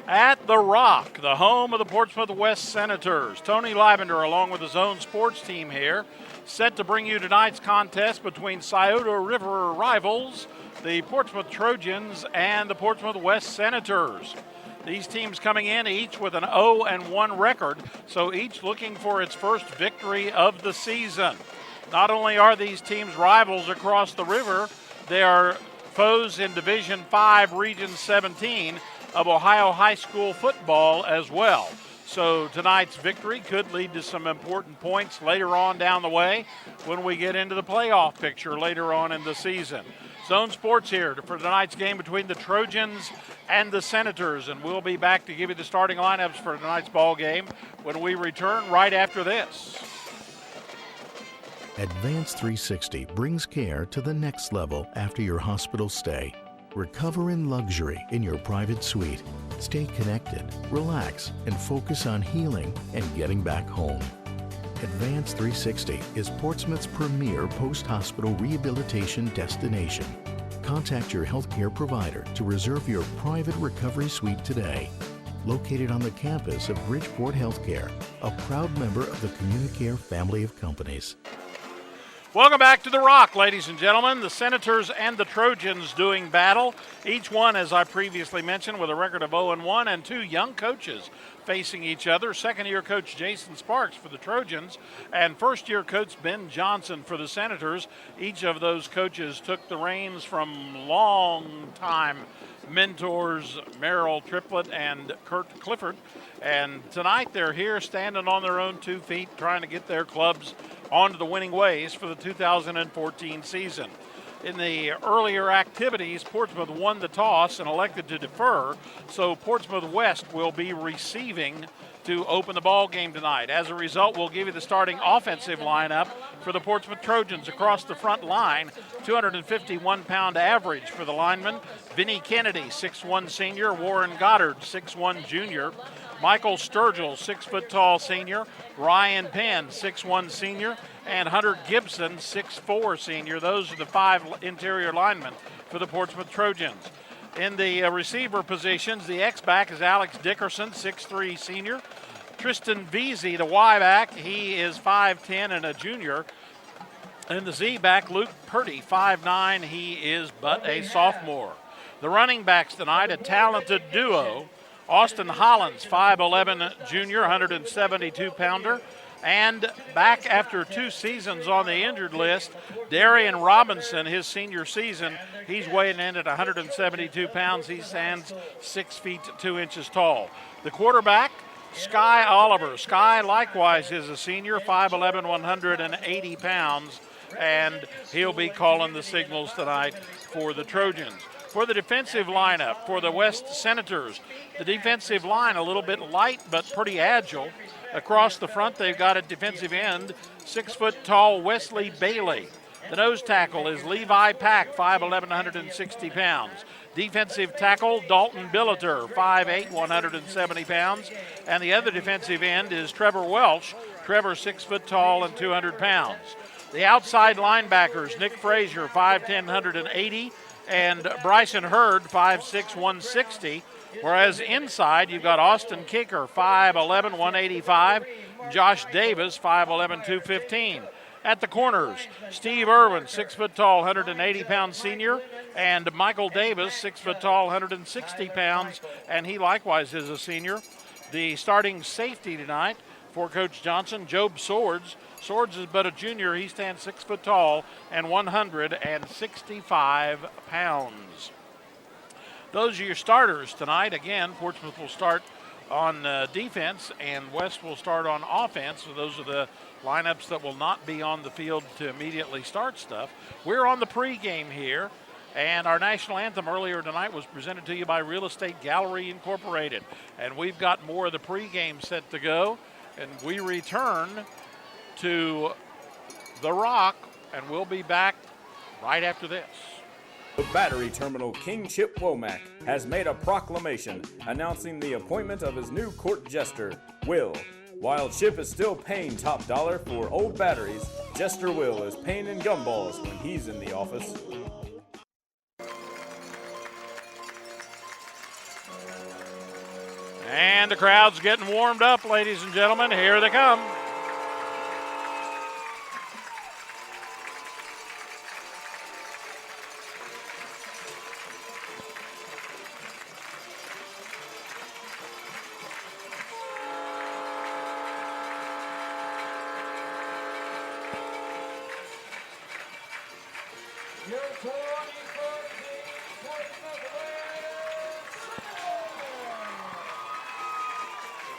At The Rock, the home of the Portsmouth West Senators. Tony Lavender, along with his own sports team here, set to bring you tonight's contest between Scioto River rivals, the Portsmouth Trojans and the Portsmouth West Senators. These teams coming in each with an 0-1 record, so each looking for its first victory of the season. Not only are these teams rivals across the river, they are foes in Division 5, Region 17 of Ohio high school football as well. So tonight's victory could lead to some important points later on down the way when we get into the playoff picture later on in the season. Zone Sports here for tonight's game between the Trojans and the Senators, and we'll be back to give you the starting lineups for tonight's ball game when we return right after this. Advanced 360 brings care to the next level after your hospital stay. Recover in luxury in your private suite. Stay connected, relax, and focus on healing and getting back home. Advanced 360 is Portsmouth's premier post-hospital rehabilitation destination. Contact your healthcare provider to reserve your private recovery suite today. Located on the campus of Bridgeport Healthcare, a proud member of the Communicare family of companies. Welcome back to The Rock, ladies and gentlemen. The Senators and the Trojans doing battle. Each one, as I previously mentioned, with a record of 0-1 and two young coaches facing each other. Second-year coach Jason Sparks for the Trojans and first-year coach Ben Johnson for the Senators. Each of those coaches took the reins from long-time mentors Merrill Triplett and Kurt Clifford. And tonight they're here standing on their own 2 feet trying to get their clubs onto the winning ways for the 2014 season. In the earlier activities, Portsmouth won the toss and elected to defer, so Portsmouth West will be receiving to open the ball game tonight. As a result, we'll give you the starting offensive lineup for the Portsmouth Trojans. Across the front line, 251-pound average for the linemen. Vinnie Kennedy, 6'1 senior. Warren Goddard, 6'1 junior. Michael Sturgill, 6-foot-tall senior. Ryan Penn, 6'1 senior. And Hunter Gibson, 6'4 senior. Those are the 5 interior linemen for the Portsmouth Trojans. In the receiver positions, the X-back is Alex Dickerson, 6'3 senior. Tristan Veazey, the Y-back, he is 5'10 and a junior. And the Z-back, Luke Purdy, 5'9, he is but a sophomore. The running backs tonight, a talented duo. Austin Hollins, 5'11 junior, 172-pounder. And back after 2 seasons on the injured list, Darian Robinson, his senior season, he's weighing in at 172 pounds. He stands 6 feet 2 inches tall. The quarterback, Sky Oliver. Sky likewise is a senior, 5'11", 180 pounds, and he'll be calling the signals tonight for the Trojans. For the defensive lineup for the West Senators, the defensive line a little bit light but pretty agile. Across the front, they've got a defensive end, 6-foot-tall Wesley Bailey. The nose tackle is Levi Pack, 5'11", 160 pounds. Defensive tackle, Dalton Billeter, 5'8", 170 pounds. And the other defensive end is Trevor Welsh. Trevor, 6 foot tall and 200 pounds. The outside linebackers, Nick Frazier, 5'10", 180, and Bryson Hurd, 5'6", 160. Whereas inside, you've got Austin Kicker, 5'11", 185, Josh Davis, 5'11", 215. At the corners, Steve Irwin, 6 foot tall, 180-pound senior, and Michael Davis, 6 foot tall, 160 pounds, and he likewise is a senior. The starting safety tonight for Coach Johnson, Job Swords. Swords is but a junior. He stands 6 foot tall and 165 pounds. Those are your starters tonight. Again, Portsmouth will start on defense and West will start on offense. So those are the lineups that will not be on the field to immediately start stuff. We're on the pregame here, and our national anthem earlier tonight was presented to you by Real Estate Gallery Incorporated. And we've got more of the pregame set to go, and we return to The Rock, and we'll be back right after this. The Battery Terminal King Chip Womack has made a proclamation announcing the appointment of his new court jester, Will. While Chip is still paying top dollar for old batteries, Jester Will is paying in gumballs when he's in the office. And the crowd's getting warmed up, ladies and gentlemen. Here they come. Your 2014 Portsmouth West.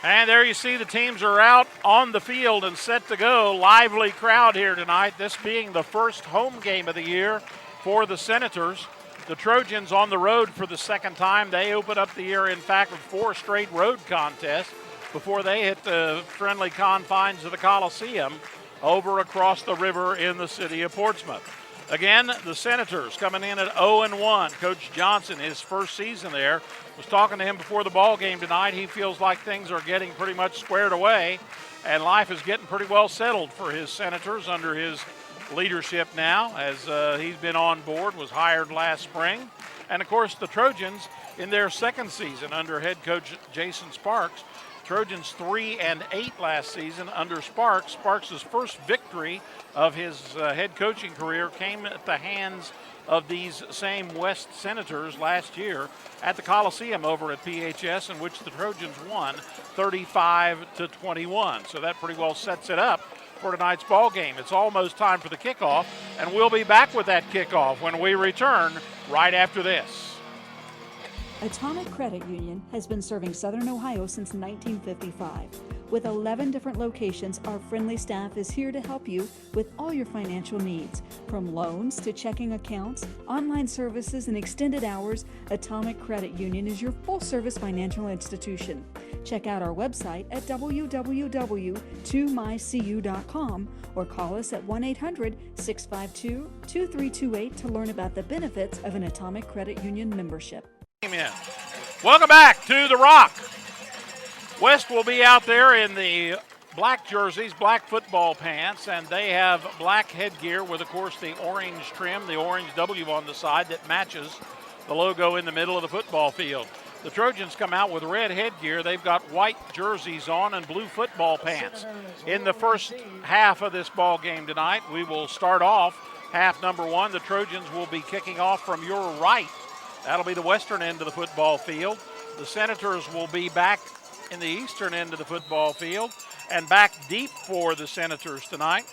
And there you see the teams are out on the field and set to go. Lively crowd here tonight, this being the first home game of the year for the Senators. The Trojans on the road for the second time. They open up the year, in fact, with 4 straight road contests before they hit the friendly confines of the Coliseum over across the river in the city of Portsmouth. Again, the Senators coming in at 0-1. Coach Johnson, his first season there, was talking to him before the ball game tonight. He feels like things are getting pretty much squared away, and life is getting pretty well settled for his Senators under his leadership now, as he's been on board, was hired last spring. And, of course, the Trojans in their second season under head coach Jason Sparks. Trojans 3-8 last season under Sparks. Sparks' first victory of his head coaching career came at the hands of these same West Senators last year at the Coliseum over at PHS, in which the Trojans won 35-21. So that pretty well sets it up for tonight's ball game. It's almost time for the kickoff, and we'll be back with that kickoff when we return right after this. Atomic Credit Union has been serving Southern Ohio since 1955. With 11 different locations, our friendly staff is here to help you with all your financial needs. From loans to checking accounts, online services, and extended hours, Atomic Credit Union is your full-service financial institution. Check out our website at www.2mycu.com or call us at 1-800-652-2328 to learn about the benefits of an Atomic Credit Union membership. In. Welcome back to the Rock. West will be out there in the black jerseys, black football pants, and they have black headgear with, of course, the orange trim, the orange W on the side that matches the logo in the middle of the football field. The Trojans come out with red headgear. They've got white jerseys on and blue football pants. In the first half of this ball game tonight, we will start off half number 1. The Trojans will be kicking off from your right. That'll be the western end of the football field. The Senators will be back in the eastern end of the football field. And back deep for the Senators tonight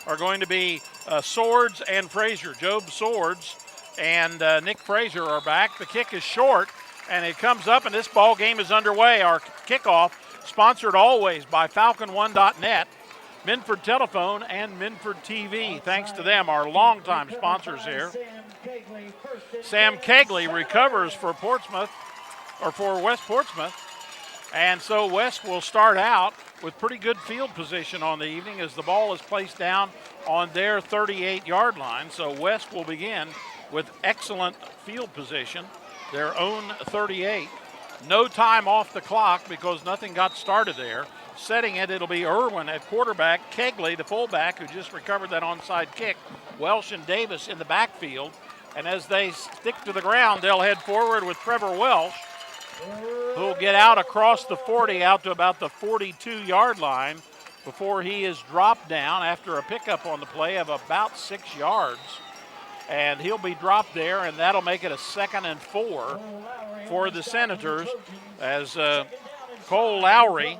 are going to be Swords and Frazier. Job Swords and Nick Frazier are back. The kick is short, and it comes up, and this ball game is underway. Our kickoff sponsored always by Falcon1.net, Minford Telephone, and Minford TV. Thanks to them, our longtime sponsors here. Sam Kegley recovers for Portsmouth, or for West Portsmouth. And so West will start out with pretty good field position on the evening as the ball is placed down on their 38-yard line. So West will begin with excellent field position, their own 38. No time off the clock because nothing got started there. Setting it, it'll be Irwin at quarterback, Kegley, the fullback, who just recovered that onside kick, Welsh and Davis in the backfield. And as they stick to the ground, they'll head forward with Trevor Welsh, who'll get out across the 40 out to about the 42-yard line before he is dropped down after a pickup on the play of about 6 yards. And he'll be dropped there, and that'll make it a 2nd and 4 for the Senators as Cole Lowry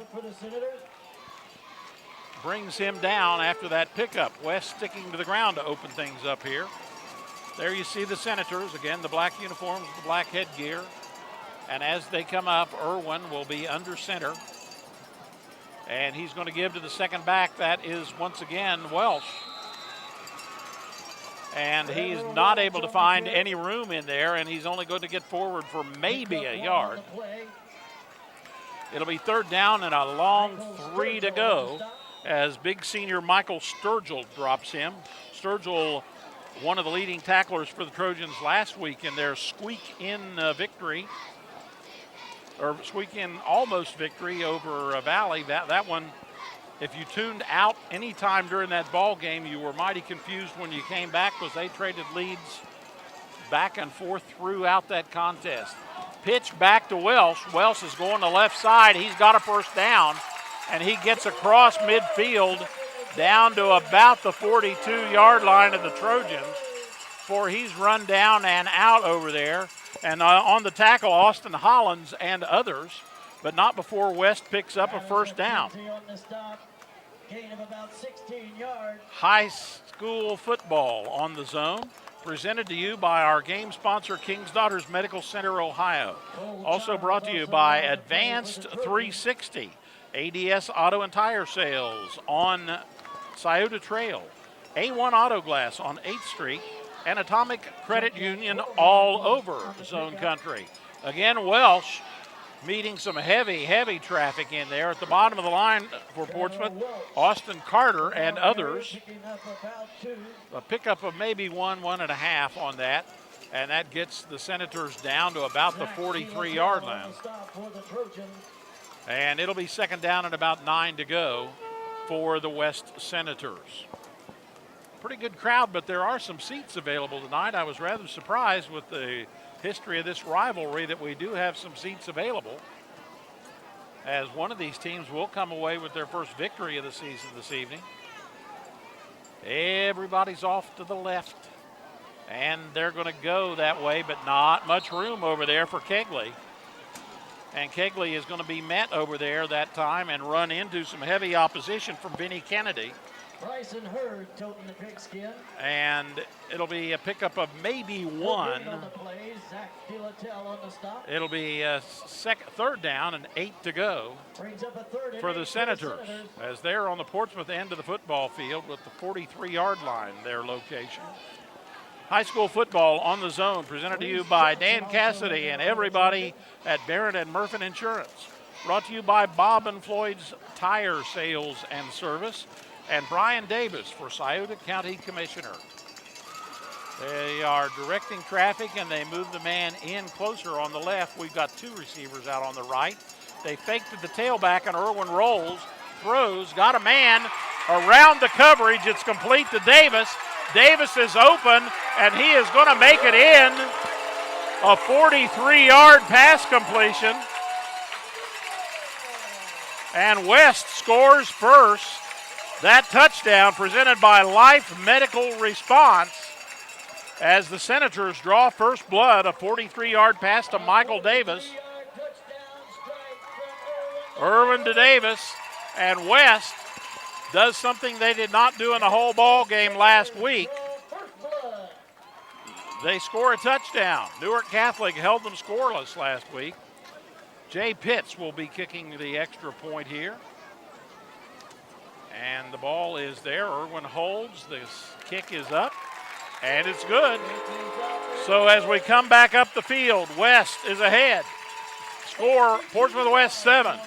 brings him down after that pickup. West sticking to the ground to open things up here. There you see the Senators, again, the black uniforms, the black headgear. And as they come up, Irwin will be under center. And he's going to give to the second back. That is, once again, Welsh. And he's not able to find any room in there, and he's only going to get forward for maybe a yard. It'll be 3rd down and a long 3 to go as big senior Michael Sturgill drops him. Sturgill, one of the leading tacklers for the Trojans last week in their squeak-in victory, or squeak-in almost victory over Valley. That one, if you tuned out any time during that ball game, you were mighty confused when you came back because they traded leads back and forth throughout that contest. Pitch back to Welsh. Welsh is going to left side. He's got a first down, and he gets across midfield down to about the 42-yard line of the Trojans before he's run down and out over there. And on the tackle, Austin Hollins and others, but not before West picks up a first down. Gain of about 16 yards. High school football on the zone, presented to you by our game sponsor, King's Daughters Medical Center, Ohio. Also brought to you by Advanced 360, ADS Auto and Tire Sales on Scioto Trail, A1 Auto Glass on 8th Street, and Atomic Credit Union all over Zone Country. Again, Welsh meeting some heavy traffic in there. At the bottom of the line for Portsmouth, Austin Carter and others. A pickup of maybe 1.5 on that, and that gets the Senators down to about the 43-yard line. And it'll be second down and about 9 to go for the West Senators. Pretty good crowd, but there are some seats available tonight. I was rather surprised with the history of this rivalry that we do have some seats available, as one of these teams will come away with their first victory of the season this evening. Everybody's off to the left, and they're going to go that way, but not much room over there for Kegley. And Kegley is going to be met over there that time and run into some heavy opposition from Vinny Kennedy. Bryson Hurd toting the pigskin. And it'll be a pickup of maybe one. On the play, Zach DeLattell on the stop. It'll be a third down and 8 to go Brings up a third and for 8 the Senators, as they're on the Portsmouth end of the football field with the 43-yard line, their location. High school football on the zone, presented to you by Dan Cassidy and everybody at Barron and Murphin Insurance. Brought to you by Bob and Floyd's Tire Sales and Service, and Brian Davis for Scioto County Commissioner. They are directing traffic, and they move the man in closer on the left. We've got two receivers out on the right. They faked to the tailback, and Irwin rolls, throws, got a man around the coverage. It's complete to Davis. Davis is open, and he is going to make it in. A 43-yard pass completion. And West scores first. That touchdown presented by Life Medical Response, as the Senators draw first blood. A 43-yard pass to Michael Davis. Irwin to Davis, and West does something they did not do in the whole ball game last week. They score a touchdown. Newark Catholic held them scoreless last week. Jay Pitts will be kicking the extra point here. And the ball is there. Irwin holds. This kick is up, and it's good. So as we come back up the field, West is ahead. Score, Portsmouth West 7.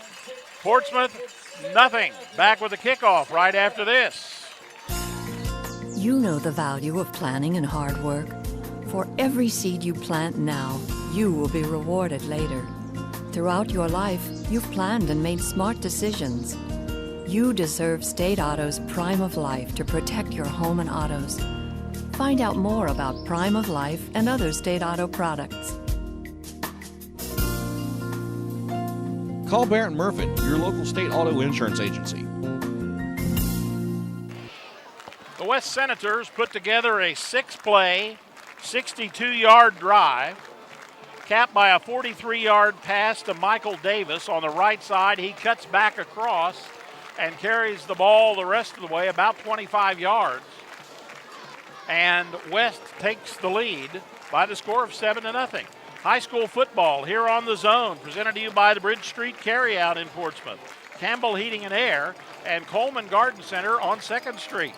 Portsmouth nothing. Back with a kickoff right after this. You know the value of planning and hard work. For every seed you plant now, you will be rewarded later. Throughout your life, you've planned and made smart decisions. You deserve State Auto's Prime of Life to protect your home and autos. Find out more about Prime of Life and other State Auto products. Call Barrett Murphin, your local state auto insurance agency. The West Senators put together a 6-play, 62-yard drive, capped by a 43-yard pass to Michael Davis on the right side. He cuts back across and carries the ball the rest of the way, about 25 yards. And West takes the lead by the score of 7-0. High school football here on the zone, presented to you by the Bridge Street Carryout in Portsmouth, Campbell Heating and Air, and Coleman Garden Center on 2nd Street.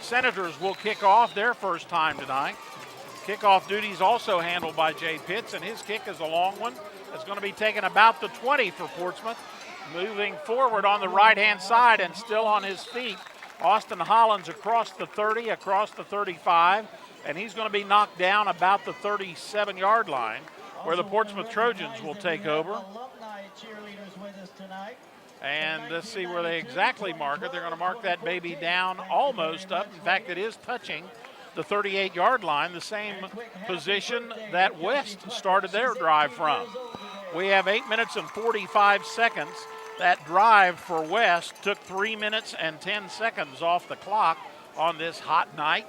Senators will kick off their first time tonight. Kickoff duties also handled by Jay Pitts, and his kick is a long one. It's going to be taken about the 20 for Portsmouth. Moving forward on the right-hand side and still on his feet, Austin Hollins across the 30, across the 35, and he's going to be knocked down about the 37-yard line, where the Portsmouth Trojans will take over. And let's see where they exactly mark it. They're going to mark that baby down almost up. In fact, it is touching the 38-yard line, the same position that West started their drive from. We have 8 minutes and 45 seconds. That drive for West took 3 minutes and 10 seconds off the clock on this hot night.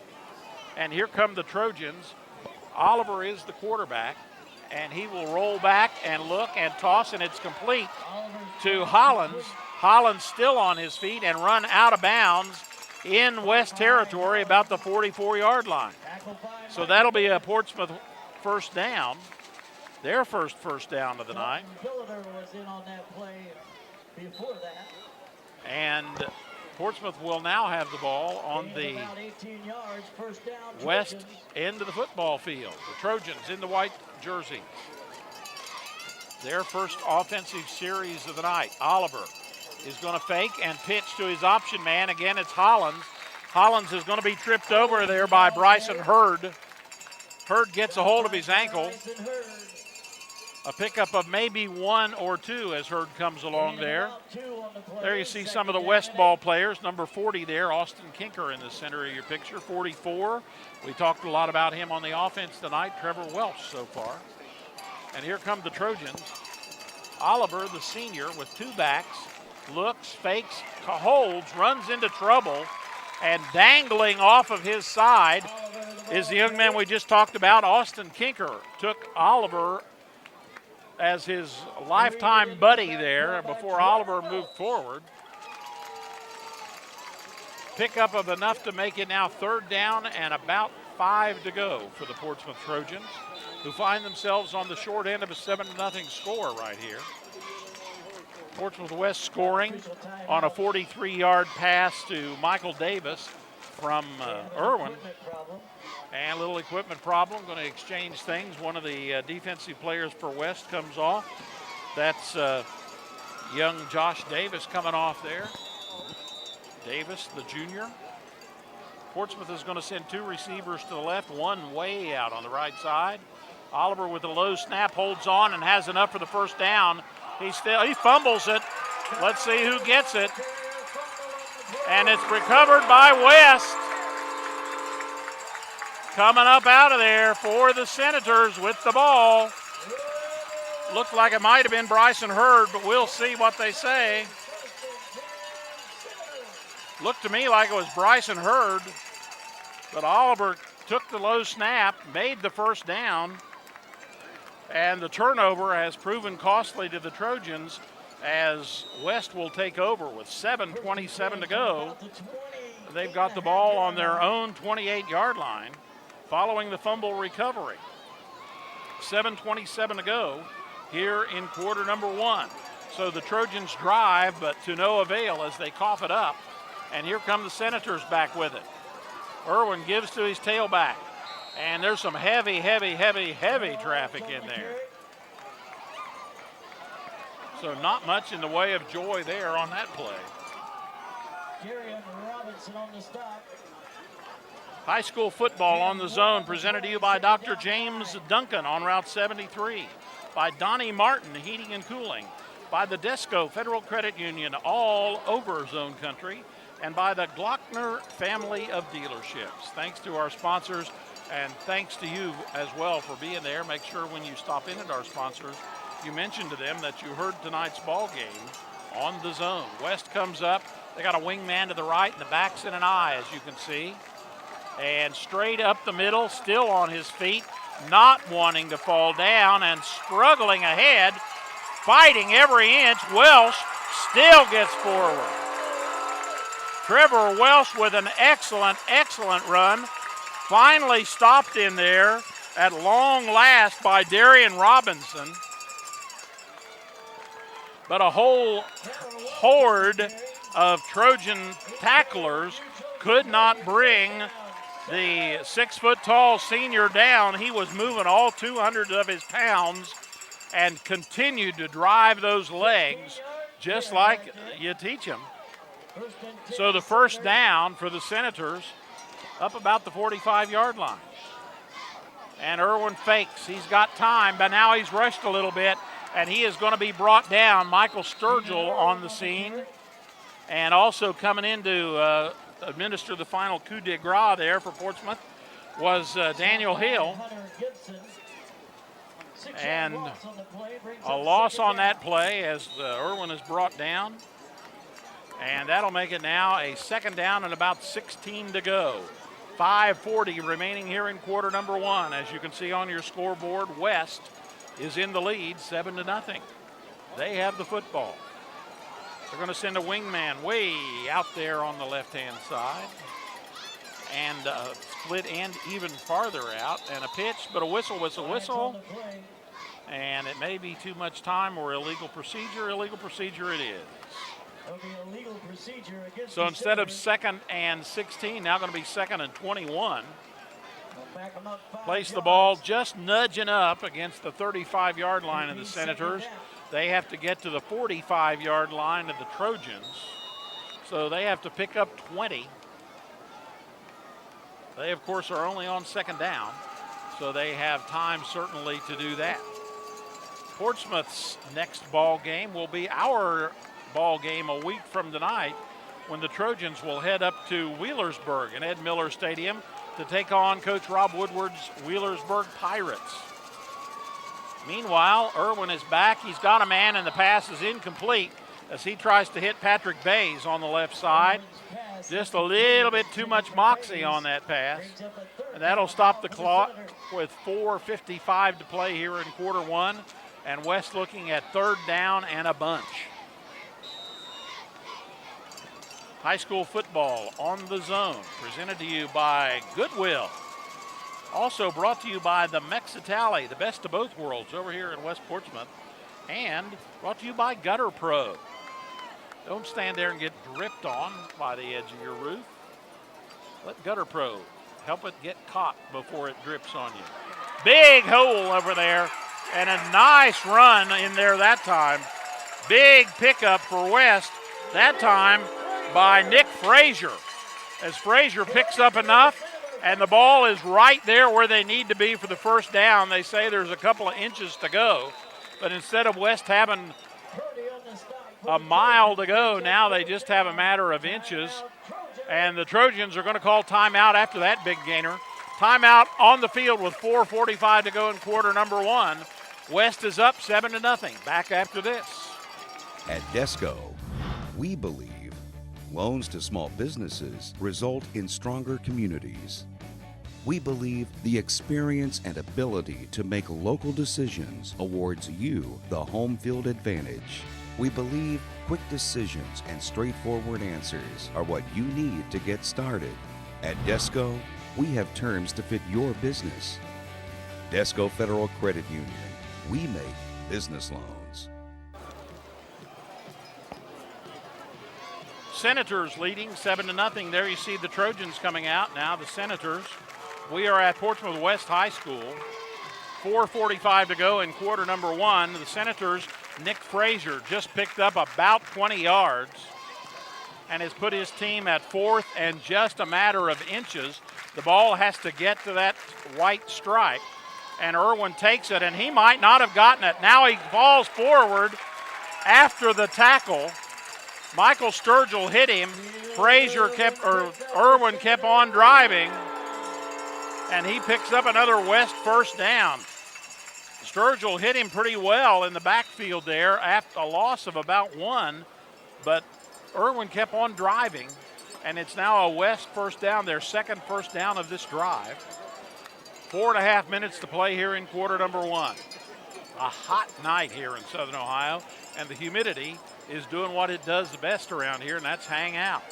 And here come the Trojans. Oliver is the quarterback, and he will roll back and look and toss, and it's complete to Hollins. Hollins still on his feet and run out of bounds in West territory about the 44-yard line. So that'll be a Portsmouth first down, their first down of the night. And Portsmouth will now have the ball on the west end of the football field. The Trojans in the white jerseys. Their first offensive series of the night. Oliver is going to fake and pitch to his option man. Again, it's Hollins. Hollins is going to be tripped over there by Bryson Hurd. Hurd gets a hold of his ankle. A pickup of maybe 1 or 2 as Hurd comes along there. There you see some of the West ball players. Number 40 there, Austin Kinker in the center of your picture. 44, we talked a lot about him on the offense tonight. Trevor Welsh so far. And here come the Trojans. Oliver, the senior, with 2 backs. Looks, fakes, holds, runs into trouble, and dangling off of his side is the young man we just talked about, Austin Kinker. Took Oliver as his lifetime buddy there before Oliver moved forward. Pickup of enough to make it now 3rd down and about 5 to go for the Portsmouth Trojans, who find themselves on the short end of a 7-0 score right here. Portsmouth West scoring on a 43-yard pass to Michael Davis from Irwin. And a little equipment problem, going to exchange things. One of the defensive players for West comes off. That's young Josh Davis coming off there. Davis, the junior. Portsmouth is going to send 2 receivers to the left, 1 way out on the right side. Oliver with a low snap holds on and has enough for the first down. He fumbles it. Let's see who gets it. And it's recovered by West. Coming up out of there for the Senators with the ball. Looked like it might have been Bryson Hurd, but we'll see what they say. Looked to me like it was Bryson Hurd, but Oliver took the low snap, made the first down, and the turnover has proven costly to the Trojans as West will take over with 7:27 to go. They've got the ball on their own 28-yard line following the fumble recovery. 7:27 to go here in quarter number 1. So the Trojans drive, but to no avail as they cough it up. And here come the Senators back with it. Irwin gives to his tailback. And there's some heavy traffic in there. So not much in the way of joy there on that play. Robinson on the stop. High school football on the zone presented to you by Dr. James Duncan on Route 73, by Donnie Martin Heating and Cooling, by the Desco Federal Credit Union all over Zone Country, and by the Glockner family of dealerships. Thanks to our sponsors, and thanks to you as well for being there. Make sure when you stop in at our sponsors, you mention to them that you heard tonight's ball game on the zone. West comes up. They got a wingman to the right, and the back's in an eye, as you can see. And straight up the middle, still on his feet, not wanting to fall down and struggling ahead, fighting every inch. Welsh still gets forward. Trevor Welsh with an excellent run. Finally stopped in there at long last by Darian Robinson. But a whole horde of Trojan tacklers could not bring the 6-foot-tall senior down. He was moving all 200 of his pounds and continued to drive those legs just like you teach him. So the first down for the Senators up about the 45-yard line. And Irwin fakes. He's got time, but now he's rushed a little bit, and he is going to be brought down. Michael Sturgill on the scene, and also coming in to administer the final coup de grace there for Portsmouth was Daniel Hill. And a loss on that play as Irwin is brought down. And that'll make it now a second down and about 16 to go. 5:40 remaining here in quarter number one. As you can see on your scoreboard, West is in the lead 7-0. They have the football. They're going to send a wingman way out there on the left-hand side. And split end even farther out. And a pitch, but a whistle. And it may be too much time or illegal procedure. Illegal procedure it is. So instead of 2nd and 16, now going to be 2nd and 21. Place the ball just nudging up against the 35-yard line of the Senators. They have to get to the 45-yard line of the Trojans. So they have to pick up 20. They, of course, are only on second down, so they have time certainly to do that. Portsmouth's next ball game will be our ball game a week from tonight when the Trojans will head up to Wheelersburg in Ed Miller Stadium to take on Coach Rob Woodward's Wheelersburg Pirates. Meanwhile, Irwin is back. He's got a man, and the pass is incomplete as he tries to hit Patrick Bays on the left side. Just a little bit too much moxie on that pass. And that'll stop the clock with 4:55 to play here in quarter one. And West looking at third down and a bunch. High school football on the zone, presented to you by Goodwill. Also brought to you by the Mexitali, the best of both worlds over here in West Portsmouth. And brought to you by Gutter Pro. Don't stand there and get dripped on by the edge of your roof. Let Gutter Pro help it get caught before it drips on you. Big hole over there, and a nice run in there that time. Big pickup for West, that time by Nick Frazier. As Frazier picks up enough, and the ball is right there where they need to be for the first down. They say there's a couple of inches to go, but instead of West having a mile to go, now they just have a matter of inches. And the Trojans are going to call timeout after that big gainer. Timeout on the field with 4:45 to go in quarter number one. West is up 7-0. Back after this. At Desco, we believe loans to small businesses result in stronger communities. We believe the experience and ability to make local decisions awards you the home field advantage. We believe quick decisions and straightforward answers are what you need to get started. At Desco, we have terms to fit your business. Desco Federal Credit Union. We make business loans. Senators leading 7-0. There you see the Trojans coming out. Now the Senators. We are at Portsmouth West High School. 4:45 to go in quarter number one. The Senators, Nick Frazier, just picked up about 20 yards and has put his team at fourth and just a matter of inches. The ball has to get to that white stripe, and Irwin takes it, and he might not have gotten it. Now he falls forward after the tackle. Michael Sturgill hit him. Irwin kept on driving, and he picks up another West first down. Sturgill hit him pretty well in the backfield there after a loss of about one, but Irwin kept on driving, and it's now a West first down, their second first down of this drive. 4.5 minutes to play here in quarter number one. A hot night here in Southern Ohio, and the humidity is doing what it does the best around here, and that's hang out.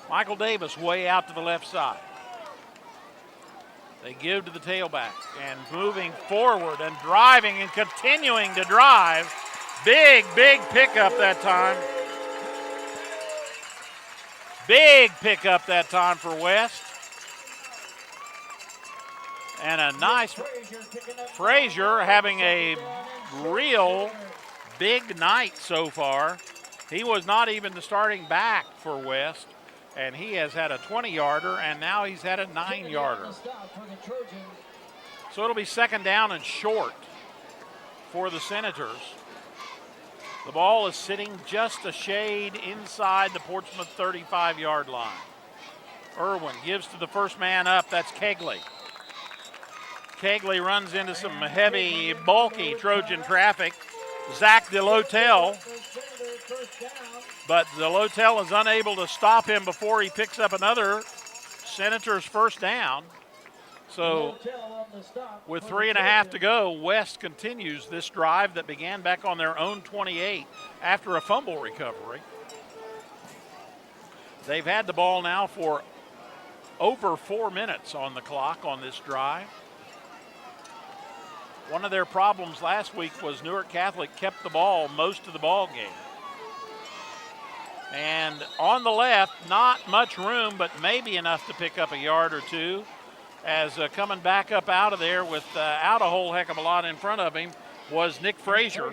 Michael Davis way out to the left side. They give to the tailback, and moving forward and driving and continuing to drive. Big pickup that time. Big pickup that time for West. And a nice Frazier having a real big night so far. He was not even the starting back for West, and he has had a 20-yarder, and now he's had a 9-yarder. So it'll be second down and short for the Senators. The ball is sitting just a shade inside the Portsmouth 35-yard line. Irwin gives to the first man up. That's Kegley. Kegley runs into some heavy, bulky Trojan traffic. Zach DeLotel, but DeLotel is unable to stop him before he picks up another Senators first down. So with 3.5 to go, West continues this drive that began back on their own 28 after a fumble recovery. They've had the ball now for over 4 minutes on the clock on this drive. One of their problems last week was Newark Catholic kept the ball most of the ball game. And on the left, not much room, but maybe enough to pick up a yard or two, as coming back up out of there without a whole heck of a lot in front of him was Nick Frazier.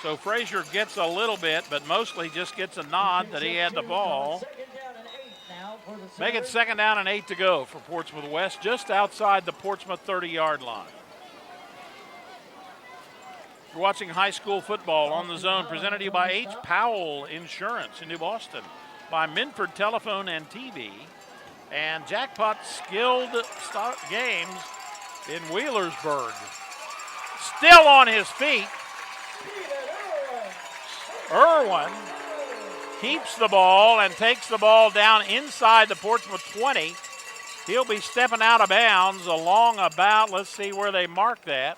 So Frazier gets a little bit, but mostly just gets a nod that he had the ball. Make it 2nd down and 8 to go for Portsmouth West, just outside the Portsmouth 30-yard line. You're watching high school football on the Zone, presented to you by H. Powell Insurance in New Boston, by Minford Telephone and TV, and Jackpot Skilled Games in Wheelersburg. Still on his feet, Irwin keeps the ball and takes the ball down inside the Portsmouth 20. He'll be stepping out of bounds along about, let's see where they mark that.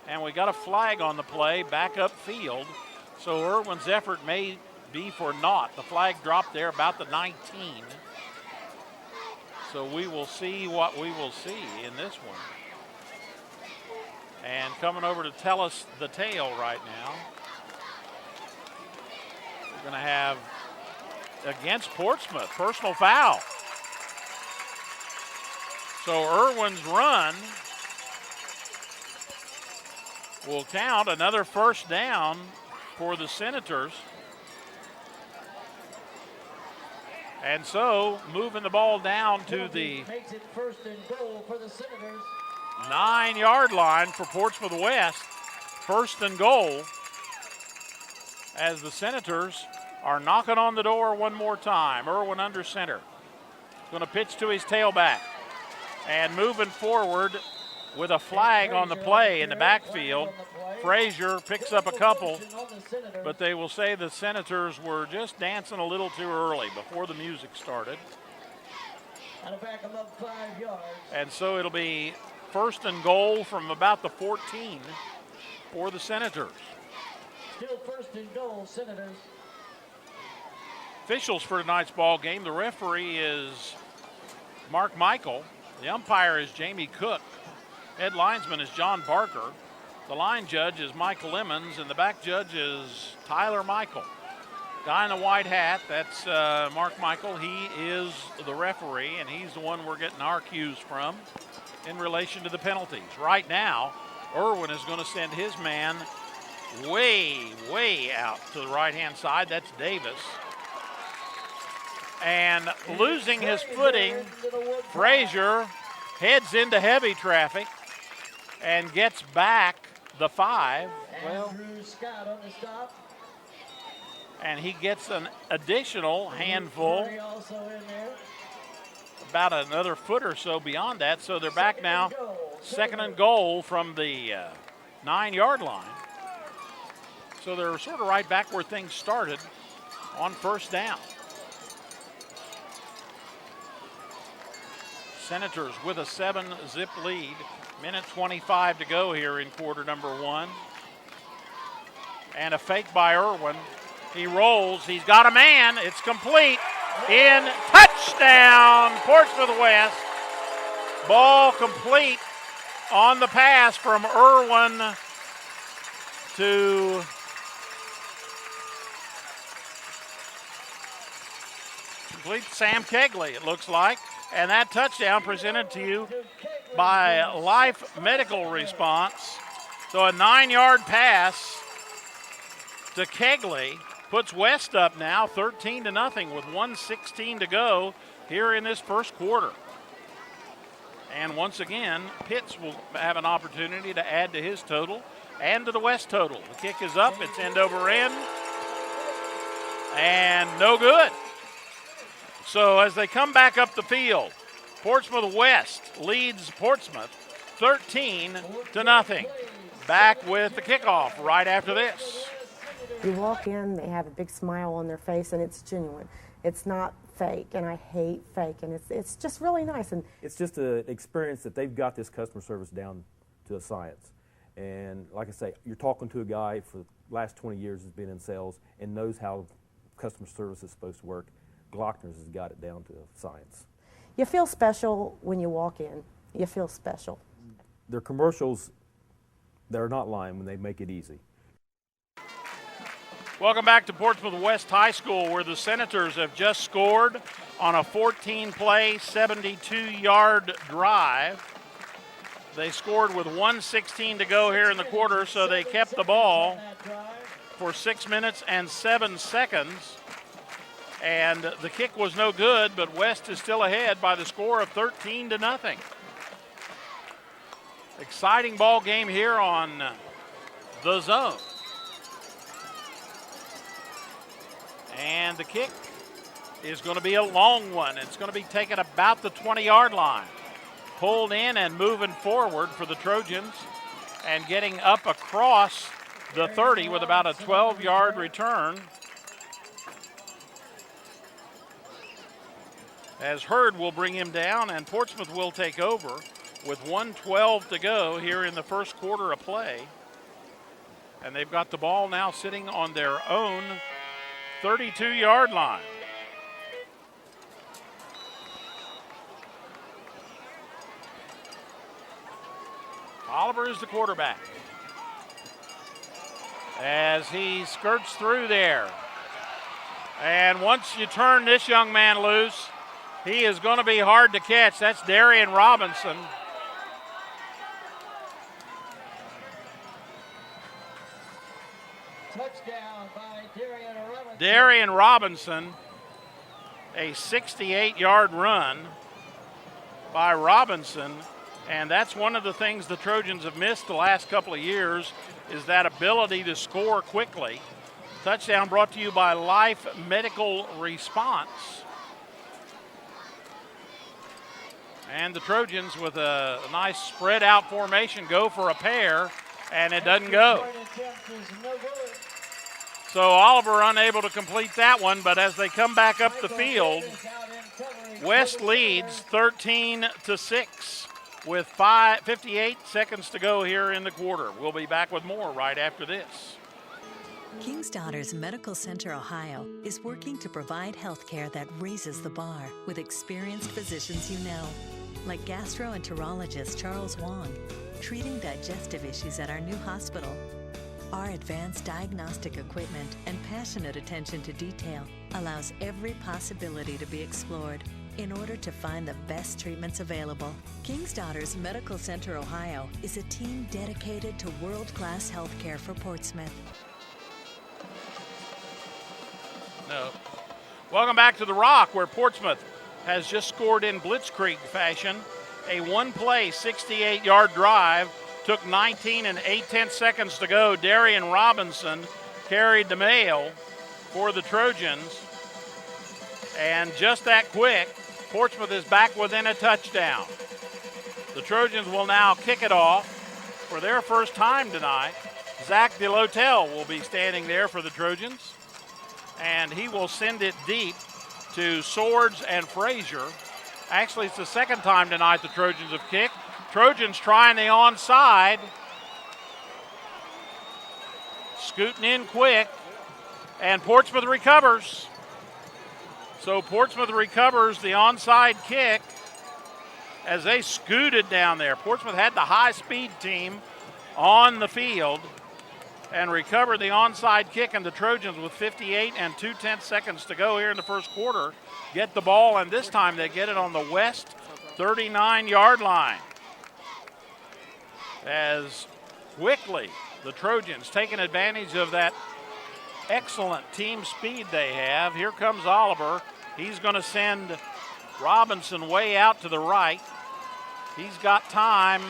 And we got a flag on the play back upfield. So Irwin's effort may be for naught. The flag dropped there about the 19. So we will see what we will see in this one. And coming over to tell us the tale right now, we're going to have against Portsmouth, personal foul. So Irwin's run will count, another first down for the Senators. And so moving the ball down to the 9-yard line for Portsmouth West. 1st and goal, as the Senators are knocking on the door one more time. Irwin under center. Going to pitch to his tailback. And moving forward with a flag on the play in the backfield. Frazier picks up a couple, but they will say the Senators were just dancing a little too early before the music started. And so it'll be 1st and goal from about the 14 for the Senators. Still 1st and goal, Senators. Officials for tonight's ball game. The referee is Mark Michael. The umpire is Jamie Cook. Head linesman is John Barker. The line judge is Michael Emmons, and the back judge is Tyler Michael. Guy in the white hat, that's Mark Michael. He is the referee, and he's the one we're getting our cues from in relation to the penalties. Right now, Irwin is going to send his man way out to the right-hand side. That's Davis. And losing his footing, Frazier heads into heavy traffic and gets back the 5. Well, and he gets an additional handful, about another foot or so beyond that. So they're back now, 2nd and goal from the 9-yard line. So they're sort of right back where things started on 1st down. Senators with a 7-zip lead. Minute 25 to go here in quarter number 1. And a fake by Irwin. He rolls. He's got a man. It's complete. In touchdown, Portsmouth West. Ball complete on the pass from Irwin to complete Sam Kegley, it looks like. And that touchdown presented to you by Life Medical Response. So a 9-yard pass to Kegley puts West up now 13-0 with 1:16 to go here in this first quarter. And once again, Pitts will have an opportunity to add to his total and to the West total. The kick is up, it's end over end, and no good. So as they come back up the field, Portsmouth West leads Portsmouth 13-0. Back with the kickoff right after this. You walk in, they have a big smile on their face, and it's genuine. It's not fake, and I hate fake, and it's just really nice. And it's just an experience that they've got this customer service down to a science. And like I say, you're talking to a guy for the last 20 years has been in sales and knows how customer service is supposed to work. Glockner's has got it down to a science. You feel special when you walk in. You feel special. Their commercials, they're not lying when they make it easy. Welcome back to Portsmouth West High School, where the Senators have just scored on a 14-play, 72-yard drive. They scored with 1:16 to go here in the quarter, so they kept the ball for 6 minutes and 7 seconds. And the kick was no good, but West is still ahead by the score of 13-0. Exciting ball game here on the Zone. And the kick is going to be a long one. It's going to be taken about the 20-yard line. Pulled in and moving forward for the Trojans and getting up across the 30 with about a 12-yard return. As Hurd will bring him down, and Portsmouth will take over with 1:12 to go here in the first quarter of play. And they've got the ball now sitting on their own 32-yard line. Oliver is the quarterback as he skirts through there. And once you turn this young man loose, he is going to be hard to catch. That's Darian Robinson. Touchdown by Darian Robinson. Darian Robinson, a 68-yard run by Robinson. And that's one of the things the Trojans have missed the last couple of years, is that ability to score quickly. Touchdown brought to you by Life Medical Response. And the Trojans, with a nice spread out formation, go for a pair, and it doesn't go. So Oliver unable to complete that one, but as they come back up the field, West leads 13-6 with 58 seconds to go here in the quarter. We'll be back with more right after this. King's Daughters Medical Center Ohio is working to provide health care that raises the bar with experienced physicians you know, like gastroenterologist Charles Wong, treating digestive issues at our new hospital. Our advanced diagnostic equipment and passionate attention to detail allows every possibility to be explored in order to find the best treatments available. King's Daughters Medical Center Ohio is a team dedicated to world-class health care for Portsmouth. No. Welcome back to the Rock, where Portsmouth has just scored in blitzkrieg fashion. A one-play, 68-yard drive. Took 19 and 8/10 seconds to go. Darian Robinson carried the mail for the Trojans. And just that quick, Portsmouth is back within a touchdown. The Trojans will now kick it off for their first time tonight. Zach DeLotel will be standing there for the Trojans, and he will send it deep to Swords and Frazier. Actually, it's the second time tonight the Trojans have kicked. Trojans trying the onside. Scooting in quick, and Portsmouth recovers. So Portsmouth recovers the onside kick as they scooted down there. Portsmouth had the high-speed team on the field and recovered the onside kick, and the Trojans, with 58 and 2/10 seconds to go here in the first quarter, get the ball, and this time they get it on the West 39-yard line. As quickly the Trojans taking advantage of that excellent team speed they have. Here comes Oliver. He's going to send Robinson way out to the right. He's got time.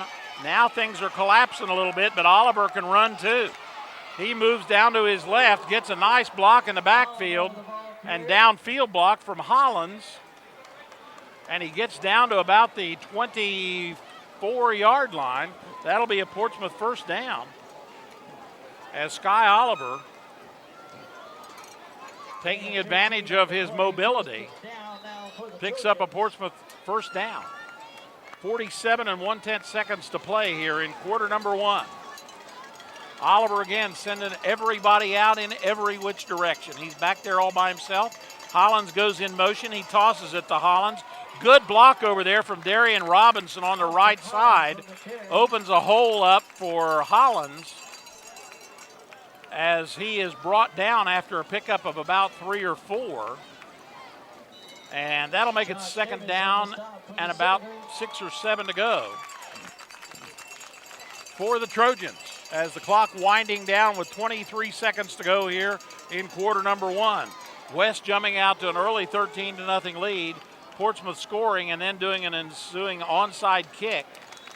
Now things are collapsing a little bit, but Oliver can run too. He moves down to his left, gets a nice block in the backfield, and downfield block from Hollins. and he gets down to about the 24-yard line. That'll be a Portsmouth first down, as Sky Oliver, taking advantage of his mobility, picks up a Portsmouth first down. 47 and 1/10 seconds to play here in quarter number 1. Oliver again sending everybody out in every which direction. He's back there all by himself. Hollins goes in motion. He tosses it to Hollins. Good block over there from Darian Robinson on the right side. Opens a hole up for Hollins as he is brought down after a pickup of about 3 or 4. And that'll make it second down and about 6 or 7 to go for the Trojans, as the clock winding down with 23 seconds to go here in quarter number 1. West jumping out to an early 13-0 lead. Portsmouth scoring and then doing an ensuing onside kick,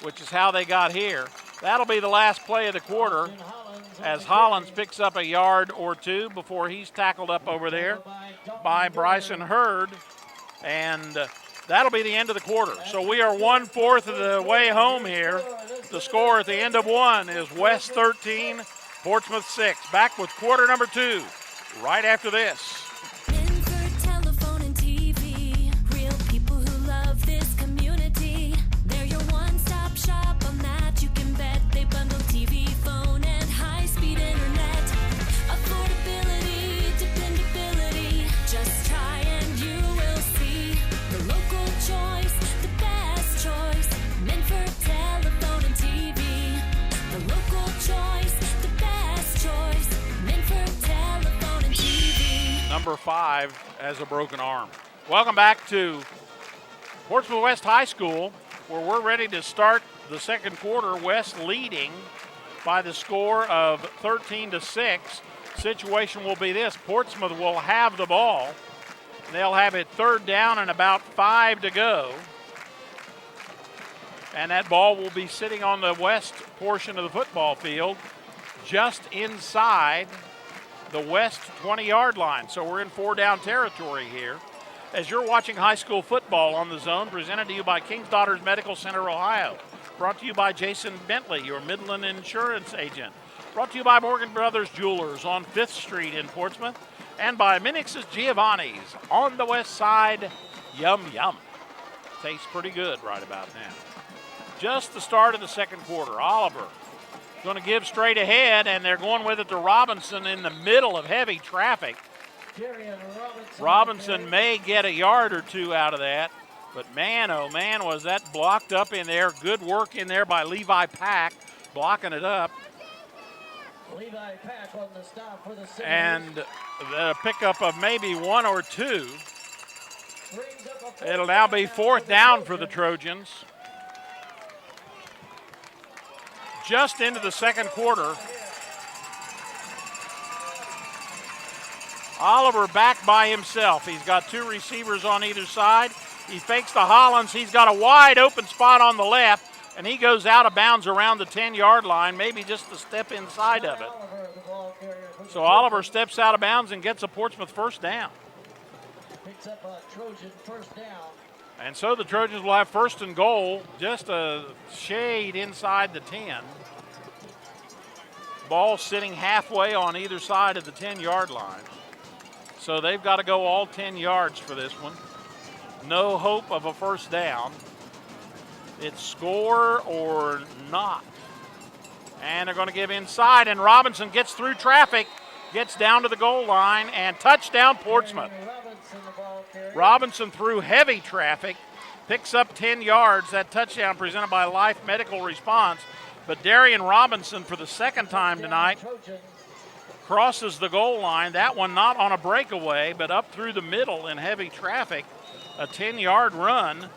which is how they got here. That'll be the last play of the quarter, as Hollins picks up a yard or 2 before he's tackled up over there by Bryson Hurd. And that'll be the end of the quarter. So we are 1/4 of the way home here. The score at the end of 1 is West 13, Portsmouth 6. Back with quarter number 2 right after this. Number 5 has a broken arm. Welcome back to Portsmouth West High School, where we're ready to start the second quarter. West leading by the score of 13-6. Situation will be this: Portsmouth will have the ball. They'll have it third down and about 5 to go. And that ball will be sitting on the west portion of the football field, just inside the west 20-yard line. So we're in 4-down territory here. As you're watching high school football on the Zone, presented to you by King's Daughters Medical Center, Ohio. Brought to you by Jason Bentley, your Midland insurance agent. Brought to you by Morgan Brothers Jewelers on 5th Street in Portsmouth. And by Minix's Giovanni's on the west side. Yum, yum. Tastes pretty good right about now. Just the start of the second quarter. Oliver going to give straight ahead, and they're going with it to Robinson in the middle of heavy traffic. Robinson may get a yard or 2 out of that, but man, oh man, was that blocked up in there. Good work in there by Levi Pack, blocking it up. Levi Pack on the stop for the Senators. And the pickup of maybe 1 or 2. It'll now be 4th down for the Trojans. Just into the second quarter. Oliver back by himself. He's got 2 receivers on either side. He fakes to Hollins. He's got a wide open spot on the left, and he goes out of bounds around the 10-yard line, maybe just a step inside of it. So Oliver steps out of bounds and gets a Portsmouth first down. Picks up a Trojan first down. And so the Trojans will have first and goal, just a shade inside the 10. Ball sitting halfway on either side of the 10-yard line. So they've got to go all 10 yards for this one. No hope of a first down. It's score or not. And they're going to give inside, and Robinson gets through traffic, gets down to the goal line, and touchdown Portsmouth. Robinson through heavy traffic, picks up 10 yards. That touchdown presented by Life Medical Response. But Darian Robinson, for the second time tonight, crosses the goal line. That one not on a breakaway, but up through the middle in heavy traffic. A 10-yard run.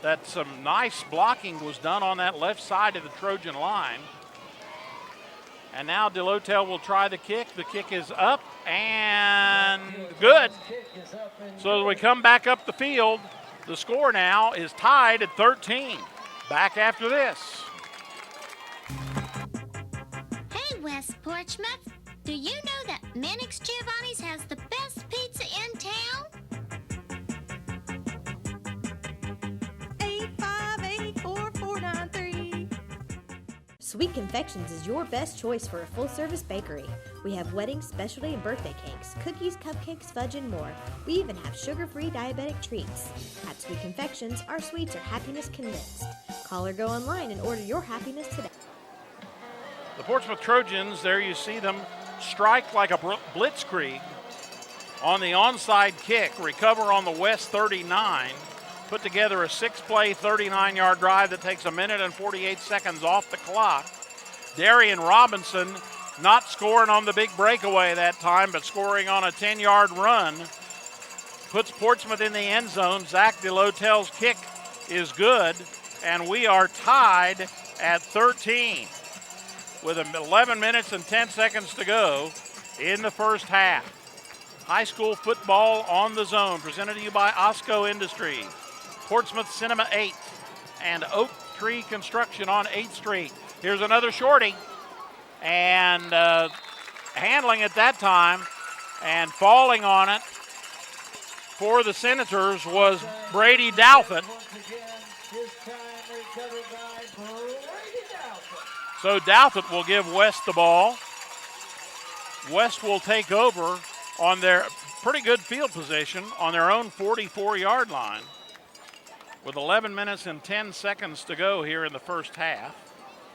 That some nice blocking was done on that left side of the Trojan line. And now Delotel will try the kick. The kick is up and good. So as we come back up the field, the score now is tied at 13. Back after this. Hey, West Portsmouth. Do you know that Minix Giovanni's has the best pizza in town? Sweet Confections is your best choice for a full-service bakery. We have wedding, specialty, and birthday cakes, cookies, cupcakes, fudge, and more. We even have sugar-free diabetic treats. At Sweet Confections, our sweets are happiness condensed. Call or go online and order your happiness today. The Portsmouth Trojans, there you see them strike like a blitzkrieg on the onside kick, recover on the West 39, put together a 6-play, 39-yard drive that takes 1 minute and 48 seconds off the clock. Darian Robinson not scoring on the big breakaway that time, but scoring on a 10-yard run. Puts Portsmouth in the end zone. Zach DeLotel's kick is good, and we are tied at 13 with 11 minutes and 10 seconds to go in the first half. High school football on the zone, presented to you by Osco Industries, Portsmouth Cinema 8, and Oak Tree Construction on 8th Street. Here's another shorty, and handling it that time and falling on it for the Senators was Brady Douthit. So Douthit will give West the ball. West will take over on their pretty good field position on their own 44-yard line with 11 minutes and 10 seconds to go here in the first half.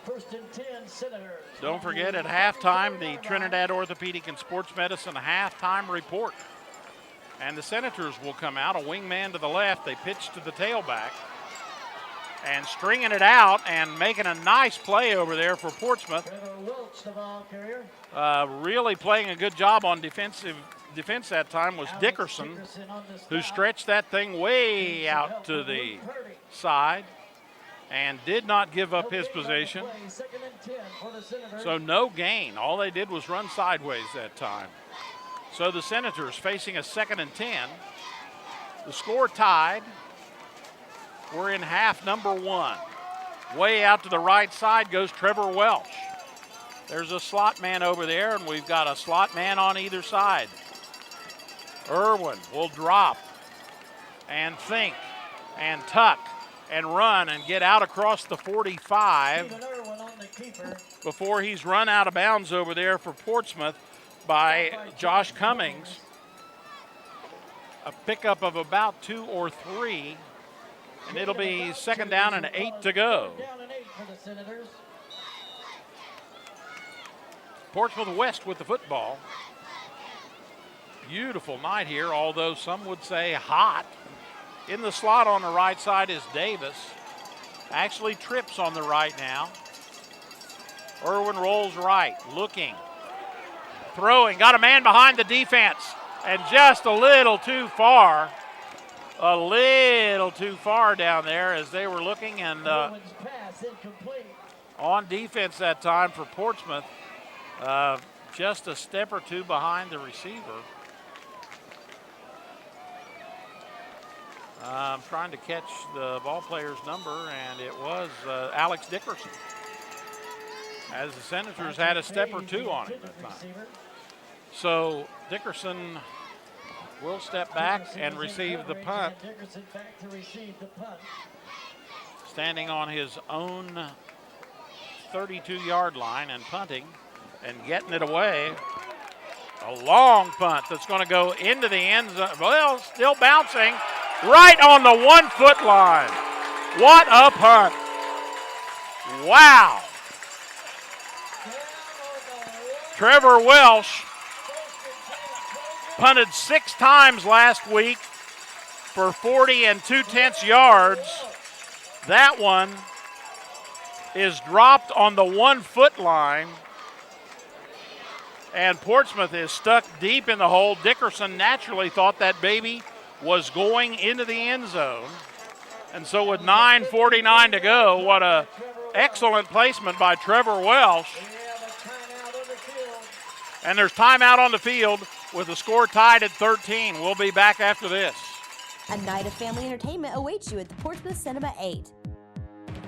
First and 10, Senators. Don't forget at halftime the Trinidad Orthopedic and Sports Medicine halftime report. And the Senators will come out, a wingman to the left. They pitch to the tailback. And stringing it out and making a nice play over there for Portsmouth. Really playing a good job on defense that time was Dickerson, who stretched that thing way out to the side and did not give up his position. So no gain. All they did was run sideways that time. So the Senators facing a 2nd and 10. The score tied. We're in half number 1. Way out to the right side goes Trevor Welsh. There's a slot man over there, and we've got a slot man on either side. Irwin will drop and think and tuck and run and get out across the 45 before he's run out of bounds over there for Portsmouth by Josh Cummings. A pickup of about 2 or 3. And it'll be 2nd down and 8 to go. Portsmouth West with the football. Beautiful night here, although some would say hot. In the slot on the right side is Davis. Actually trips on the right now. Irwin rolls right, looking, throwing, got a man behind the defense, and just a little too far. A little too far down there as they were looking, and on defense that time for Portsmouth, just a step or two behind the receiver. I'm trying to catch the ball player's number, and it was Alex Dickerson, as the Senators had a step or two on him that time. So Dickerson will step back and receive the punt. Standing on his own 32-yard line and punting and getting it away. A long punt that's going to go into the end zone. Well, still bouncing right on the 1-foot line. What a punt. Wow. Trevor Welsh punted 6 times last week for 40 2/10 yards. That one is dropped on the 1-foot line, and Portsmouth is stuck deep in the hole. Dickerson naturally thought that baby was going into the end zone, and so with 9:49 to go, what a excellent placement by Trevor Welsh. And there's timeout on the field with the score tied at 13. We'll be back after this. A night of family entertainment awaits you at the Portsmouth Cinema 8.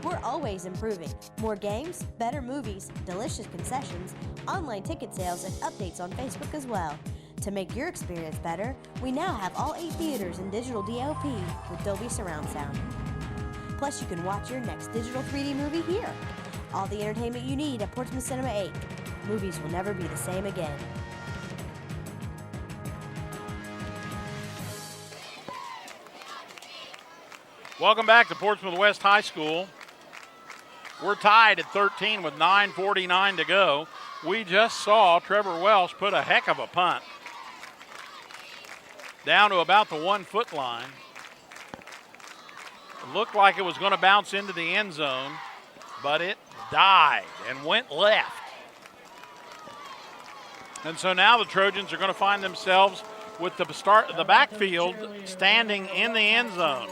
We're always improving. More games, better movies, delicious concessions, online ticket sales, and updates on Facebook as well. To make your experience better, we now have all 8 theaters in digital DLP with Dolby Surround Sound. Plus, you can watch your next digital 3D movie here. All the entertainment you need at Portsmouth Cinema 8. Movies will never be the same again. Welcome back to Portsmouth West High School. We're tied at 13 with 9:49 to go. We just saw Trevor Welsh put a heck of a punt down to about the 1 foot line. It looked like it was going to bounce into the end zone, but it dived and went left. And so now the Trojans are going to find themselves with the backfield standing in the end zone.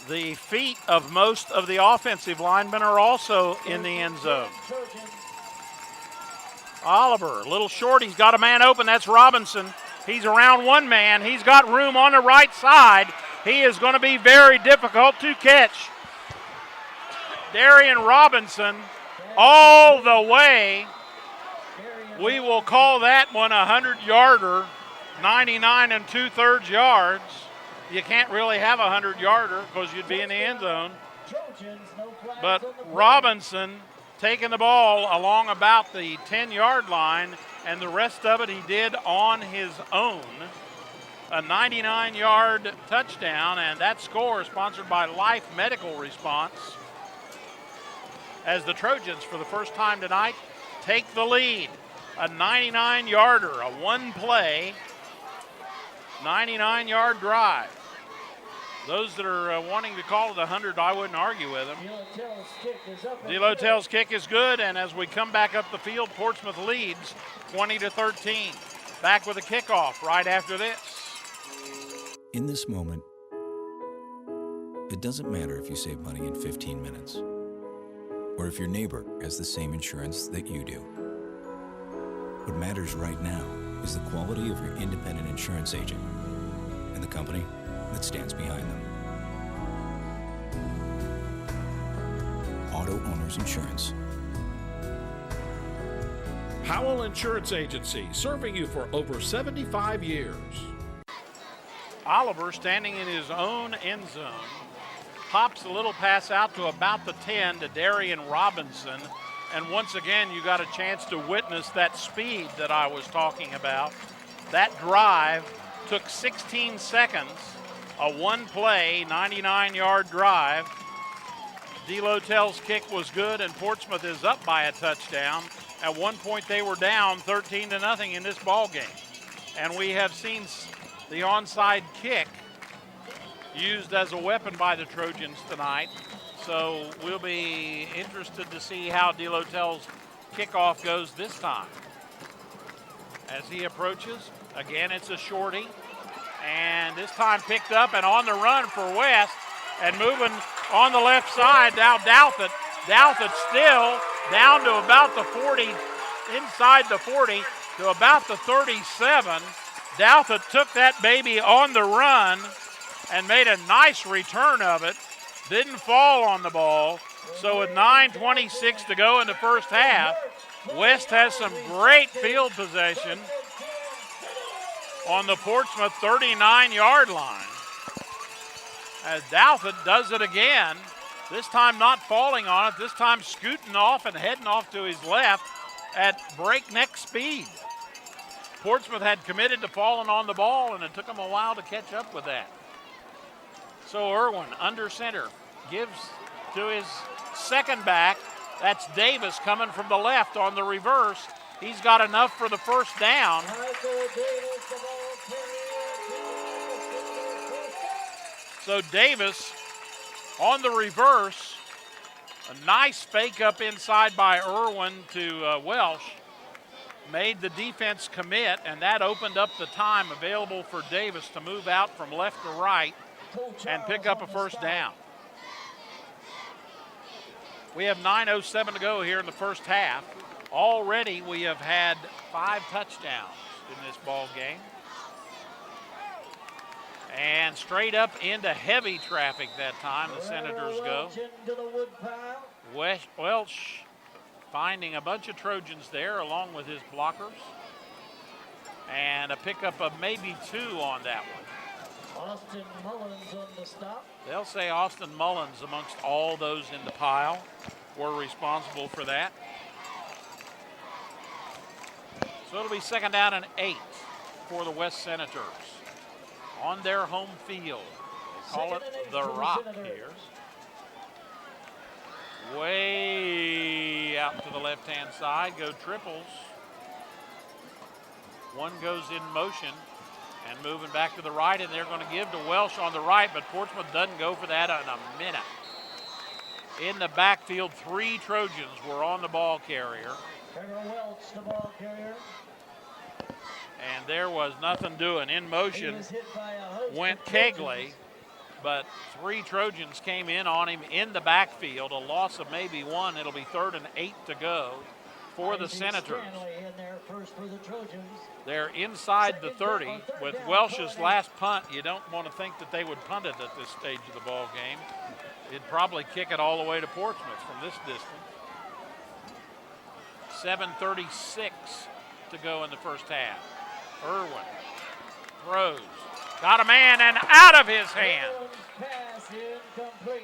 The feet of most of the offensive linemen are also in the end zone. Oliver, a little short. He's got a man open. That's Robinson. He's around one man. He's got room on the right side. He is going to be very difficult to catch. Darian Robinson all the way. We will call that one a 100-yarder, 99 2/3 yards. You can't really have a 100-yarder because you'd be in the end zone. But Robinson taking the ball along about the 10-yard line, and the rest of it he did on his own. A 99-yard touchdown, and that score is sponsored by Life Medical Response, as the Trojans, for the first time tonight, take the lead. A 99-yarder, a one-play, 99-yard drive. Those that are wanting to call it 100, I wouldn't argue with them. Delotel's kick is good, and as we come back up the field, Portsmouth leads 20-13. Back with a kickoff right after this. In this moment, it doesn't matter if you save money in 15 minutes, or if your neighbor has the same insurance that you do. What matters right now is the quality of your independent insurance agent and the company that stands behind them. Auto Owners Insurance. Howell Insurance Agency, serving you for over 75 years. Oliver standing in his own end zone. Pops a little pass out to about the 10 to Darian Robinson. And once again, you got a chance to witness that speed that I was talking about. That drive took 16 seconds. A one-play, 99-yard drive. Delotel's kick was good, and Portsmouth is up by a touchdown. At one point, they were down 13-0 in this ball game. And we have seen the onside kick used as a weapon by the Trojans tonight. So we'll be interested to see how Delotel's kickoff goes this time. As he approaches, again, it's a shorty. And this time picked up and on the run for West, and moving on the left side. Now Douthit still down to about the 40, inside the 40 to about the 37. Douthit took that baby on the run and made a nice return of it. Didn't fall on the ball. So with 9:26 to go in the first half, West has some great field possession on the Portsmouth 39-yard line. As Douthit does it again, this time not falling on it, this time scooting off and heading off to his left at breakneck speed. Portsmouth had committed to falling on the ball, and it took them a while to catch up with that. So Irwin under center gives to his second back. That's Davis coming from the left on the reverse. He's got enough for the first down. So Davis on the reverse. A nice fake up inside by Irwin to Welsh. Made the defense commit, and that opened up the time available for Davis to move out from left to right and pick up a first down. We have 9:07 to go here in the first half. Already we have had 5 touchdowns in this ball game. And straight up into heavy traffic that time, the Senators go. Welsh finding a bunch of Trojans there along with his blockers. And a pickup of maybe 2 on that one. Austin Mullins on the stop. They'll say Austin Mullins amongst all those in the pile were responsible for that. So it'll be 2nd down and 8 for the West Senators on their home field. They call it the Rock here. Way out to the left-hand side go triples. One goes in motion and moving back to the right, and they're going to give to Welsh on the right, but Portsmouth doesn't go for that in a minute. In the backfield, 3 Trojans were on the ball carrier. Trevor Welch, the ball carrier. And there was nothing doing. In motion went Kegley, but 3 Trojans came in on him in the backfield. A loss of maybe 1. It'll be 3rd and 8 to go for the Senators. In there first for the Trojans. They're inside the 30. With Welsh's last punt, you don't want to think that they would punt it at this stage of the ball game. It'd probably kick it all the way to Portsmouth from this distance. 7:36 to go in the first half. Irwin throws. Got a man and out of his hand.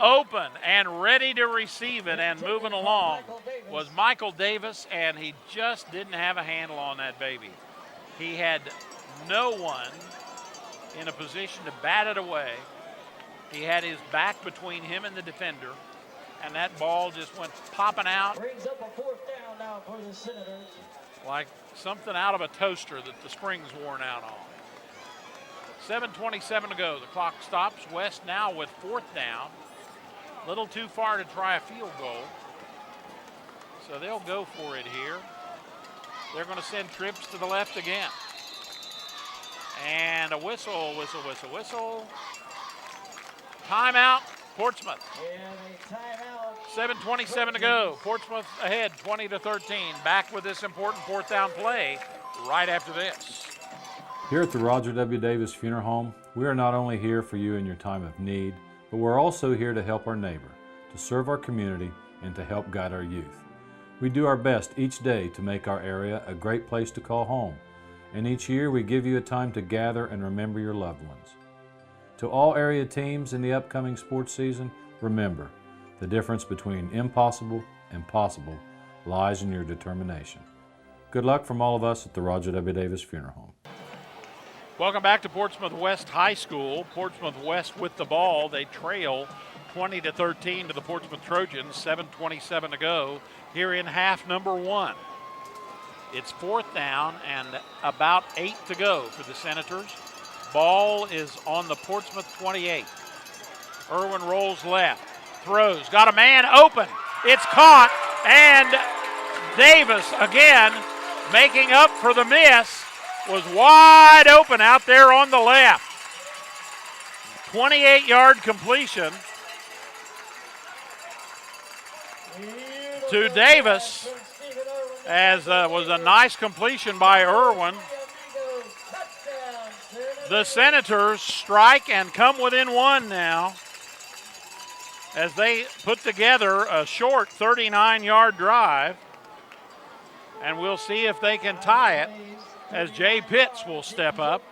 Open and ready to receive it and moving along was Michael Davis, and he just didn't have a handle on that baby. He had no one in a position to bat it away. He had his back between him and the defender, and that ball just went popping out. Brings up a 4th down now for the Senators. Like something out of a toaster that the spring's worn out on. 7:27 to go. The clock stops. West now with 4th down. A little too far to try a field goal. So they'll go for it here. They're going to send trips to the left again. And a whistle, whistle, whistle, whistle. Timeout, Portsmouth. Yeah, timeout. 7:27 to go. Portsmouth ahead, 20-13. Back with this important 4th down play right after this. Here at the Roger W. Davis Funeral Home, we are not only here for you in your time of need, but we're also here to help our neighbor, to serve our community, and to help guide our youth. We do our best each day to make our area a great place to call home, and each year we give you a time to gather and remember your loved ones. To all area teams in the upcoming sports season, remember, the difference between impossible and possible lies in your determination. Good luck from all of us at the Roger W. Davis Funeral Home. Welcome back to Portsmouth West High School. Portsmouth West with the ball. They trail 20-13 to the Portsmouth Trojans. 7:27 to go here in half number 1. It's 4th down and about 8 to go for the Senators. Ball is on the Portsmouth 28. Irwin rolls left, throws, got a man open. It's caught, and Davis again making up for the miss. Was wide open out there on the left. 28-yard completion to Davis, as was a nice completion by Irwin. The Senators strike and come within 1 now as they put together a short 39-yard drive. And we'll see if they can tie it, as Jay Pitts will step up.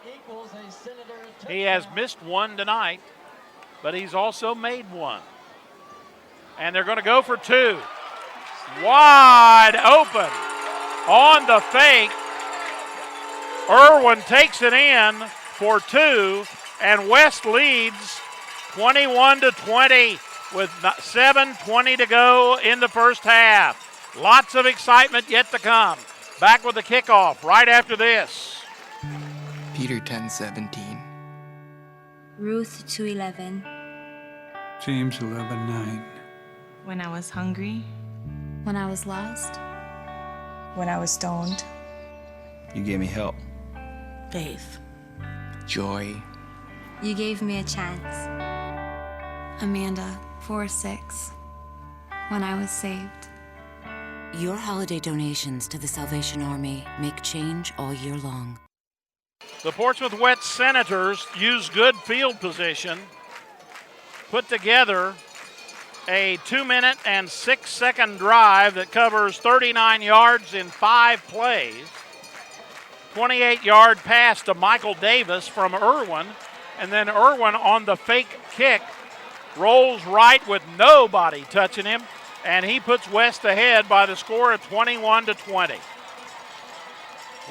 He has missed 1 tonight, but he's also made 1. And they're going to go for 2. Wide open on the fake. Irwin takes it in for 2, and West leads 21-20 with 7:20 to go in the first half. Lots of excitement yet to come. Back with the kickoff right after this. Peter 10:17. Ruth 2:11. James 11:9. When I was hungry. When I was lost. When I was stoned. You gave me help. Faith. Joy. You gave me a chance. Amanda 4:6. When I was saved. Your holiday donations to the Salvation Army make change all year long. The Portsmouth West Senators use good field position, put together a 2-minute and 6-second drive that covers 39 yards in 5 plays. 28-yard pass to Michael Davis from Irwin And then Irwin on the fake kick rolls right with nobody touching him, and he puts West ahead by the score of 21-20.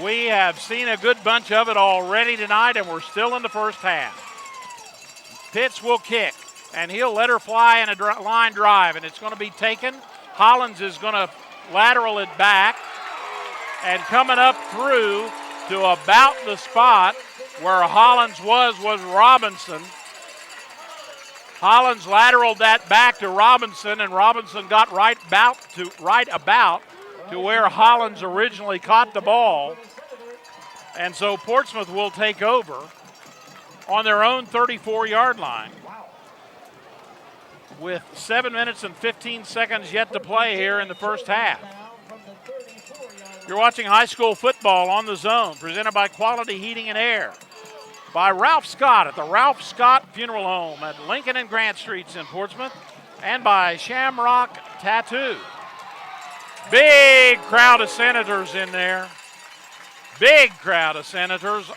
We have seen a good bunch of it already tonight, and we're still in the first half. Pitts will kick, and he'll let her fly in a line drive, and it's going to be taken. Hollins is going to lateral it back, and coming up through to about the spot where Hollins was Robinson. Hollins lateraled that back to Robinson, and Robinson got right about to where Hollins originally caught the ball. And so Portsmouth will take over on their own 34-yard line with 7 minutes and 15 seconds yet to play here in the first half. You're watching high school football on the Zone, presented by Quality Heating and Air, by Ralph Scott at the Ralph Scott Funeral Home at Lincoln and Grant Streets in Portsmouth, and by Shamrock Tattoo. Big crowd of Senators in there. Big crowd of Senators.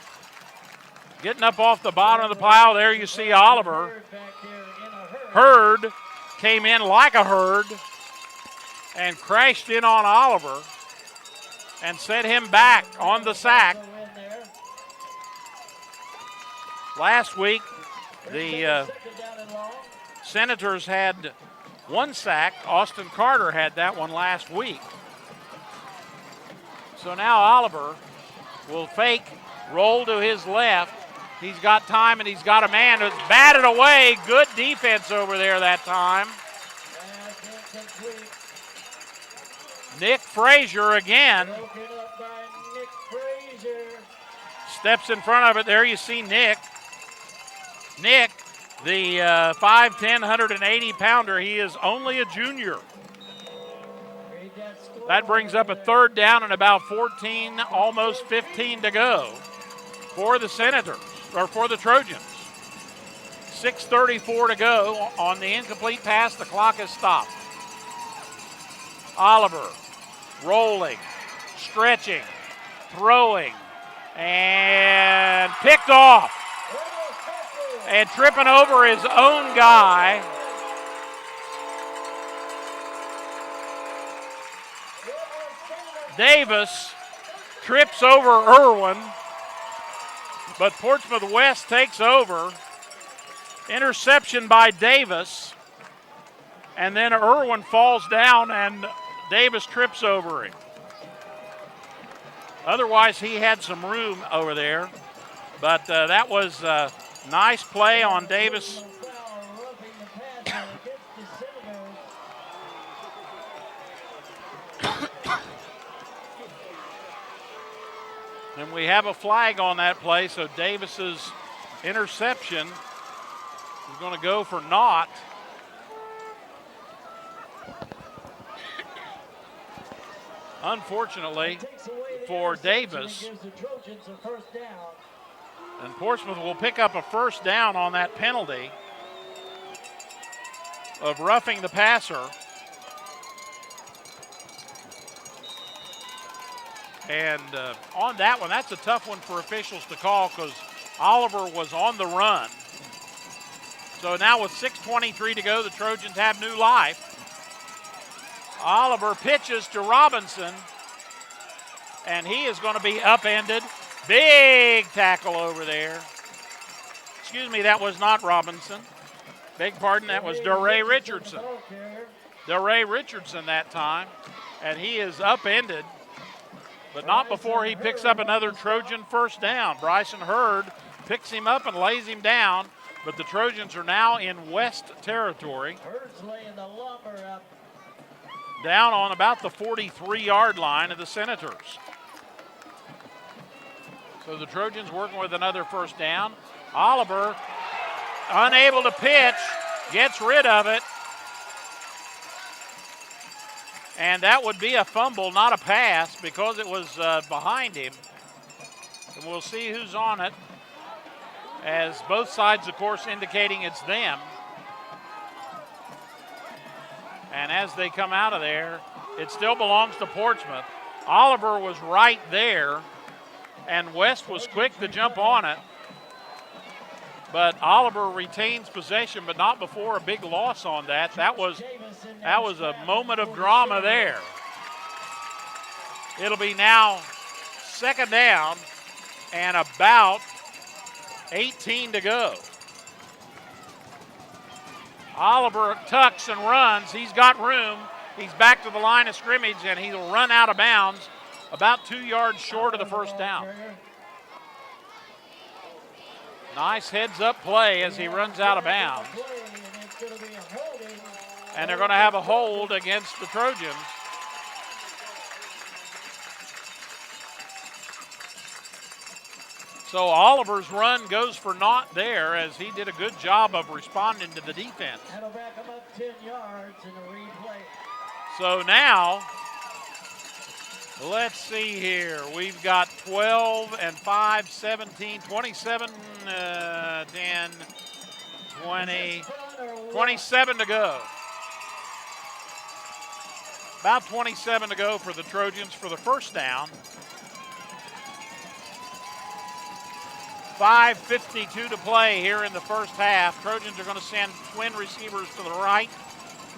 Getting up off the bottom of the pile, there you see Oliver. Hurd came in like a herd and crashed in on Oliver and set him back on the sack. Last week, the Senators had one sack. Austin Carter had that one last week. So now Oliver will fake, roll to his left. He's got time and he's got a man who's batted away. Good defense over there that time. Nick Frazier again. Steps in front of it. There you see Nick. Nick, the 5'10", 180-pounder, he is only a junior. That brings up a third down and about 14, almost 15 to go for the Senators, or for the Trojans. 6:34 to go on the incomplete pass. The clock is stopped. Oliver rolling, stretching, throwing, and picked off. And tripping over his own guy. Davis trips over Irwin, but Portsmouth West takes over. Interception by Davis, and then Irwin falls down and Davis trips over him. Otherwise, he had some room over there, but that was nice play on Davis. And we have a flag on that play, so Davis's interception is going to go for naught. Unfortunately for Davis. And Portsmouth will pick up a first down on that penalty of roughing the passer. And on that one, that's a tough one for officials to call because Oliver was on the run. So now with 6:23 to go, the Trojans have new life. Oliver pitches to Robinson, and he is going to be upended. Big tackle over there. Excuse me, that was not Robinson. Beg pardon, that was DeRay Richardson. DeRay Richardson that time, and he is upended, but not before he picks up another Trojan first down. Bryson Hurd picks him up and lays him down, but the Trojans are now in West territory. Down on about the 43-yard line of the Senators. So the Trojans working with another first down. Oliver, unable to pitch, gets rid of it. And that would be a fumble, not a pass, because it was behind him. And we'll see who's on it, as both sides, of course, indicating it's them. And as they come out of there, it still belongs to Portsmouth. Oliver was right there, and West was quick to jump on it. But Oliver retains possession, but not before a big loss on that. That was a moment of drama there. It'll be now second down and about 18 to go. Oliver tucks and runs. He's got room. He's back to the line of scrimmage, and he'll run out of bounds about 2 yards short of the first down. Nice heads-up play as he runs out of bounds. And they're going to have a hold against the Trojans. So Oliver's run goes for naught there as he did a good job of responding to the defense. That'll back him up 10 yards in the replay. So now, let's see here. We've got 12 and 5, 17, 27, 10, 20, 27 to go. About 27 to go for the Trojans for the first down. 5:52 to play here in the first half. Trojans are going to send twin receivers to the right,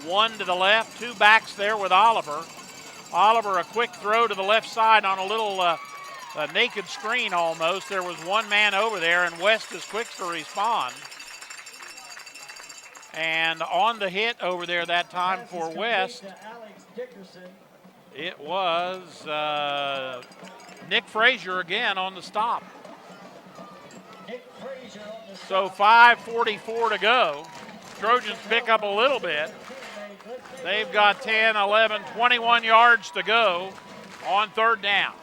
one to the left, two backs there with Oliver. Oliver, a quick throw to the left side on a little a naked screen almost. There was one man over there, and West is quick to respond. And on the hit over there that time for West, it was Nick Frazier again on the stop. So 5:44 to go. Trojans pick up a little bit. They've got 10, 11, 21 yards to go on third down.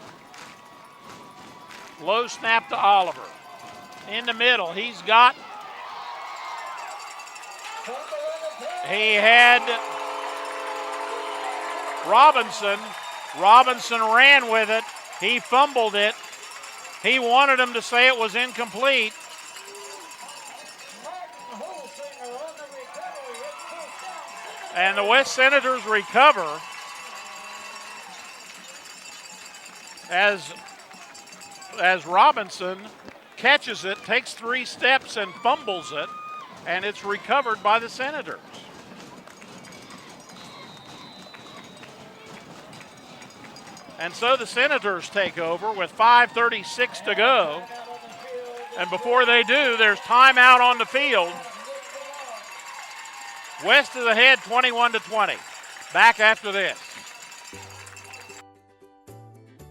Low snap to Oliver. In the middle, he had Robinson. Robinson ran with it. He fumbled it. He wanted him to say it was incomplete. And the West Senators recover as Robinson catches it, takes 3 steps and fumbles it, and it's recovered by the Senators. And so the Senators take over with 5:36 to go. And before they do, there's timeout on the field. West is ahead 21-20. Back after this.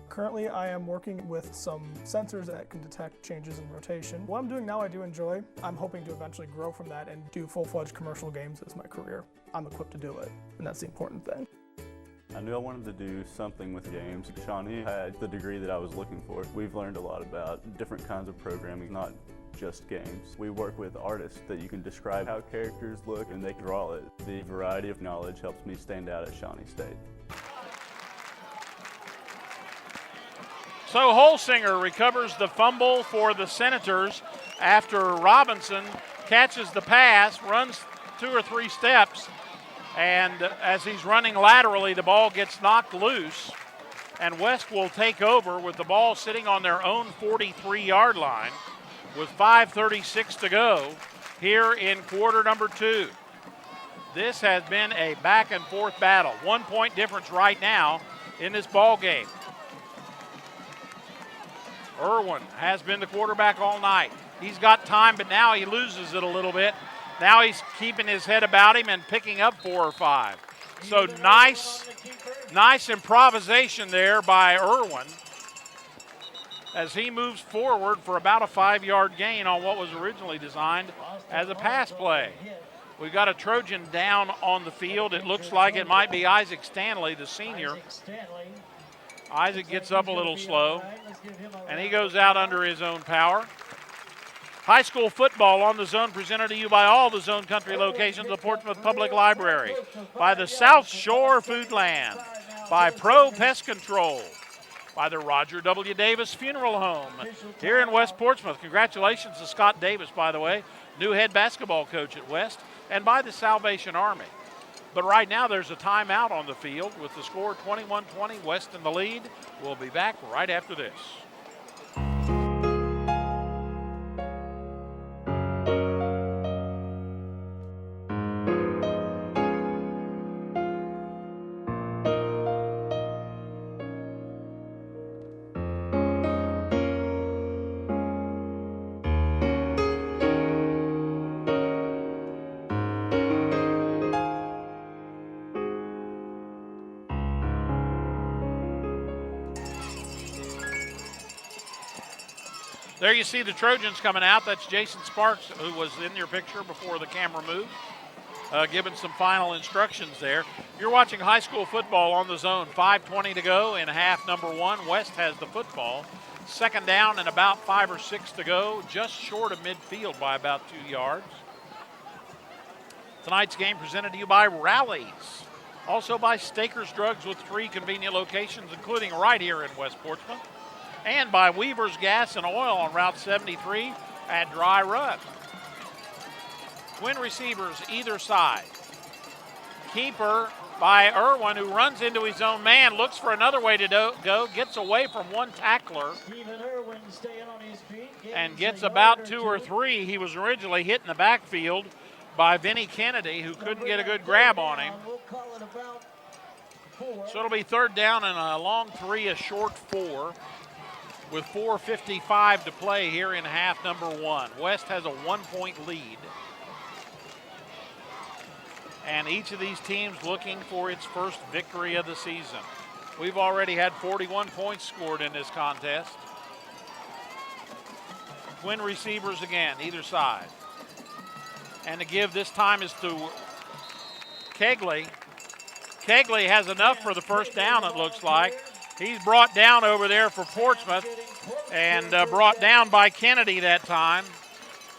Currently, I am working with some sensors that can detect changes in rotation. What I'm doing now I do enjoy. I'm hoping to eventually grow from that and do full-fledged commercial games as my career. I'm equipped to do it, and that's the important thing. I knew I wanted to do something with games. Shawnee had the degree that I was looking for. We've learned a lot about different kinds of programming, not just games. We work with artists that you can describe how characters look and they draw it. The variety of knowledge helps me stand out at Shawnee State. So Holsinger recovers the fumble for the Senators after Robinson catches the pass, runs 2 or 3 steps, and as he's running laterally, the ball gets knocked loose, and West will take over with the ball sitting on their own 43-yard line with 5:36 to go here in quarter number 2. This has been a back-and-forth battle. 1-point difference right now in this ball game. Irwin has been the quarterback all night. He's got time, but now he loses it a little bit. Now he's keeping his head about him and picking up 4 or 5. So nice improvisation there by Irwin as he moves forward for about a 5-yard gain on what was originally designed as a pass play. We've got a Trojan down on the field. It looks like it might be Isaac Stanley, the senior. Isaac gets up a little slow, and he goes out under his own power. High school football on the Zone presented to you by all the Zone Country locations of the Portsmouth Public Library, by the South Shore Foodland, by Pro Pest Control, by the Roger W. Davis Funeral Home here in West Portsmouth. Congratulations to Scott Davis, by the way, new head basketball coach at West, and by the Salvation Army. But right now there's a timeout on the field with the score 21-20, West in the lead. We'll be back right after this. There you see the Trojans coming out. That's Jason Sparks, who was in your picture before the camera moved, giving some final instructions there. You're watching high school football on the Zone. 5:20 to go in half number one. West has the football. Second down and about 5 or 6 to go, just short of midfield by about 2 yards. Tonight's game presented to you by Rallies. Also by Staker's Drugs with 3 convenient locations, including right here in West Portsmouth. And by Weaver's Gas and Oil on Route 73 at Dry Run. Twin receivers either side. Keeper by Irwin, who runs into his own man, looks for another way to go, gets away from one tackler, Irwin staying on his feet, and gets about 2 or 3. He was originally hit in the backfield by Vinny Kennedy, who couldn't get a good grab on him. We'll call it about 4. So it'll be third down and a long 3, a short 4, with 4:55 to play here in half number one. West has a 1-point lead. And each of these teams looking for its first victory of the season. We've already had 41 points scored in this contest. Twin receivers again, either side. And the give this time is to Kegley. Kegley has enough for the first down, it looks like. He's brought down over there for Portsmouth and brought down by Kennedy that time.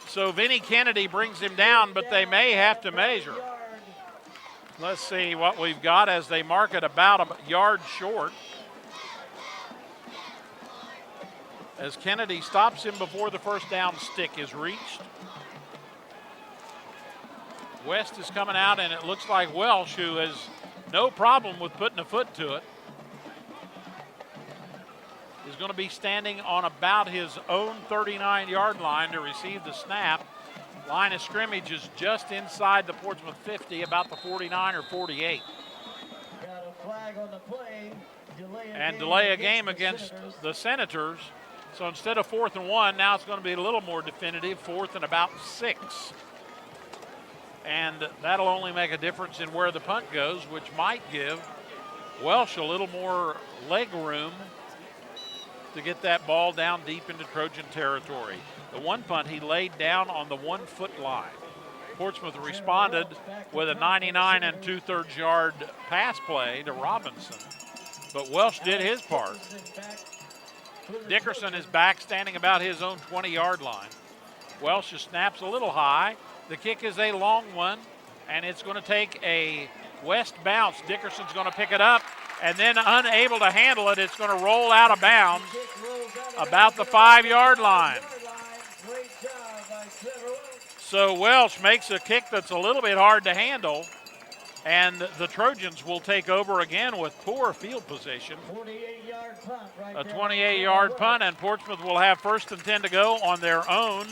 So Vinny Kennedy brings him down, but they may have to measure. Let's see what we've got as they mark it about a yard short. As Kennedy stops him before the first down stick is reached. West is coming out, and it looks like Welsh, who has no problem with putting a foot to it, is going to be standing on about his own 39-yard line to receive the snap. Line of scrimmage is just inside the Portsmouth 50, about the 49 or 48. Got a flag on the play. Delay a game against the Senators. So instead of 4th and 1, now it's going to be a little more definitive, 4th and about 6. And that'll only make a difference in where the punt goes, which might give Welsh a little more leg room to get that ball down deep into Trojan territory. The one punt he laid down on the 1-foot line. Portsmouth responded with a 99 2/3 yard pass play to Robinson, but Welsh did his part. Dickerson is back, standing about his own 20-yard line. Welsh just snaps a little high. The kick is a long one, and it's going to take a West bounce. Dickerson's going to pick it up, and then unable to handle it, it's going to roll out of bounds about the 5-yard line. So Welsh makes a kick that's a little bit hard to handle, and the Trojans will take over again with poor field position. A 28-yard punt, and Portsmouth will have 1st and 10 to go on their own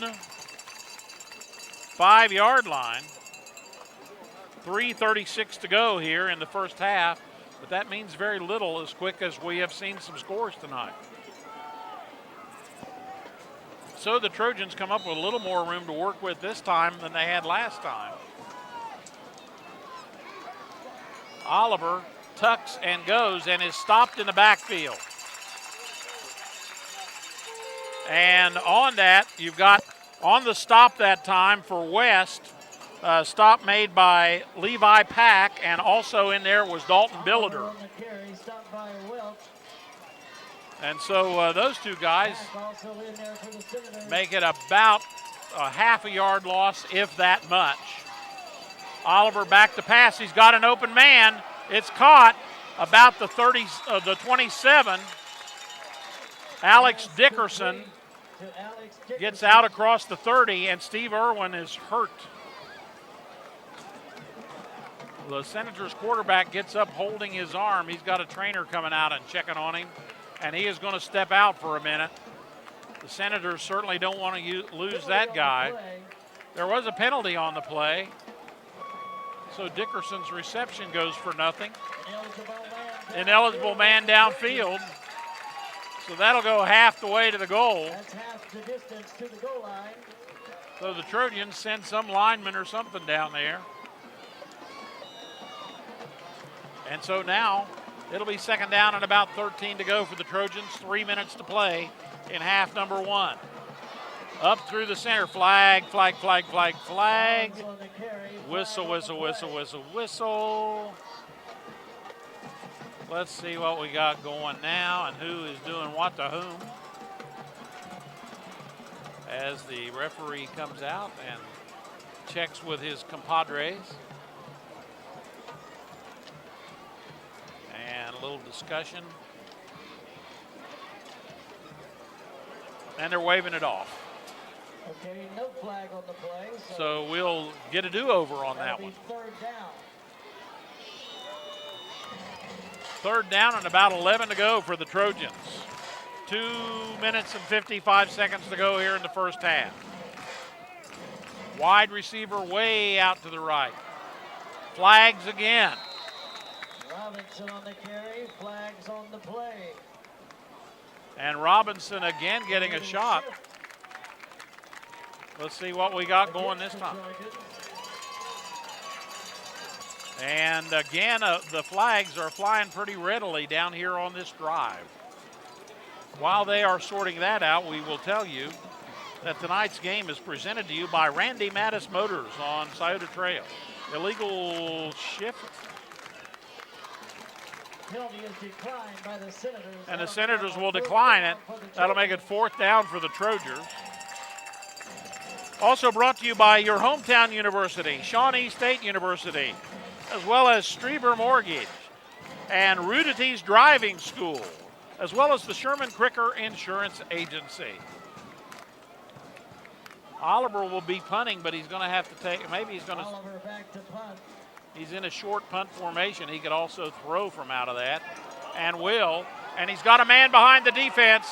5-yard line. 3:36 to go here in the first half, but that means very little as quick as we have seen some scores tonight. So the Trojans come up with a little more room to work with this time than they had last time. Oliver tucks and goes and is stopped in the backfield. And on that, you've got on the stop that time for West, stop made by Levi Pack, and also in there was Dalton Billiter. And so those two guys make it about a half a yard loss, if that much. Oliver back to pass. He's got an open man. It's caught about the 27. Alex Dickerson gets out across the 30, and Steve Irwin is hurt. The Senators quarterback gets up holding his arm. He's got a trainer coming out and checking on him, and he is going to step out for a minute. The Senators certainly don't want to lose that guy. There was a penalty on the play, so Dickerson's reception goes for nothing. Ineligible man downfield. So that'll go half the way to the goal. That's half the distance to the goal line. So the Trojans send some lineman or something down there. And so now it'll be 2nd down and about 13 to go for the Trojans. 3 minutes to play in half number one. Up through the center. Flag, flag, flag, flag, flag. Whistle, whistle, whistle, whistle, whistle. Let's see what we got going now and who is doing what to whom. As the referee comes out and checks with his compadres. And a little discussion. And they're waving it off. Okay, no flag on the play. So we'll get a do-over on that one. Third down. Third down and about 11 to go for the Trojans. 2 minutes and 55 seconds to go here in the first half. Wide receiver way out to the right. Flags again. Robinson on the carry, flags on the play. And Robinson again getting a shot. Let's see what we got going this time. And again, the flags are flying pretty readily down here on this drive. While they are sorting that out, we will tell you that tonight's game is presented to you by Randy Mattis Motors on Scioto Trail. Illegal shift. Penalty is declined by the Senators. And the Senators will decline it. That'll make it fourth down for the Trojans. Also brought to you by your hometown university, Shawnee State University, as well as Strieber Mortgage and Rudity's Driving School, as well as the Sherman Cricker Insurance Agency. Oliver will be punting, but he's going to have to take, maybe he's going to. Oliver back to punt. He's in a short punt formation. He could also throw from out of that, and will. And he's got a man behind the defense.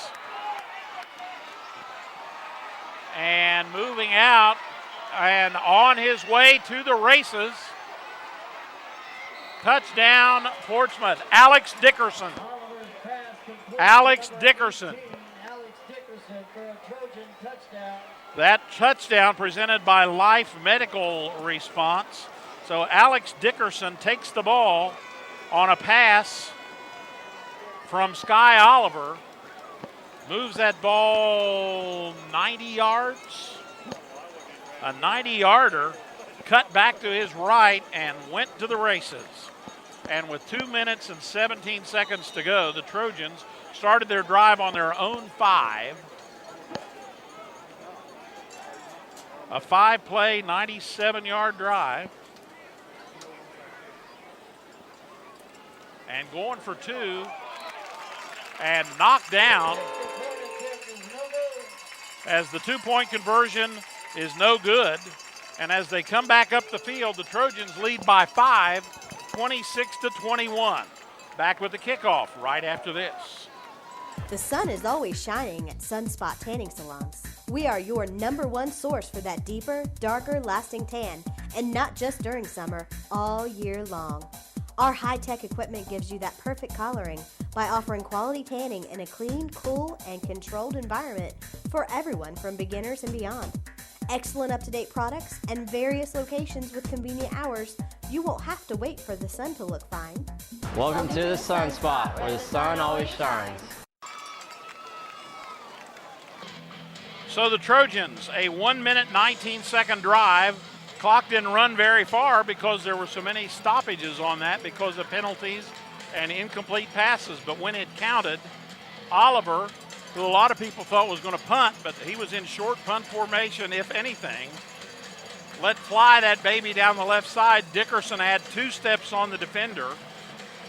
And moving out and on his way to the races. Touchdown, Portsmouth. Alex Dickerson. Alex Dickerson. Alex Dickerson for a Trojan touchdown. That touchdown presented by Life Medical Response. So Alex Dickerson takes the ball on a pass from Sky Oliver. Moves that ball 90 yards. A 90-yarder cut back to his right and went to the races. And with 2 minutes and 17 seconds to go, the Trojans started their drive on their own 5. A 5-play, 97-yard drive. And going for 2 and knocked down as the 2-point conversion is no good. And as they come back up the field, the Trojans lead by 5, 26-21. Back with the kickoff right after this. The sun is always shining at Sunspot Tanning Salons. We are your #1 source for that deeper, darker, lasting tan, and not just during summer, all year long. Our high-tech equipment gives you that perfect coloring by offering quality tanning in a clean, cool, and controlled environment for everyone from beginners and beyond. Excellent up-to-date products and various locations with convenient hours. You won't have to wait for the sun to look fine. Welcome to the Sunspot, where the sun always shines. So the Trojans, a 1 minute, 19-second drive. Clock didn't run very far because there were so many stoppages on that because of penalties and incomplete passes. But when it counted, Oliver, who a lot of people thought was going to punt, but he was in short punt formation, if anything, let fly that baby down the left side. Dickerson had 2 steps on the defender,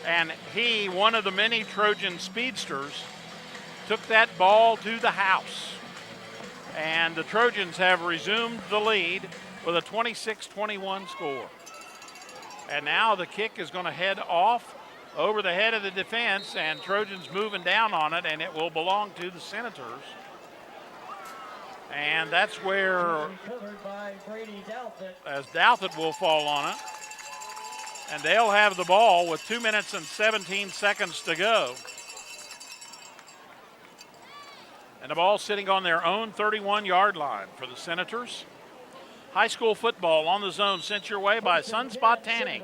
and he, one of the many Trojan speedsters, took that ball to the house. And the Trojans have resumed the lead with a 26-21 score. And now the kick is going to head off over the head of the defense, and Trojans moving down on it, and it will belong to the Senators. And that's where, as Douthit will fall on it, and they'll have the ball with 2 minutes and 17 seconds to go. And the ball sitting on their own 31-yard line for the Senators. High school football on the zone sent your way by Sunspot Tanning,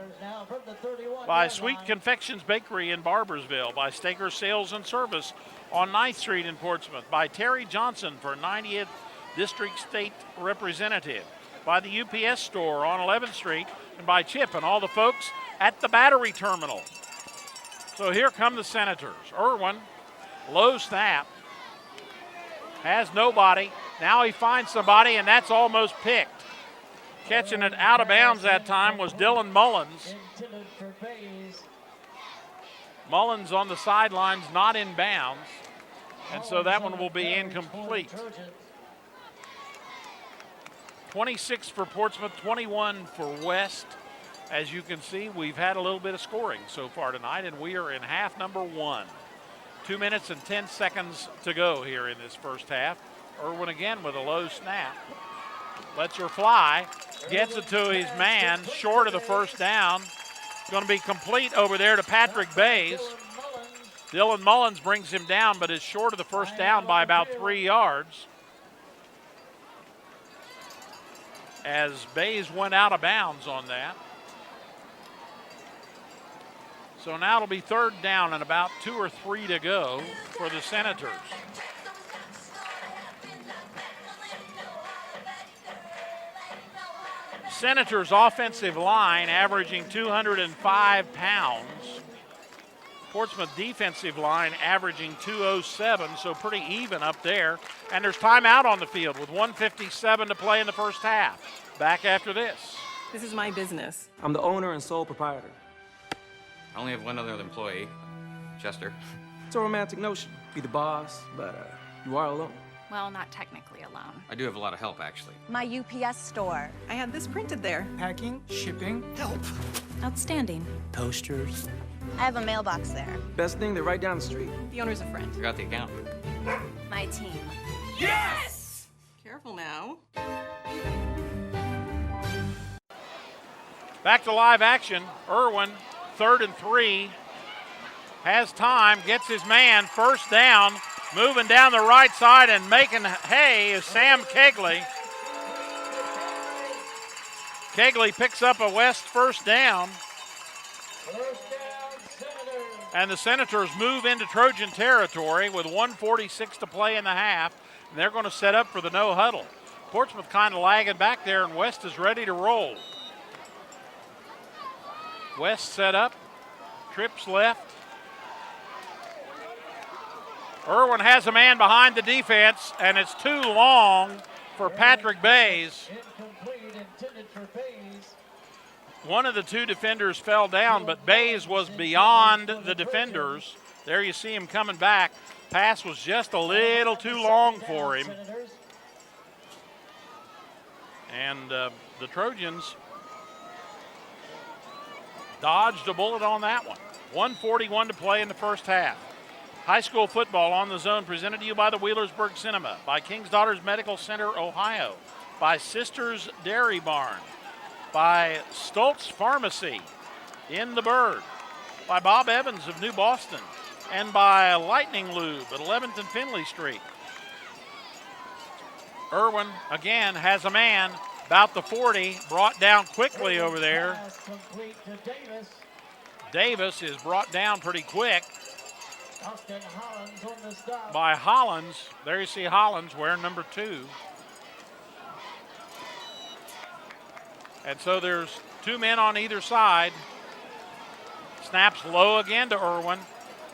by Sweet Confections Bakery in Barbersville, by Staker Sales and Service on 9th Street in Portsmouth, by Terry Johnson for 90th District State Representative, by the UPS store on 11th Street, and by Chip and all the folks at the Battery Terminal. So here come the Senators. Irwin, low snap, has nobody. Now he finds somebody, and that's almost picked. Catching it out of bounds that time was Dylan Mullins. Mullins on the sidelines, not in bounds, and so that one will be incomplete. 26 for Portsmouth, 21 for West. As you can see, we've had a little bit of scoring so far tonight, and we are in half number 1. 2 minutes and 10 seconds to go here in this first half. Irwin again with a low snap. Lets her fly, gets it to his man, short of the first down. Going to be complete over there to Patrick Bays. Dylan Mullins brings him down, but is short of the first down by about 3 yards. As Bays went out of bounds on that. So now it'll be 3rd down and about 2 or 3 to go for the Senators. Senators offensive line averaging 205 pounds. Portsmouth defensive line averaging 207, so pretty even up there. And there's timeout on the field with 1:57 to play in the first half. Back after this. This is my business. I'm the owner and sole proprietor. I only have one other employee, Chester. It's a romantic notion. Be the boss, but you are alone. Well, not technically alone. I do have a lot of help, actually. My UPS store. I had this printed there. Packing, shipping, help. Outstanding. Toasters. I have a mailbox there. Best thing, they're right down the street. The owner's a friend. I got the account. My team. Yes! Careful now. Back to live action. Irwin, 3rd and 3. Has time, gets his man, first down. Moving down the right side and making hay is Sam Kegley. Kegley picks up a West first down. And the Senators move into Trojan territory with 1:46 to play in the half. And they're going to set up for the no huddle. Portsmouth kind of lagging back there, and West is ready to roll. West set up, trips left. Irwin has a man behind the defense, and it's too long for Patrick Bays. One of the 2 defenders fell down, but Bays was beyond the defenders. There you see him coming back. Pass was just a little too long for him. And the Trojans dodged a bullet on that one. 1:41 to play in the first half. High school football on the zone presented to you by the Wheelersburg Cinema, by King's Daughters Medical Center, Ohio, by Sisters Dairy Barn, by Stoltz Pharmacy in the Bird, by Bob Evans of New Boston, and by Lightning Lube at 11th and Finley Street. Irwin, again, has a man about the 40, brought down quickly over there. Davis is brought down pretty quick by Hollins. There you see Hollins wearing number 2. And so there's 2 men on either side. Snaps low again to Irwin.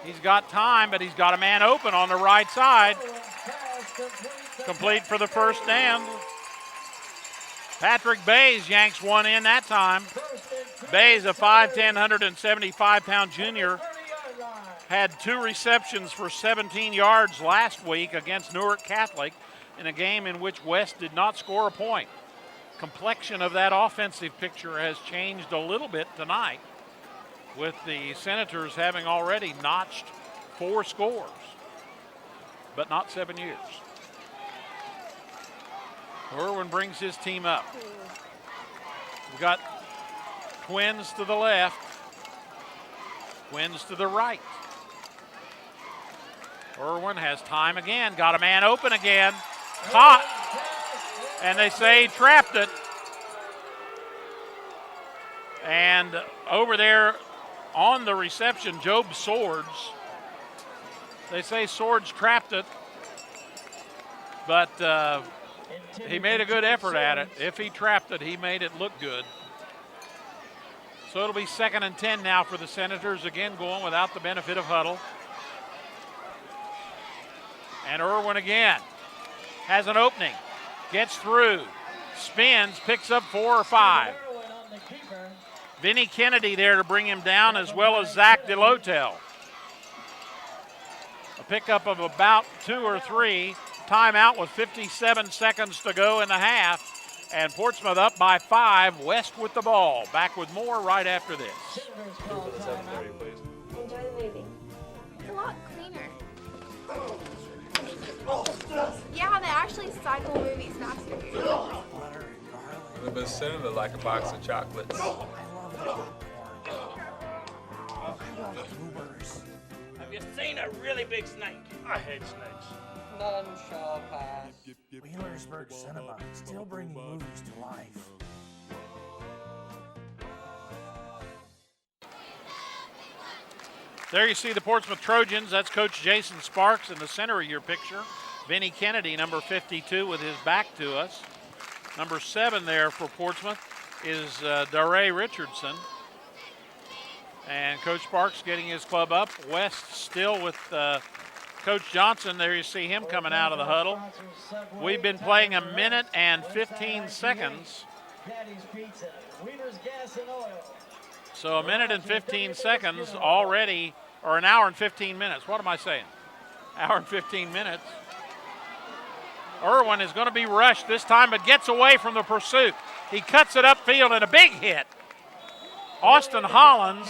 He's got time, but he's got a man open on the right side. Complete for the first down. Patrick Bays yanks one in that time. Bays, a 5'10", 175-pound junior, had 2 receptions for 17 yards last week against Newark Catholic in a game in which West did not score a point. Complexion of that offensive picture has changed a little bit tonight, with the Senators having already notched 4 scores, but not 7 years. Irwin brings his team up. We've got twins to the left, twins to the right. Irwin has time again, got a man open again, caught, and they say he trapped it. And over there on the reception, Job Swords. They say Swords trapped it, but he made a good effort at it. If he trapped it, he made it look good. So it'll be 2nd and 10 now for the Senators, again going without the benefit of huddle. And Irwin again has an opening, gets through, spins, picks up 4 or 5. Vinny Kennedy there to bring him down, as well as Zach DeLotel. A pickup of about 2 or 3. Timeout with 57 seconds to go in the half. And Portsmouth up by 5. West with the ball. Back with more right after this. Enjoy the movie. It's a lot cleaner. Yeah, they actually cycle movies faster. The best cinema like a box of chocolates. Have you seen a really big snake? I hate snakes. None shall pass. Wheelersburg Cinema, still bringing movies to life. There you see the Portsmouth Trojans. That's Coach Jason Sparks in the center of your picture. Vinny Kennedy, number 52, with his back to us. Number 7 there for Portsmouth is Daray Richardson. And Coach Sparks getting his club up. West still with Coach Johnson. There you see him coming out of the huddle. We've been playing 1 minute and 15 seconds. So 1 minute and 15 seconds already, or 1 hour and 15 minutes. What am I saying? Hour and 15 minutes. Irwin is going to be rushed this time, but gets away from the pursuit. He cuts it upfield and a big hit. Austin Hollins.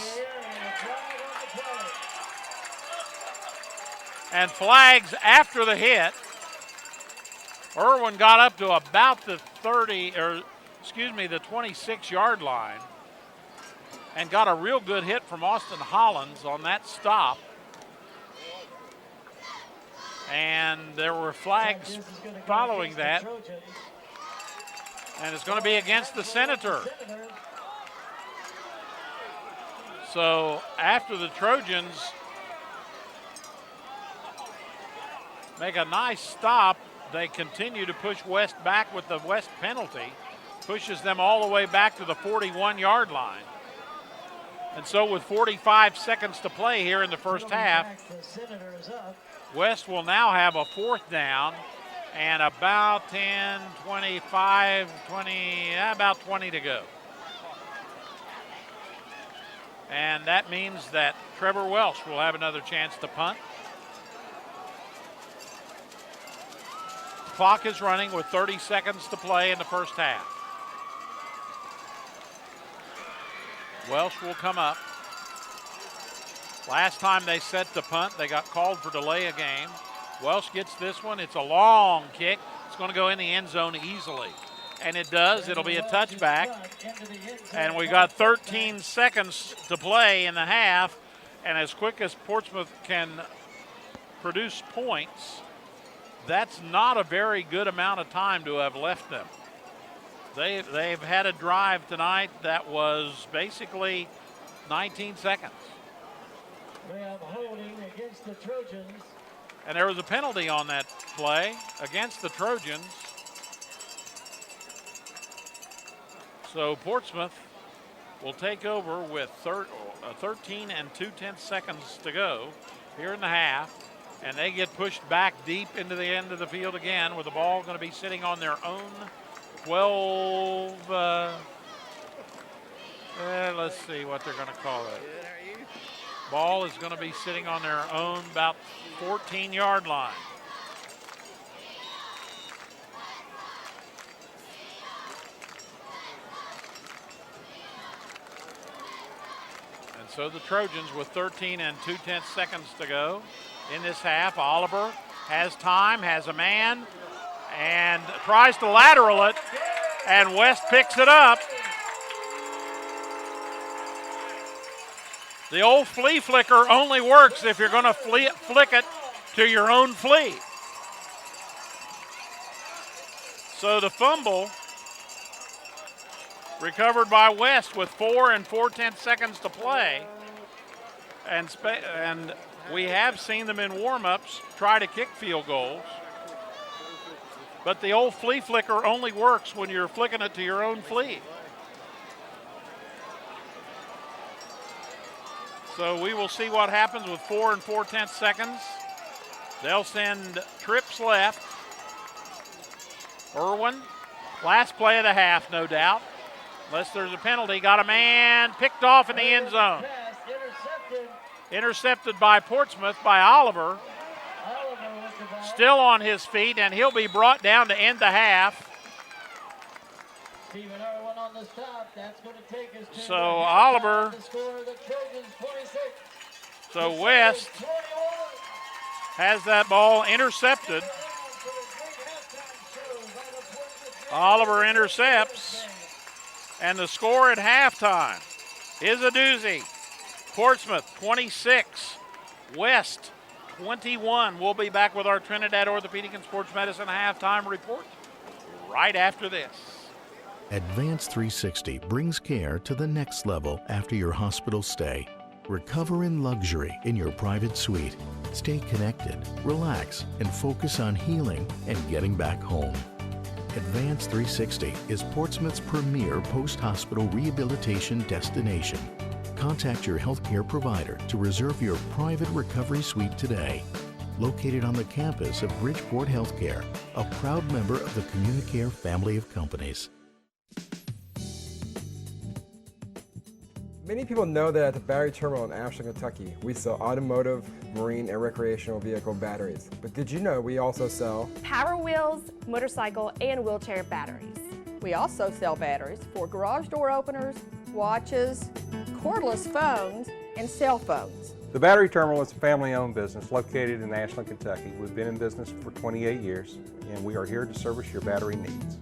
And flags after the hit. Irwin got up to about the 26-yard line and got a real good hit from Austin Hollins on that stop. And there were flags following that. And it's going to be against the Senator. So after the Trojans make a nice stop, they continue to push West back with the West penalty. Pushes them all the way back to the 41-yard line. And so with 45 seconds to play here in the first half, West will now have a 4th down and about 10, 25, 20, about 20 to go. And that means that Trevor Welsh will have another chance to punt. Clock is running with 30 seconds to play in the first half. Welsh will come up. Last time they set the punt, they got called for delay of game. Welsh gets this one. It's a long kick. It's going to go in the end zone easily. And it does. It'll be a touchback. And we got 13 seconds to play in the half. And as quick as Portsmouth can produce points, that's not a very good amount of time to have left them. They've had a drive tonight that was basically 19 seconds. We have holding against the Trojans. And there was a penalty on that play against the Trojans. So Portsmouth will take over with 13 and 2/10 seconds to go here in the half. And they get pushed back deep into the end of the field again, with the ball going to be sitting on their own 12, let's see what they're going to call it. Ball is going to be sitting on their own about 14-yard line. And so the Trojans with 13 and 2/10 seconds to go in this half. Oliver has time, has a man, and tries to lateral it, and West picks it up. The old flea flicker only works if you're going to flick it to your own flea. So the fumble recovered by West with 4 and 4/10 seconds to play. And we have seen them in warm-ups try to kick field goals. But the old flea flicker only works when you're flicking it to your own flea. So we will see what happens with 4 4/10 seconds. They'll send trips left. Irwin, last play of the half, no doubt. Unless there's a penalty. Got a man picked off in the end zone. Intercepted by Portsmouth by Oliver. Still on his feet, and he'll be brought down to end the half. Stephen Irwin on the stop. That's going to take us to So Oliver. the score of the Trojans 26. So West has that ball intercepted. Oliver intercepts. And the score at halftime is a doozy. Portsmouth 26, West 21. We'll be back with our Trinidad Orthopedic and Sports Medicine halftime report right after this. Advance 360 brings care to the next level after your hospital stay. Recover in luxury in your private suite. Stay connected, relax, and focus on healing and getting back home. Advance 360 is Portsmouth's premier post-hospital rehabilitation destination. Contact your healthcare provider to reserve your private recovery suite today. Located on the campus of Bridgeport Healthcare, a proud member of the Communicare family of companies. Many people know that at the battery terminal in Ashland, Kentucky, we sell automotive, marine, and recreational vehicle batteries. But did you know we also sell Power Wheels, motorcycle, and wheelchair batteries. We also sell batteries for garage door openers, watches, cordless phones, and cell phones. The Battery Terminal is a family-owned business located in Ashland, Kentucky. We've been in business for 28 years, and we are here to service your battery needs.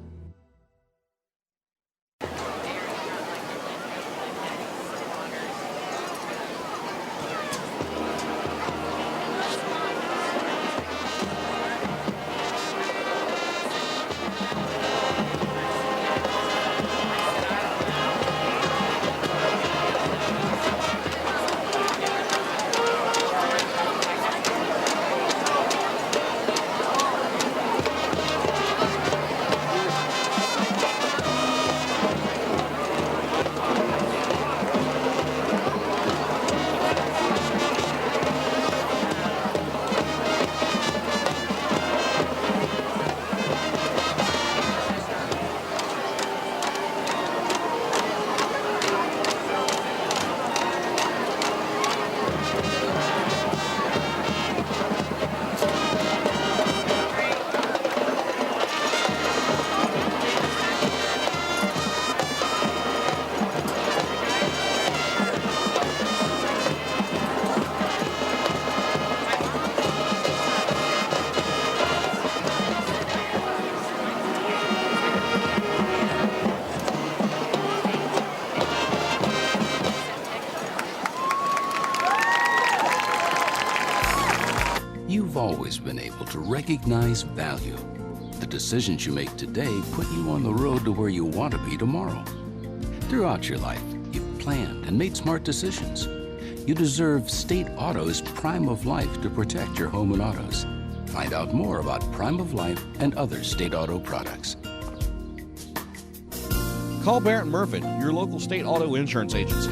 You've always been able to recognize value. The decisions you make today put you on the road to where you want to be tomorrow. Throughout your life, you've planned and made smart decisions. You deserve State Auto's Prime of Life to protect your home and autos. Find out more about Prime of Life and other State Auto products. Call Barrett Murphy, your local State Auto Insurance Agency.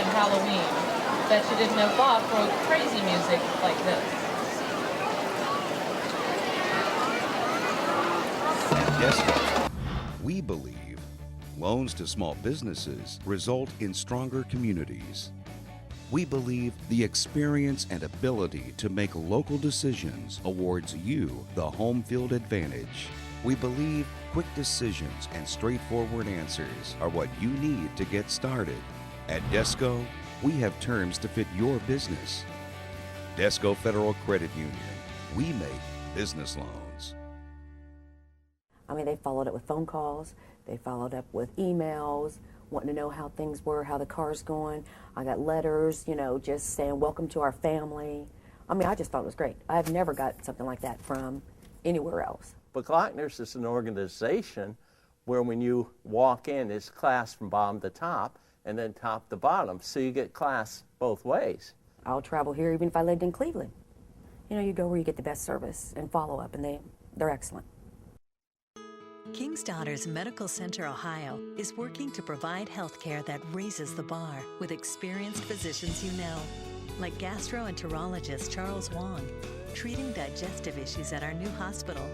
and Halloween. Bet you didn't know Bob wrote crazy music like this. At Desco, we believe loans to small businesses result in stronger communities. We believe the experience and ability to make local decisions awards you the home field advantage. We believe quick decisions and straightforward answers are what you need to get started. At Desco, we have terms to fit your business. Desco Federal Credit Union. We make business loans. I mean, they followed up with phone calls. They followed up with emails, wanting to know how things were, how the car's going. I got letters, you know, just saying, welcome to our family. I mean, I just thought it was great. I've never got something like that from anywhere else. But Glockner's is an organization where when you walk in, it's class from bottom to top and then top to bottom. So you get class both ways. I'll travel here even if I lived in Cleveland. You know, you go where you get the best service and follow up, and they're excellent. King's Daughters Medical Center Ohio is working to provide health care that raises the bar with experienced physicians you know, like gastroenterologist Charles Wong, treating digestive issues at our new hospital.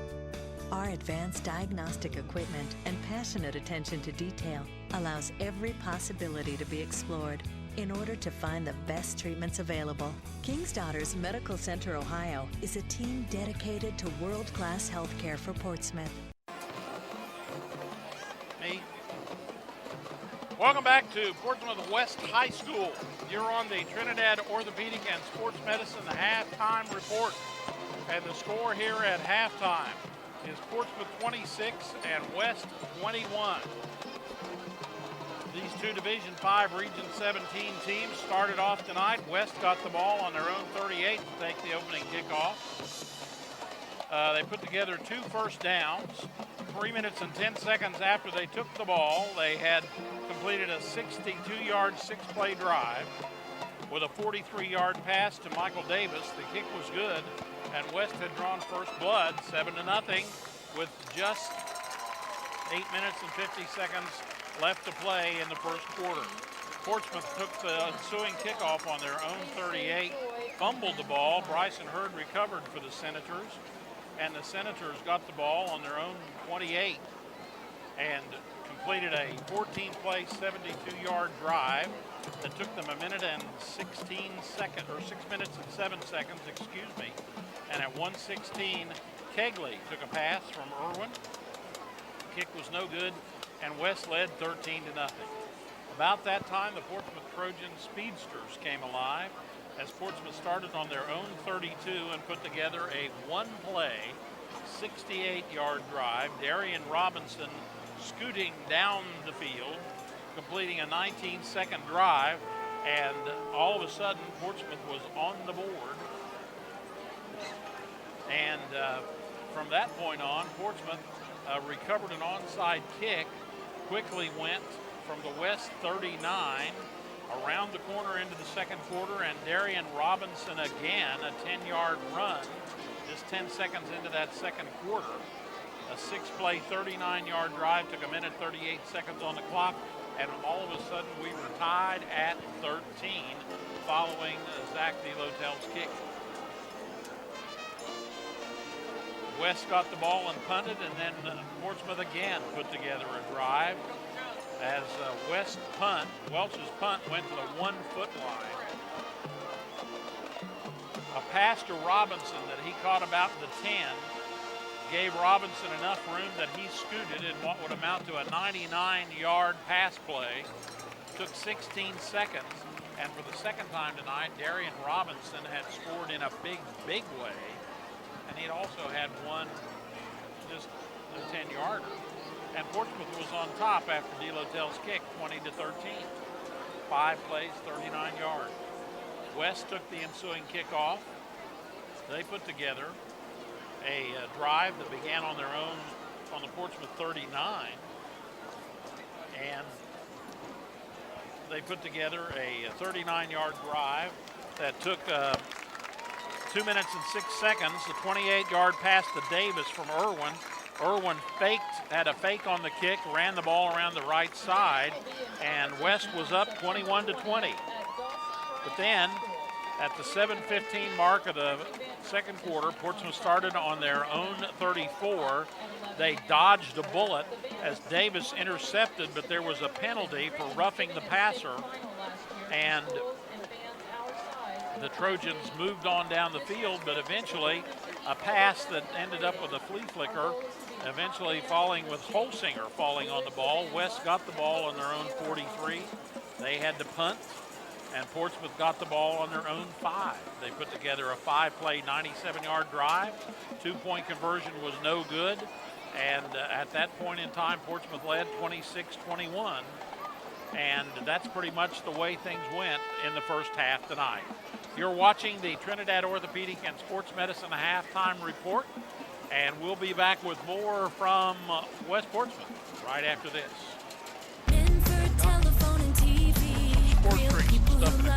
Our advanced diagnostic equipment and passionate attention to detail allows every possibility to be explored in order to find the best treatments available. King's Daughters Medical Center Ohio is a team dedicated to world-class health care for Portsmouth. Welcome back to Portsmouth West High School. You're on the Trinidad Orthopedic and Sports Medicine halftime report. And the score here at halftime is Portsmouth 26 and West 21. These two Division 5 Region 17 teams started off tonight. West got the ball on their own 38 to take the opening kickoff. They put together 2 first downs. 3 minutes and 10 seconds after they took the ball, they had completed a 62-yard, 6-play drive with a 43-yard pass to Michael Davis. The kick was good, and West had drawn first blood, 7-0, with just 8 minutes and 50 seconds left to play in the first quarter. Portsmouth took the ensuing kickoff on their own 38, fumbled the ball. Bryson Hurd recovered for the Senators, and the Senators got the ball on their own 28 and completed a 14-play, 72-yard drive that took them 6 minutes and 7 seconds, And at 1:16, Kegley took a pass from Irwin. Kick was no good, and West led 13-0. About that time, the Portsmouth Trojan Speedsters came alive as Portsmouth started on their own 32 and put together a 1-play, 68-yard drive. Darian Robinson scooting down the field, completing a 19-second drive, and all of a sudden, Portsmouth was on the board. And from that point on, Portsmouth recovered an onside kick, quickly went from the West 39 around the corner into the second quarter, and Darian Robinson again, a 10-yard run, just 10 seconds into that second quarter. A 6-play, 39-yard drive, took 1 minute 38 seconds on the clock, and all of a sudden we were tied at 13 following Zach DeLotel's kick. West got the ball and punted, and then Portsmouth again put together a drive as Welch's punt went to the 1-foot line. A pass to Robinson that he caught about the 10 gave Robinson enough room that he scooted in what would amount to a 99-yard pass play. Took 16 seconds, and for the second time tonight, Darian Robinson had scored in a big way. And he'd also had one, just a 10-yarder. And Portsmouth was on top after DeLotel's kick, 20-13. 5 plays, 39 yards. West took the ensuing kickoff. They put together a drive that began on their own on the Portsmouth 39. And they put together a 39-yard drive that took 2 minutes and 6 seconds, a 28-yard pass to Davis from Irwin, Irwin had a fake on the kick, ran the ball around the right side, and West was up 21-20. But then, at the 7:15 mark of the second quarter, Portsmouth started on their own 34. They dodged a bullet as Davis intercepted, but there was a penalty for roughing the passer, and the Trojans moved on down the field, but eventually a pass that ended up with a flea flicker, eventually falling with Holsinger falling on the ball. West got the ball on their own 43. They had to punt, and Portsmouth got the ball on their own 5. They put together a 5-play, 97-yard drive. 2-point conversion was no good, and at that point in time, Portsmouth led 26-21. And that's pretty much the way things went in the first half tonight. You're watching the Trinidad Orthopedic and Sports Medicine halftime report, and we'll be back with more from West Portsmouth right after this. Sports drinks and stuff in a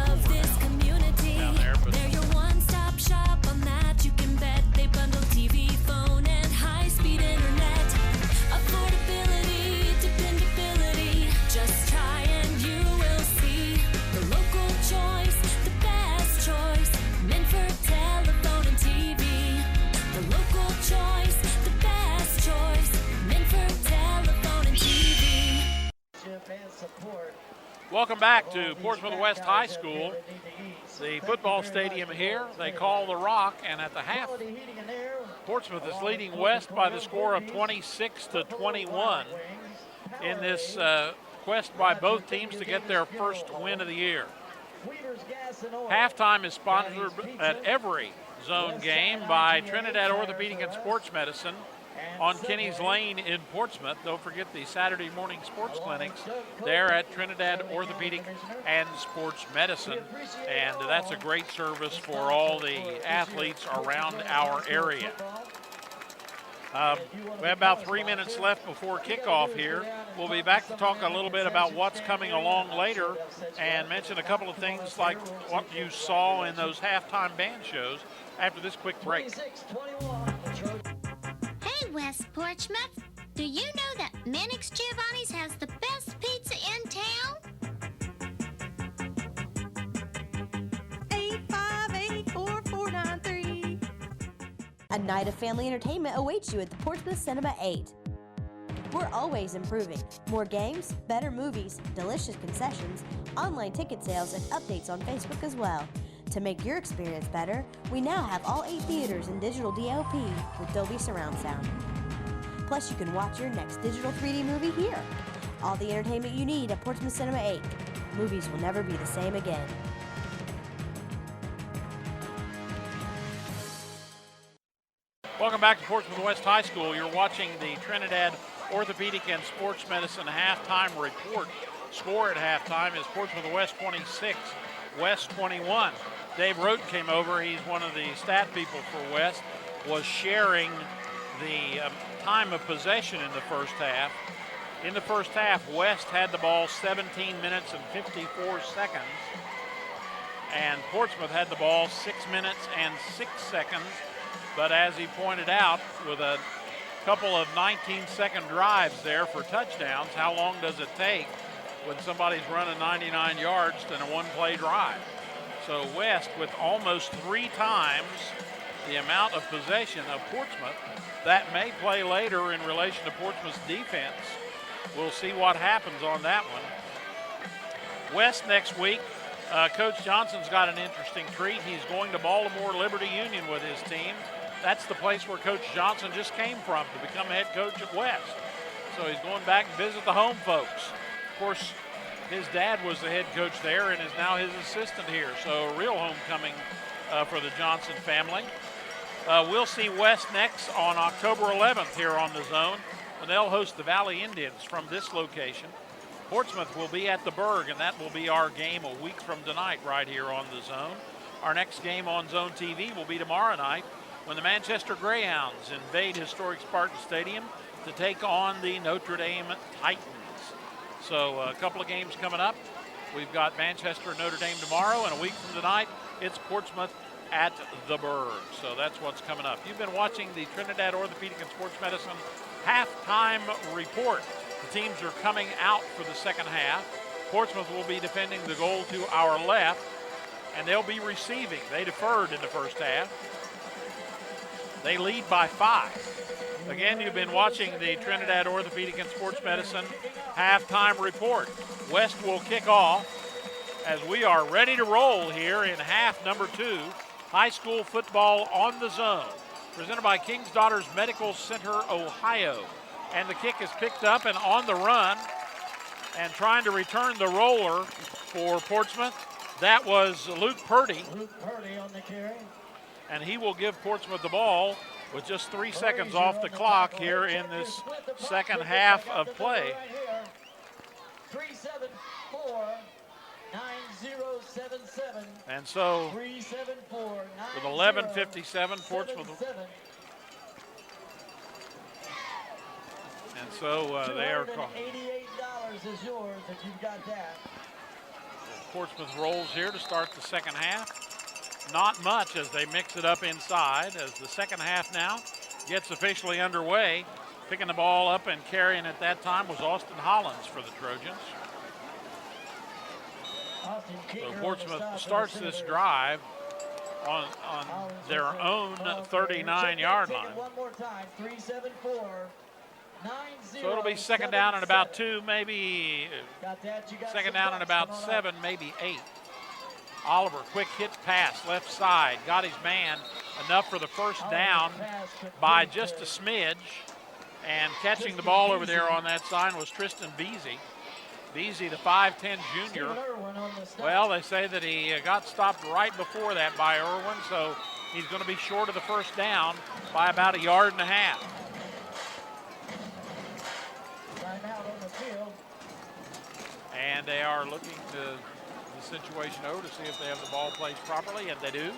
cooler down there, but they're your one-stop shop on that. You can bet they bundle TV, phone, and high-speed internet. Affordability, dependability. Just try and you will see the local choice, the best choice. Minford Telephone and TV. The local choice, the best choice. Minford Telephone and TV. welcome back to Portsmouth West High School. The football stadium here, they call the Rock, and at the half, Portsmouth is leading West by the score of 26-21 in this quest by both teams to get their first win of the year. Halftime is sponsored at every zone game by Trinidad Orthopedic and Sports Medicine on Kinney's Lane in Portsmouth. Don't forget the Saturday morning sports clinics there at Trinidad Orthopedic and Sports Medicine. And that's a great service for all the athletes around our area. We have about 3 minutes left before kickoff here. We'll be back to talk a little bit about what's coming along later and mention a couple of things like what you saw in those halftime band shows after this quick break. Hey, West Portsmouth. Do you know that Mannix Giovanni's has the best pizza in town? 858-4493. A night of family entertainment awaits you at the Portsmouth Cinema 8. We're always improving. More games, better movies, delicious concessions, online ticket sales, and updates on Facebook as well. To make your experience better, we now have all 8 theaters in digital DLP with Dolby Surround Sound. Plus, you can watch your next digital 3D movie here. All the entertainment you need at Portsmouth Cinema 8. Movies will never be the same again. Welcome back to Portsmouth West High School. You're watching the Trinidad Orthopedic and Sports Medicine halftime report. Score at halftime is Portsmouth West 26, West 21. Dave Rote came over. He's one of the stat people for West, was sharing the time of possession in the first half. In the first half, West had the ball 17 minutes and 54 seconds, and Portsmouth had the ball 6 minutes and 6 seconds. But as he pointed out, with a couple of 19-second drives there for touchdowns, how long does it take when somebody's running 99 yards in a one-play drive? So West, with almost 3 times the amount of possession of Portsmouth, that may play later in relation to Portsmouth's defense. We'll see what happens on that one. West next week, Coach Johnson's got an interesting treat. He's going to Baltimore Liberty Union with his team. That's the place where Coach Johnson just came from to become head coach at West. So he's going back and visit the home folks. Of course, his dad was the head coach there and is now his assistant here. So a real homecoming for the Johnson family. We'll see West next on October 11th here on the Zone when they'll host the Valley Indians from this location. Portsmouth will be at the Berg, and that will be our game a week from tonight right here on the Zone. Our next game on Zone TV will be tomorrow night when the Manchester Greyhounds invade historic Spartan Stadium to take on the Notre Dame Titans. So a couple of games coming up. We've got Manchester and Notre Dame tomorrow, and a week from tonight, it's Portsmouth at the Berg. So that's what's coming up. You've been watching the Trinidad Orthopedic and Sports Medicine halftime report. The teams are coming out for the second half. Portsmouth will be defending the goal to our left, and they'll be receiving. They deferred in the first half. They lead by 5. Again, you've been watching the Trinidad Orthopedic and Sports Medicine halftime report. West will kick off as we are ready to roll here in half number 2. High school football on the zone, presented by King's Daughters Medical Center, Ohio. And the kick is picked up and on the run, and trying to return the roller for Portsmouth. That was Luke Purdy. Luke Purdy on the carry. And he will give Portsmouth the ball with just 3 seconds off the clock here in this second half of play. 374-9077. And so, 374-9077. with 11:57, Portsmouth. And so they are called. $88 is yours if you've got that. Portsmouth rolls here to start the second half. Not much as they mix it up inside as the second half now gets officially underway. Picking the ball up and carrying at that time was Austin Hollins for the Trojans. So Portsmouth starts this drive on their own 39-yard line. One more time, 374. So it'll be second down and about 2, maybe second down and about 7, maybe 8. Oliver, quick hit pass, left side, got his man enough for the first down by just a smidge. And catching the ball over there on that side was Tristan Beasy. Beasy, the 5'10 junior. Well, they say that he got stopped right before that by Irwin, so he's going to be short of the first down by about 1.5 yards. Timeout on the field. And they are looking the situation over to see if they have the ball placed properly, and they do.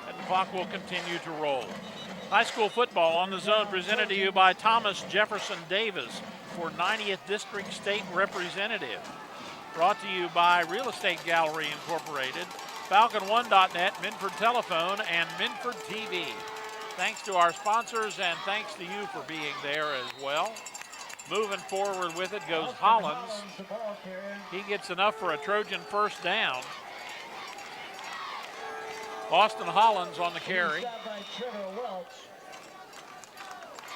And the clock will continue to roll. High school football on the zone presented to you by Thomas Jefferson Davis for 90th District State Representative. Brought to you by Real Estate Gallery Incorporated, Falcon1.net, Minford Telephone, and Minford TV. Thanks to our sponsors and thanks to you for being there as well. Moving forward with it goes Hollins. He gets enough for a Trojan first down. Austin Hollins on the carry.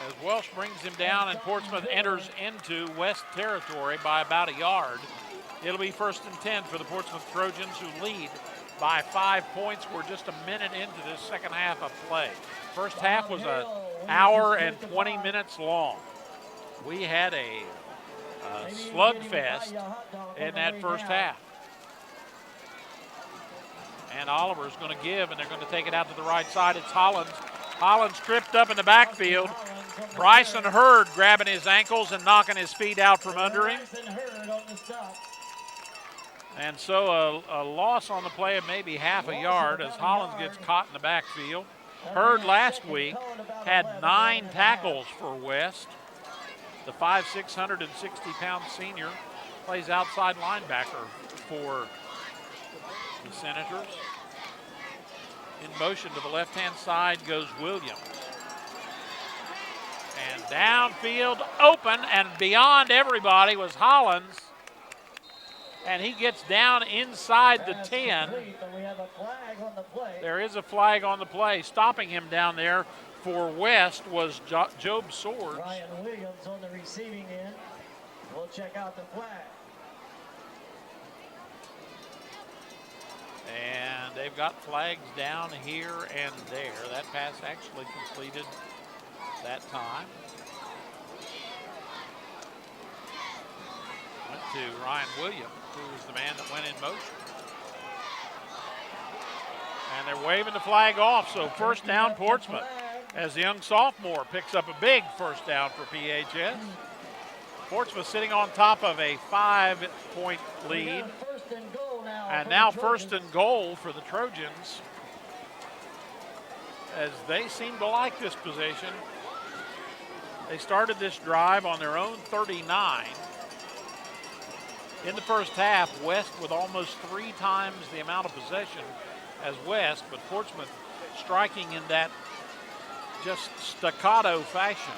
As Welsh brings him down and Portsmouth enters into West territory by about 1 yard. It'll be 1st and 10 for the Portsmouth Trojans, who lead by 5 points. We're just a minute into this second half of play. First half was an hour and 20 minutes long. We had a slugfest in that first half. And Oliver's going to give, and they're going to take it out to the right side. It's Hollins. Hollins tripped up in the backfield. Bryson Hurd grabbing his ankles and knocking his feet out from under him. And so a loss on the play of maybe 1/2 yard as Hollins gets caught in the backfield. Hurd last week had 9 tackles for West. The 5'6", 160-pound senior plays outside linebacker for the Senators. In motion to the left-hand side goes Williams. And downfield open and beyond everybody was Hollins. And he gets down inside the 10. There is a flag on the play. Stopping him down there for West was Job Swords. Ryan Williams on the receiving end. We'll check out the flag. And they've got flags down here and there. That pass actually completed that time. Went to Ryan Williams, who was the man that went in motion. And they're waving the flag off, so first down Portsmouth, as the young sophomore picks up a big first down for PHS. Portsmouth sitting on top of a 5-point lead. And now 1st and goal for the Trojans, as they seem to like this position. They started this drive on their own 39. In the first half, West with almost 3 times the amount of possession as West, but Portsmouth striking in that just staccato fashion.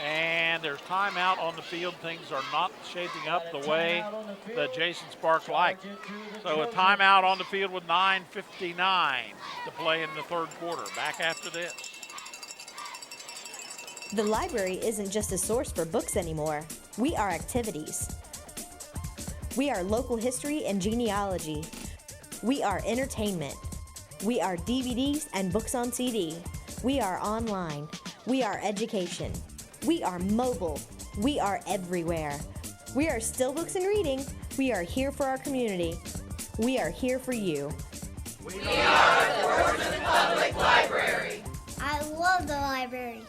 And there's timeout on the field. Things are not shaping up the way that Jason Sparks liked. So a timeout on the field with 9:59 to play in the third quarter. Back after this. The library isn't just a source for books anymore. We are activities. We are local history and genealogy. We are entertainment. We are DVDs and books on CD. We are online. We are education. We are mobile. We are everywhere. We are still books and reading. We are here for our community. We are here for you. We are the Portsmouth Public Library. I love the library.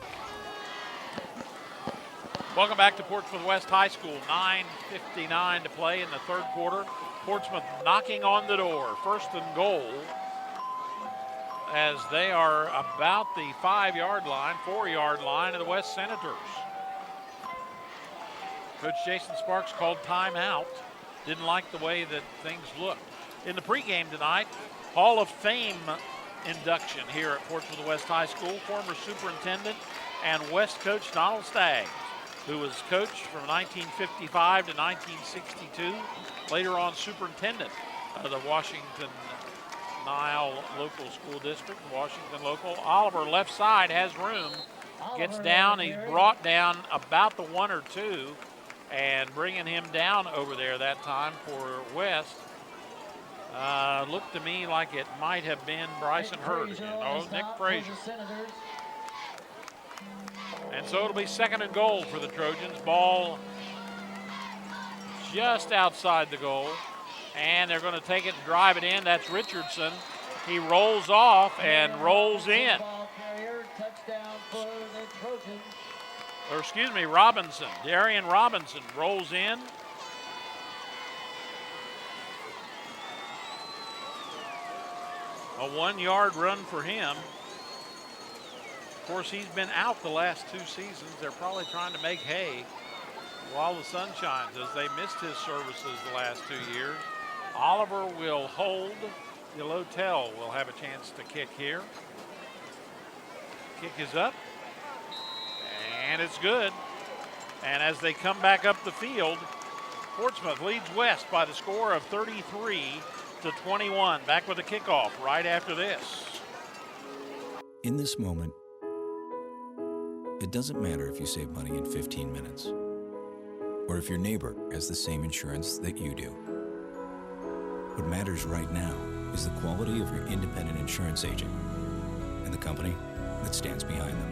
Welcome back to Portsmouth West High School. 9:59 to play in the third quarter. Portsmouth knocking on the door. First and goal as they are about the 5-yard line, 4-yard line of the West Senators. Coach Jason Sparks called timeout. Didn't like the way that things looked. In the pregame tonight, Hall of Fame induction here at Portsmouth West High School. Former superintendent and West coach Donald Staggs, who was coach from 1955 to 1962, later on superintendent of the Washington Nile local school district, Washington local. Oliver, left side, has room, gets down. He's brought down about the 1 or 2, and bringing him down over there that time for West. Looked to me like it might have been Bryson Hurd again. Oh, Nick Frazier. And so it'll be second and goal for the Trojans. Ball just outside the goal. And they're going to take it and drive it in. That's Richardson. He rolls off and rolls in. Or excuse me, Robinson. Darian Robinson rolls in. A 1-yard run for him. Of course, he's been out the last 2 seasons. They're probably trying to make hay while the sun shines, as they missed his services the last 2 years. Oliver will hold. Delotel will have a chance to kick here. Kick is up. And it's good. And as they come back up the field, Portsmouth leads West by the score of 33-21. Back with the kickoff right after this. In this moment, it doesn't matter if you save money in 15 minutes or if your neighbor has the same insurance that you do. What matters right now is the quality of your independent insurance agent and the company that stands behind them.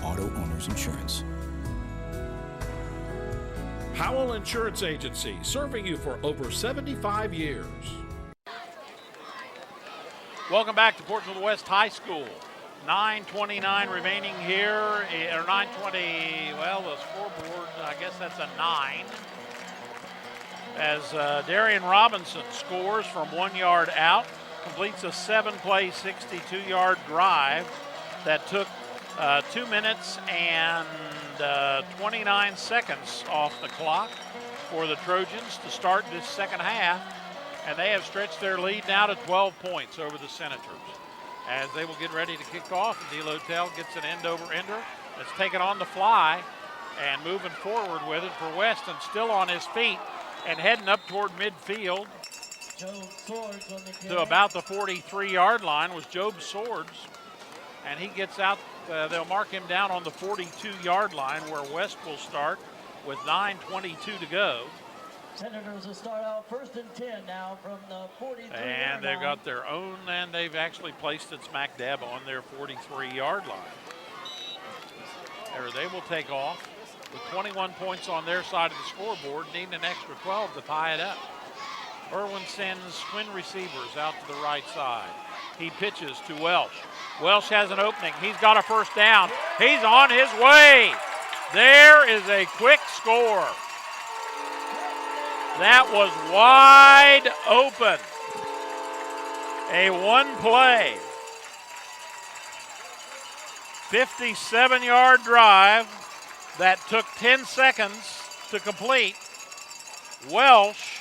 Auto Owners Insurance. Howell Insurance Agency, serving you for over 75 years. Welcome back to Portsmouth West High School. 9:29 remaining here, or 9:20, well, the scoreboard, I guess that's a 9. As Darian Robinson scores from 1 yard out, completes a 7-play, 62-yard drive that took 2 minutes and 29 seconds off the clock for the Trojans to start this second half. And they have stretched their lead now to 12 points over the Senators. As they will get ready to kick off, and Delotel gets an end-over-ender that's taken on the fly and moving forward with it for West, and still on his feet and heading up toward midfield to about the 43-yard line was Job Swords. And he gets out, they'll mark him down on the 42-yard line where West will start with 9:22 to go. Senators will start out first and 10 now from the 43-yard line. And they've got their own, and they've actually placed it smack dab on their 43-yard line. There they will take off with 21 points on their side of the scoreboard, needing an extra 12 to tie it up. Irwin sends twin receivers out to the right side. He pitches to Welsh. Welsh has an opening. He's got a first down. He's on his way. There is a quick score. That was wide open. A one-play, 57-yard drive that took 10 seconds to complete. Welsh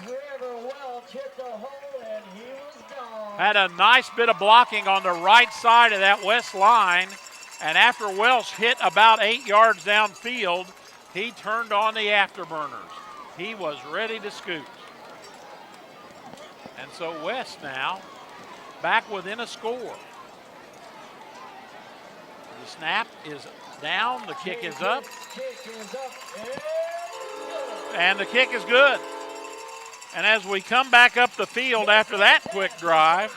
Trevor Welch hit the hole and he was gone. Had a nice bit of blocking on the right side of that West line. And after Welch hit about 8 yards downfield, he turned on the afterburners. He was ready to scoot. And so West now back within a score. The snap is down, the kick is up. And the kick is good. And as we come back up the field after that quick drive,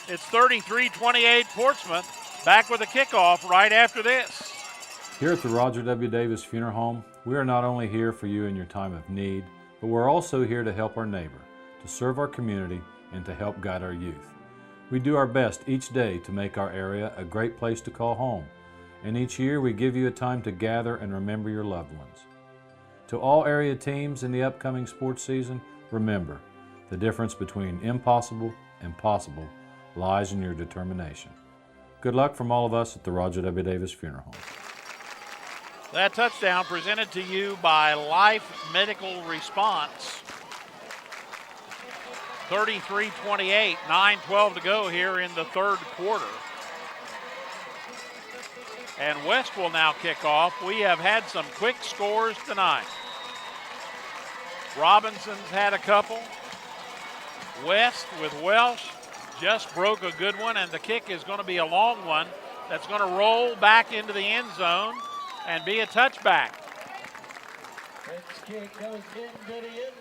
it's 33-28 Portsmouth, back with a kickoff right after this. Here at the Roger W. Davis Funeral Home, we are not only here for you in your time of need, but we're also here to help our neighbor, to serve our community, and to help guide our youth. We do our best each day to make our area a great place to call home, and each year we give you a time to gather and remember your loved ones. To all area teams in the upcoming sports season, remember, the difference between impossible and possible lies in your determination. Good luck from all of us at the Roger W. Davis Funeral Home. That touchdown presented to you by Life Medical Response. 33-28, 9:12 to go here in the third quarter. And West will now kick off. We have had some quick scores tonight. Robinson's had a couple. West with Welsh just broke a good one, and the kick is going to be a long one that's going to roll back into the end zone and be a touchback.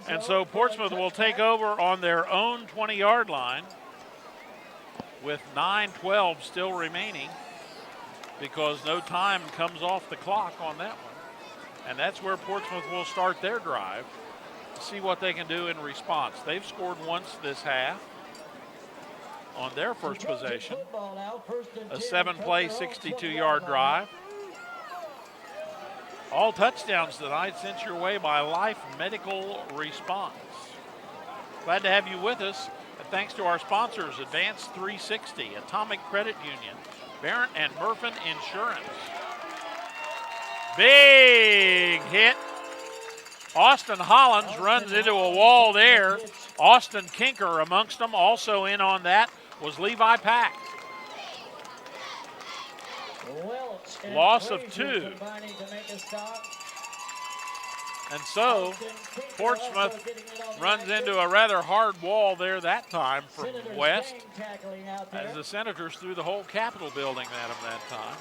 And so Portsmouth will take over on their own 20-yard line with 9:12 still remaining, because no time comes off the clock on that one. And that's where Portsmouth will start their drive to see what they can do in response. They've scored once this half on their first possession, a 7-play, 62-yard drive. All touchdowns tonight sent your way by Life Medical Response. Glad to have you with us. And thanks to our sponsors, Advance 360, Atomic Credit Union, Barrett and Murphin Insurance. Big hit. Austin Hollins runs into a wall there. Austin Kinker amongst them. Also in on that was Levi Pack. Loss of 2. And so Portsmouth runs into a rather hard wall there that time from West, as the Senators threw the whole Capitol building at them that time.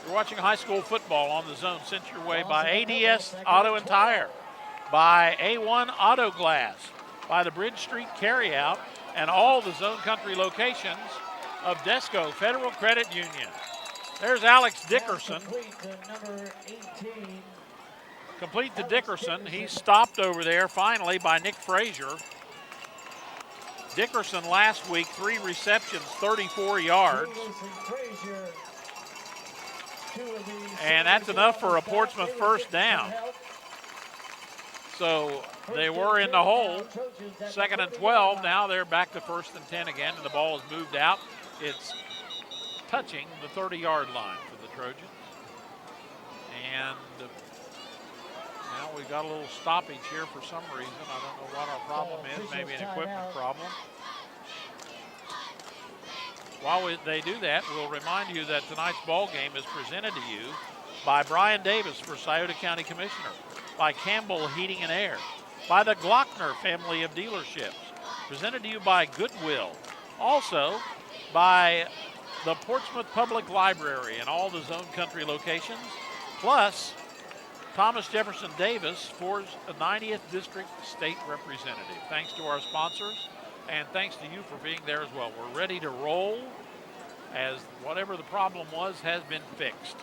You're watching high school football on the Zone, sent your way by ADS Auto and Tire, by A1 Auto Glass, by the Bridge Street Carryout, and all the Zone Country locations of Desco Federal Credit Union. There's Alex Dickerson. Complete to Dickerson. He's stopped over there finally by Nick Frazier. Dickerson last week, 3 receptions, 34 yards. And that's enough for a Portsmouth first down. So they were in the hole. 2nd and 12. Now they're back to 1st and 10 again, and the ball is moved out. It's touching the 30-yard line for the Trojans. And now we've got a little stoppage here for some reason. I don't know what our problem is. Maybe an equipment problem. While they do that, we'll remind you that tonight's ball game is presented to you by Brian Davis for Scioto County Commissioner, by Campbell Heating and Air, by the Glockner family of dealerships, presented to you by Goodwill, also by the Portsmouth Public Library and all the Zone Country locations, plus Thomas Jefferson Davis for the 90th District State Representative. Thanks to our sponsors, and thanks to you for being there as well. We're ready to roll, as whatever the problem was has been fixed.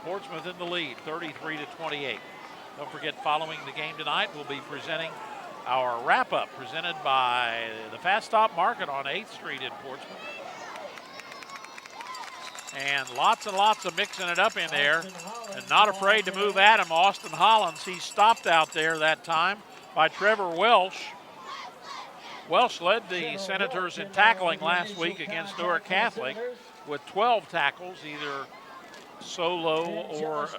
Portsmouth in the lead, 33-28. Don't forget, following the game tonight, we'll be presenting our wrap-up presented by the Fast Stop Market on 8th Street in Portsmouth. And lots of mixing it up in there, and not afraid to move at him. Austin Hollins, he stopped out there that time by Trevor Welsh. Welsh led the Senators in tackling last week against Newark Catholic with 12 tackles, either solo or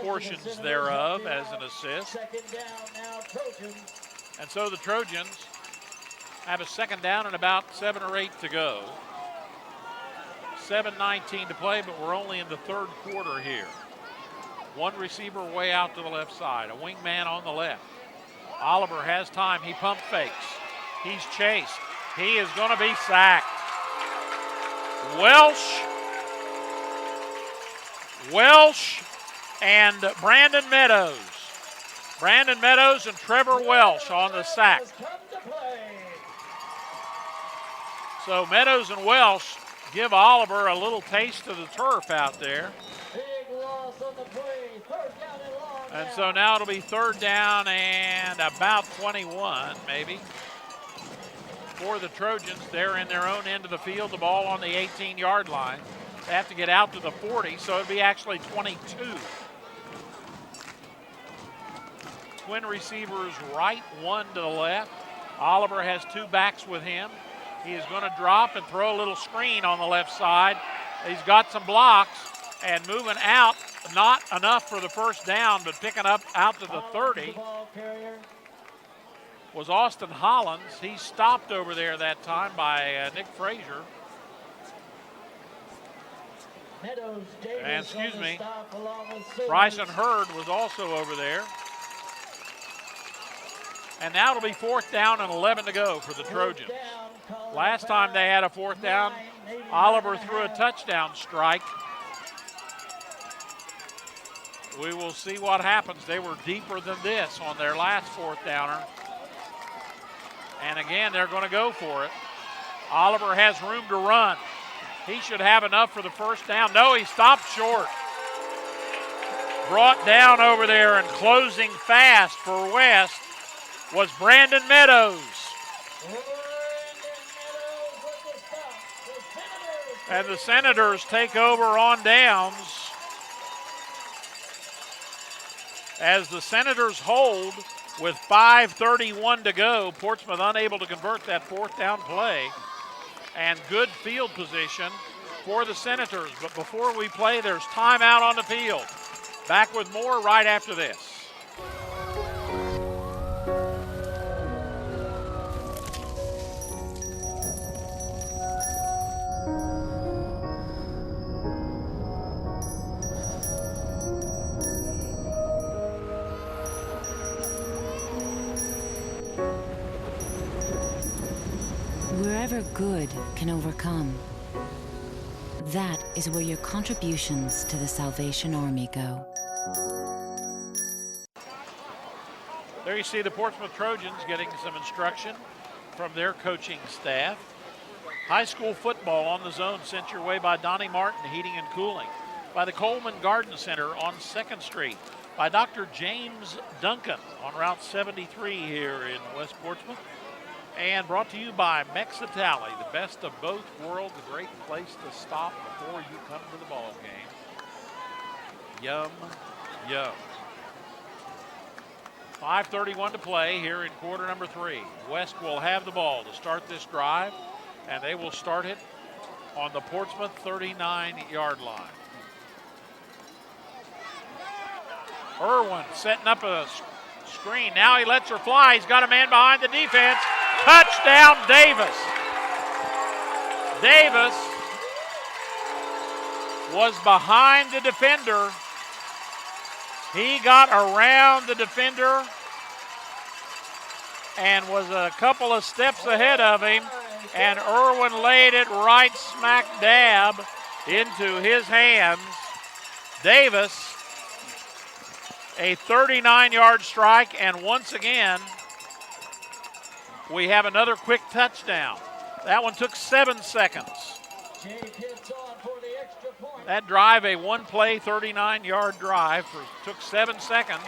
portions thereof as an assist. And so the Trojans have a second down and about 7 or 8 to go. 7:19 to play, but we're only in the third quarter here. One receiver way out to the left side, a wingman on the left. Oliver has time, he pump fakes. He's chased. He is going to be sacked. Welsh and Brandon Meadows. Brandon Meadows and Trevor Welsh on the sack. So Meadows and Welsh give Oliver a little taste of the turf out there. And so now it'll be third down and about 21 maybe for the Trojans. They're in their own end of the field, the ball on the 18-yard line. They have to get out to the 40, so it'll be actually 22. Twin receivers right, one to the left. Oliver has 2 backs with him. He is going to drop and throw a little screen on the left side. He's got some blocks and moving out, not enough for the first down, but picking up out to the 30 was Austin Hollins. He stopped over there that time by Nick Frazier. And excuse me, Bryson Hurd was also over there. And now it'll be fourth down and 11 to go for the Trojans. Last time they had a fourth down, Oliver threw a touchdown strike. We will see what happens. They were deeper than this on their last fourth downer. And again, they're going to go for it. Oliver has room to run. He should have enough for the first down. No, he stopped short. Brought down over there and closing fast for West was Brandon Meadows. And the Senators take over on downs as the Senators hold with 5:31 to go. Portsmouth unable to convert that fourth down play. And good field position for the Senators. But before we play, there's timeout on the field. Back with more right after this. Wherever good can overcome, that is where your contributions to the Salvation Army go. There you see the Portsmouth Trojans getting some instruction from their coaching staff. High school football on the zone sent your way by Donnie Martin Heating and Cooling, by the Coleman Garden Center on 2nd Street, by Dr. James Duncan on Route 73 here in West Portsmouth, and brought to you by Mexitali, the best of both worlds, a great place to stop before you come to the ball game. Yum, yum. 5:31 to play here in quarter number 3. West will have the ball to start this drive, and they will start it on the Portsmouth 39-yard line. Irwin setting up a screen. Now he lets her fly. He's got a man behind the defense. Touchdown, Davis. Davis was behind the defender. He got around the defender and was a couple of steps ahead of him, and Irwin laid it right smack dab into his hands. Davis, a 39-yard strike, and once again, we have another quick touchdown. That one took 7 seconds. That drive, a one-play, 39-yard drive, took 7 seconds.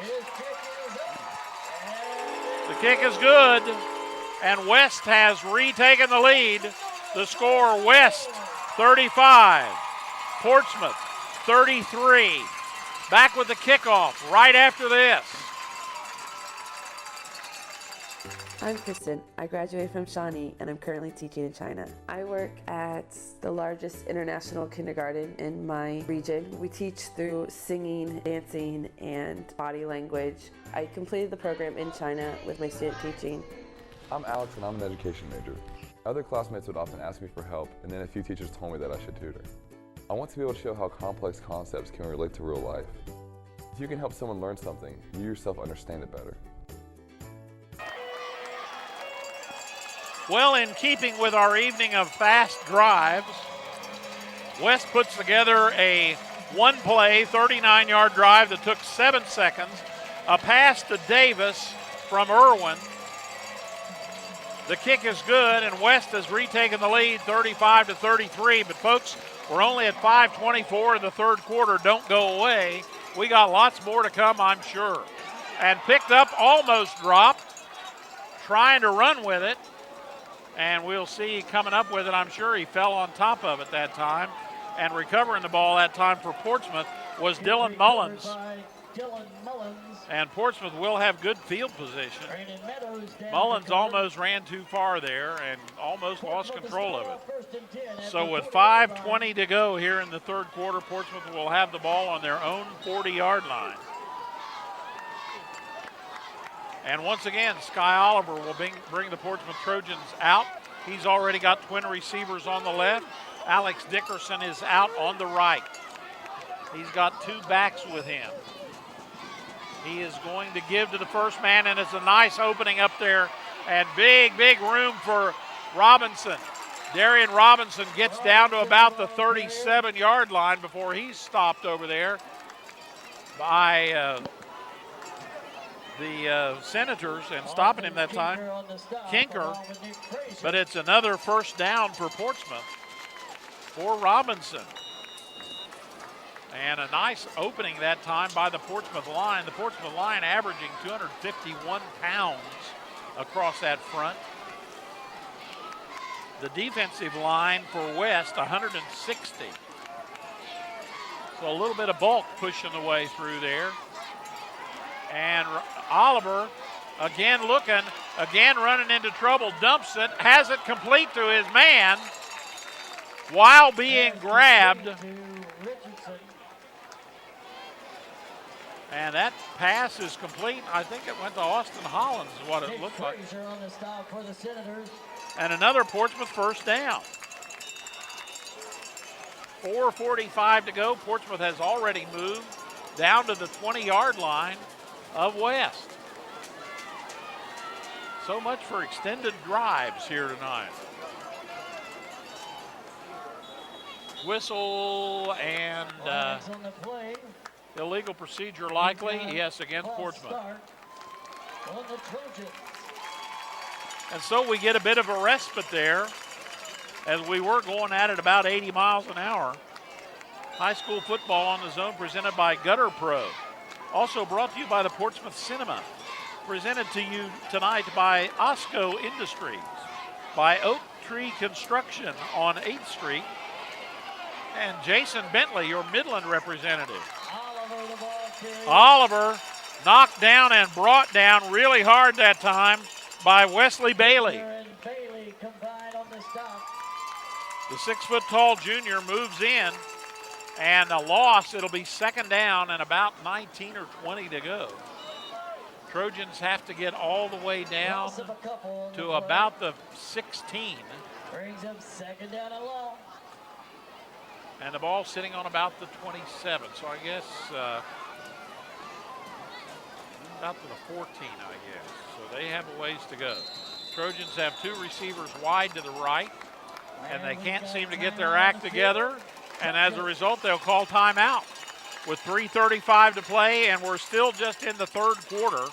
The kick is good, and West has retaken the lead. The score, West 35, Portsmouth 33. Back with the kickoff right after this. I'm Kristen. I graduated from Shawnee and I'm currently teaching in China. I work at the largest international kindergarten in my region. We teach through singing, dancing, and body language. I completed the program in China with my student teaching. I'm Alex and I'm an education major. Other classmates would often ask me for help, and then a few teachers told me that I should tutor. I want to be able to show how complex concepts can relate to real life. If you can help someone learn something, you yourself understand it better. Well, in keeping with our evening of fast drives, West puts together a one-play, 39-yard drive that took 7 seconds, a pass to Davis from Irwin. The kick is good, and West has retaken the lead 35-33, but folks, we're only at 5:24 in the third quarter. Don't go away. We got lots more to come, I'm sure. And picked up, almost dropped, trying to run with it. And we'll see coming up with it. I'm sure he fell on top of it that time. And recovering the ball that time for Portsmouth was Dylan Mullins. And Portsmouth will have good field position. Mullins almost ran too far there and almost lost control of it. So with 5:20 to go here in the third quarter, Portsmouth will have the ball on their own 40-yard line. And once again, Sky Oliver will bring the Portsmouth Trojans out. He's already got twin receivers on the left. Alex Dickerson is out on the right. He's got two backs with him. He is going to give to the first man, and it's a nice opening up there. And big, big room for Robinson. Darian Robinson gets down to about the 37-yard line before he's stopped over there by the Senators, and stopping him that time, Kinker. But it's another first down for Portsmouth for Robinson. And a nice opening that time by the Portsmouth line. The Portsmouth line averaging 251 pounds across that front. The defensive line for West, 160. So a little bit of bulk pushing the way through there. And Oliver, again looking, again running into trouble, dumps it, has it complete to his man while being grabbed. And that pass is complete. I think it went to Austin Hollins is what it looked like. And another Portsmouth first down. 4:45 to go. Portsmouth has already moved down to the 20-yard line of West. So much for extended drives here tonight. Whistle and illegal procedure likely. Yes, against Portsmouth. And so we get a bit of a respite there as we were going at it about 80 miles an hour. High school football on the zone presented by Gutter Pro. Also brought to you by the Portsmouth Cinema. Presented to you tonight by Osco Industries, by Oak Tree Construction on 8th Street, and Jason Bentley, your Midland representative. Oliver knocked down and brought down really hard that time by Wesley Bailey. The 6-foot-tall junior moves in, and a loss. It'll be second down and about 19 or 20 to go. Trojans have to get all the way down to about the 16. Brings up second down and long. And the ball sitting on about the 27. So I guess about to the 14, I guess. So they have a ways to go. Trojans have two receivers wide to the right, and they can't seem to get their act together. And as a result, they'll call timeout with 3:35 to play, and we're still just in the third quarter.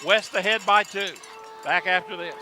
West ahead by 2. Back after this.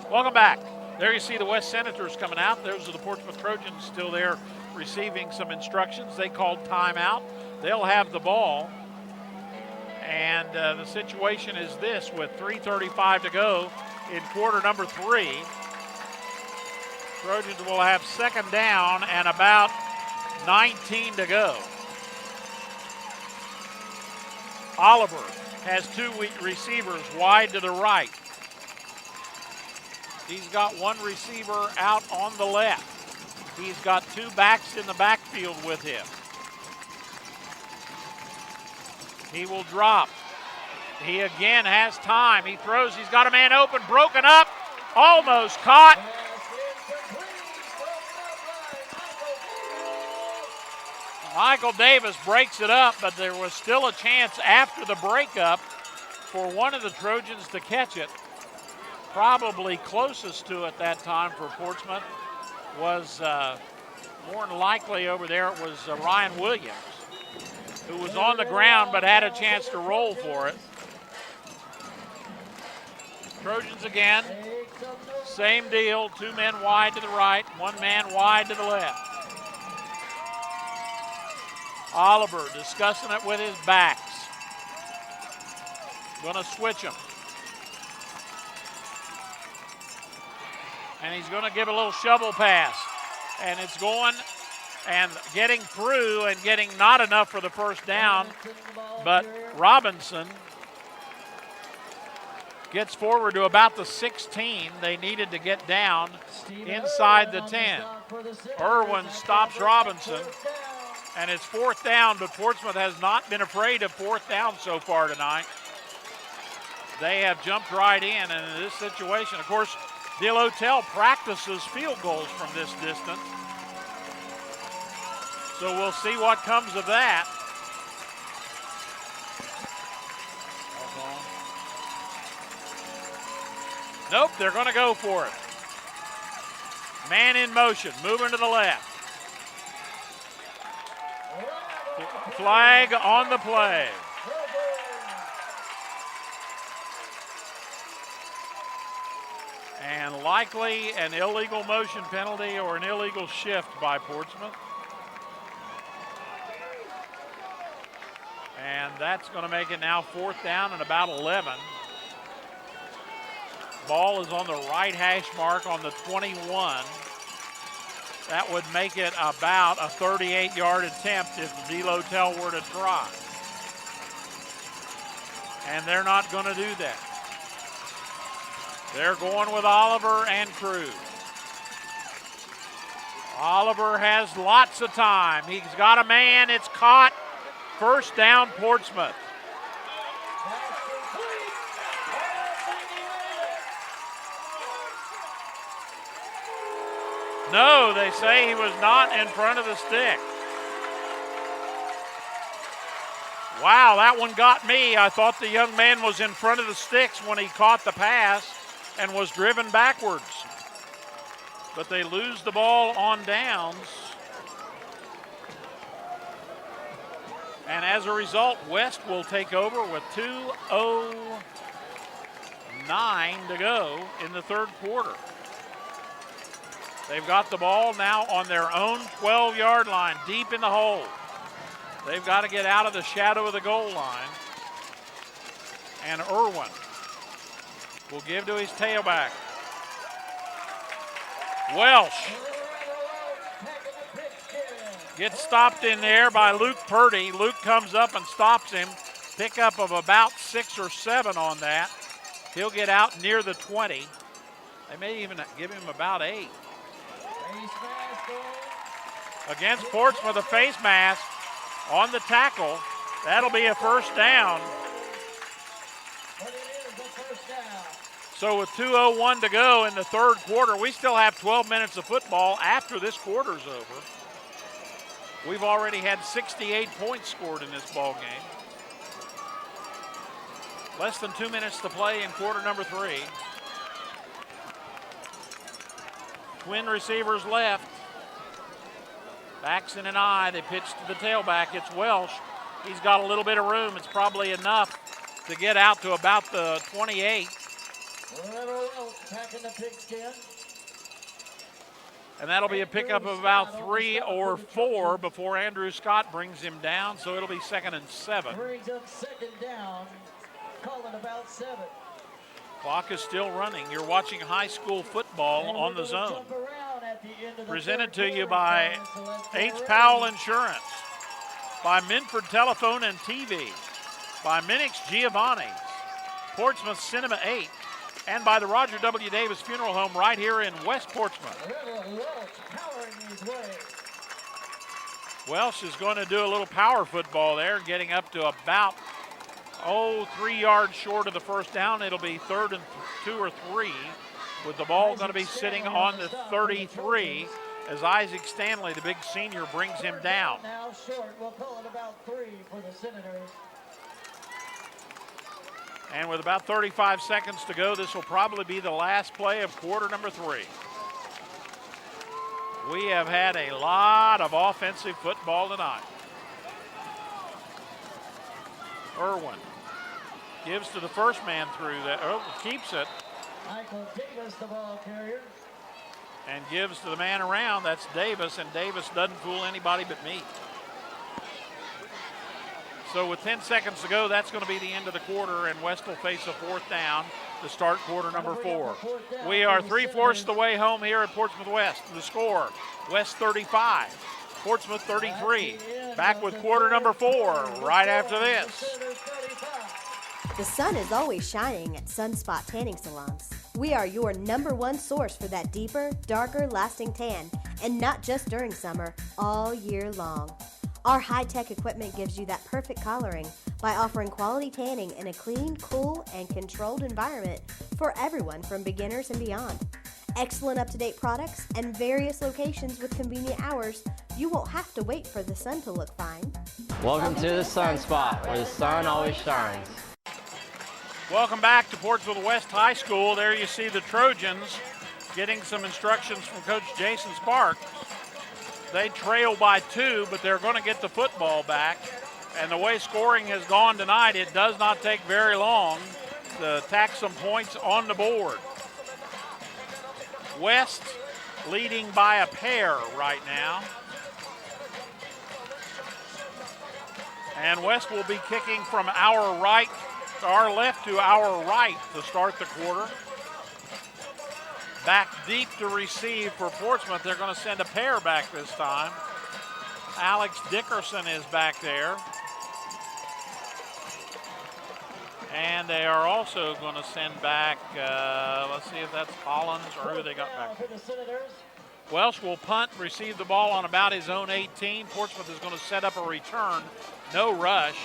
Welcome back. There you see the West Senators coming out. Those are the Portsmouth Trojans still there receiving some instructions. They called timeout. They'll have the ball. And the situation is this with 3:35 to go in quarter number 3. Trojans will have second down and about 19 to go. Oliver has 2 receivers wide to the right. He's got 1 receiver out on the left. He's got 2 backs in the backfield with him. He will drop. He again has time. He throws. He's got a man open, broken up, almost caught. Michael Davis breaks it up, but there was still a chance after the breakup for one of the Trojans to catch it. Probably closest to it that time for Portsmouth was more than likely over there. It was Ryan Williams, who was on the ground but had a chance to roll for it. Trojans again, same deal, 2 men wide to the right, 1 man wide to the left. Oliver discussing it with his backs. Gonna switch them. And he's gonna give a little shovel pass. And it's going and getting through and getting not enough for the first down, but Robinson gets forward to about the 16. They needed to get down inside the 10. Irwin stops Robinson, and it's 4th down, but Portsmouth has not been afraid of 4th down so far tonight. They have jumped right in this situation. Of course, DeLotel practices field goals from this distance. So we'll see what comes of that. Nope, they're going to go for it. Man in motion, moving to the left. Flag on the play. And likely an illegal motion penalty or an illegal shift by Portsmouth. And that's going to make it now 4th down and about 11. Ball is on the right hash mark on the 21. That would make it about a 38-yard attempt if DeLotel were to try. And they're not going to do that. They're going with Oliver and Cruz. Oliver has lots of time. He's got a man. It's caught. First down, Portsmouth. No, they say he was not in front of the stick. Wow, that one got me. I thought the young man was in front of the sticks when he caught the pass and was driven backwards. But they lose the ball on downs. And as a result, West will take over with 2:09 to go in the 3rd quarter. They've got the ball now on their own 12-yard line, deep in the hole. They've got to get out of the shadow of the goal line. And Irwin will give to his tailback. Welsh gets stopped in there by Luke Purdy. Luke comes up and stops him. Pickup of about 6 or 7 on that. He'll get out near the 20. They may even give him about 8. Against Portsmouth, a face mask on the tackle. That'll be a first down. So with 2:01 to go in the 3rd quarter, we still have 12 minutes of football after this quarter's over. We've already had 68 points scored in this ball game. Less than 2 minutes to play in quarter number 3. Twin receivers left. Backs in an eye. They pitch to the tailback. It's Welsh. He's got a little bit of room. It's probably enough to get out to about the 28. the pigskin. And that'll be a pickup of about 3 or 4 before Andrew Scott brings him down, so it'll be 2nd and 7. Brings up 2nd down, calling about 7. Clock is still running. You're watching high school football on the zone. Presented to you by H. Powell Insurance, by Minford Telephone and TV, by Minix Giovanni's, Portsmouth Cinema 8, and by the Roger W. Davis Funeral Home right here in West Portsmouth. Welsh is going to do a little power football there, getting up to about 3 yards short of the first down. It'll be 3rd and 2 or 3, with the ball going to be sitting on the 33 as Isaac Stanley, the big senior, brings him down. Now short, we'll call it about 3 for the Senators. And with about 35 seconds to go, this will probably be the last play of quarter number 3. We have had a lot of offensive football tonight. Irwin gives to the first man through that. Keeps it. Michael Davis, the ball carrier. And gives to the man around. That's Davis, and Davis doesn't fool anybody but me. So with 10 seconds to go, that's going to be the end of the quarter, and West will face a 4th down to start quarter number 4. We are 3/4 the way home here at Portsmouth West. The score, West 35, Portsmouth 33. Back with quarter number 4 right after this. The sun is always shining at Sunspot Tanning Salons. We are your #1 source for that deeper, darker, lasting tan, and not just during summer, all year long. Our high-tech equipment gives you that perfect coloring by offering quality tanning in a clean, cool, and controlled environment for everyone from beginners and beyond. Excellent up-to-date products and various locations with convenient hours. You won't have to wait for the sun to look fine. Welcome to the Sunspot, where the sun always shines. Welcome back to Portsmouth West High School. There you see the Trojans getting some instructions from Coach Jason Spark. They trail by 2, but they're going to get the football back. And the way scoring has gone tonight, it does not take very long to tack some points on the board. West leading by a pair right now. And West will be kicking from our left to our right to start the quarter. Back deep to receive for Portsmouth. They're going to send a pair back this time. Alex Dickerson is back there. And they are also going to send back, let's see if that's Collins or who they got back. Welsh will punt, receive the ball on about his own 18. Portsmouth is going to set up a return. No rush.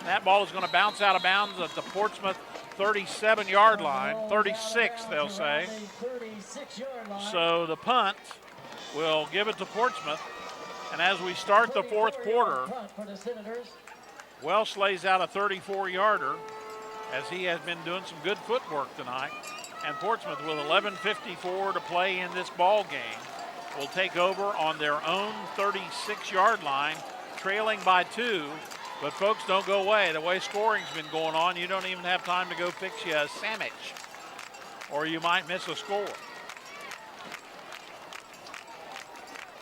That ball is going to bounce out of bounds at the Portsmouth 37-yard line, 36 they'll say. So the punt will give it to Portsmouth. And as we start the 4th quarter, Welsh lays out a 34-yarder as he has been doing some good footwork tonight. And Portsmouth, with 11:54 to play in this ball game, will take over on their own 36-yard line, trailing by 2. But folks, don't go away. The way scoring's been going on, you don't even have time to go fix you a sandwich, or you might miss a score.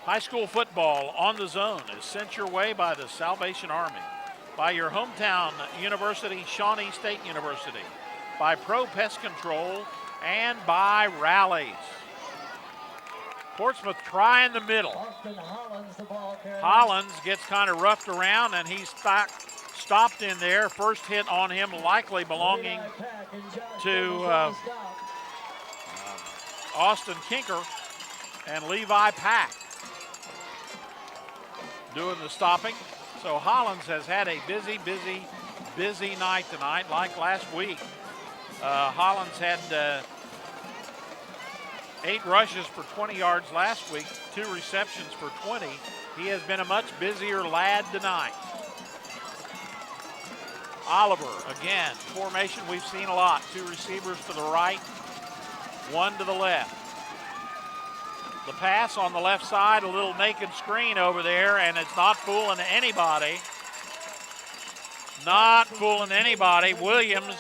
High school football on the zone is sent your way by the Salvation Army, by your hometown university, Shawnee State University, by Pro Pest Control, and by Rallies. Portsmouth try in the middle. Hollins gets kind of roughed around, and he's stopped in there. First hit on him likely belonging to Austin Kinker, and Levi Pack doing the stopping. So Hollins has had a busy night tonight, like last week. Hollins had 8 rushes for 20 yards last week, 2 receptions for 20. He has been a much busier lad tonight. Oliver, again, formation we've seen a lot. 2 receivers to the right, 1 to the left. The pass on the left side, a little naked screen over there, and it's not fooling anybody. Not fooling anybody. Williams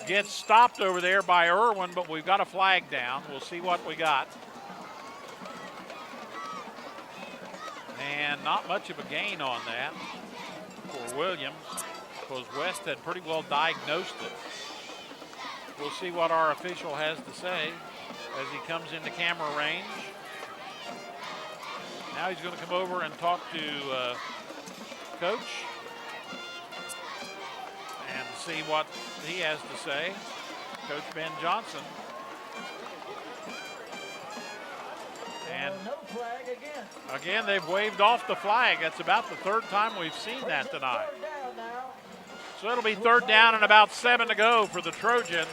gets stopped over there by Irwin, but we've got a flag down. We'll see what we got. And not much of a gain on that for Williams, because West had pretty well diagnosed it. We'll see what our official has to say as he comes into camera range. Now he's going to come over and talk to Coach and see what he has to say. Coach Ben Johnson. And no flag again, they've waved off the flag. That's about the third time we've seen that tonight. So it'll be third down and about 7 to go for the Trojans.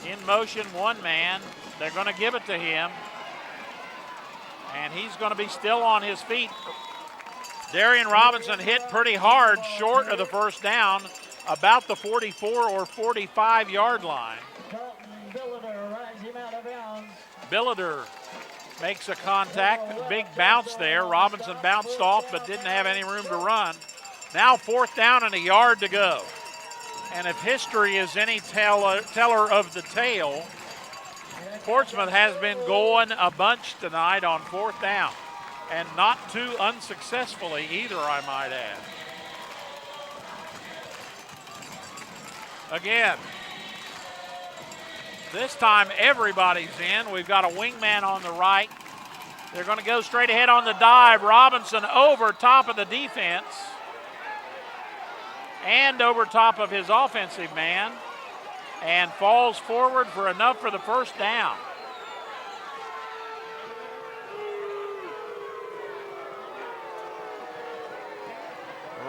In motion, one man. They're going to give it to him. And he's going to be still on his feet. Darian Robinson hit pretty hard short of the first down, about the 44 or 45 yard line. Billiter makes a contact, a big bounce there. Robinson bounced off but didn't have any room to run. Now fourth down and a yard to go. And if history is any teller of the tale, Portsmouth has been going a bunch tonight on fourth down, and not too unsuccessfully either, I might add. Again, this time everybody's in. We've got a wingman on the right. They're going to go straight ahead on the dive. Robinson over top of the defense and over top of his offensive man, and falls forward for enough for the first down.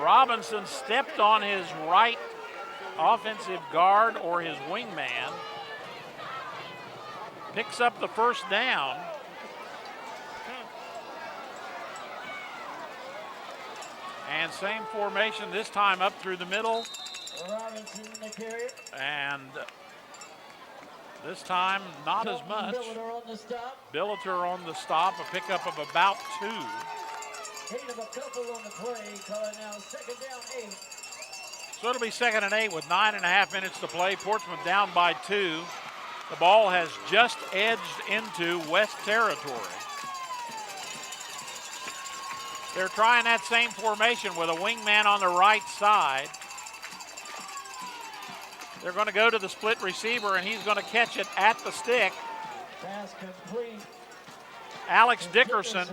Robinson stepped on his right offensive guard or his wingman, picks up the first down. And same formation, this time up through the middle. Robinson the carrier. And this time not as much. Billiter on the stop. Billiter on the stop, a pickup of about 2. Eight of a couple on the play, calling now second down 8. So it'll be 2nd and 8 with 9.5 minutes to play. Portsmouth down by 2. The ball has just edged into West territory. They're trying that same formation with a wingman on the right side. They're going to go to the split receiver, and he's going to catch it at the stick. Pass complete. Alex Dickerson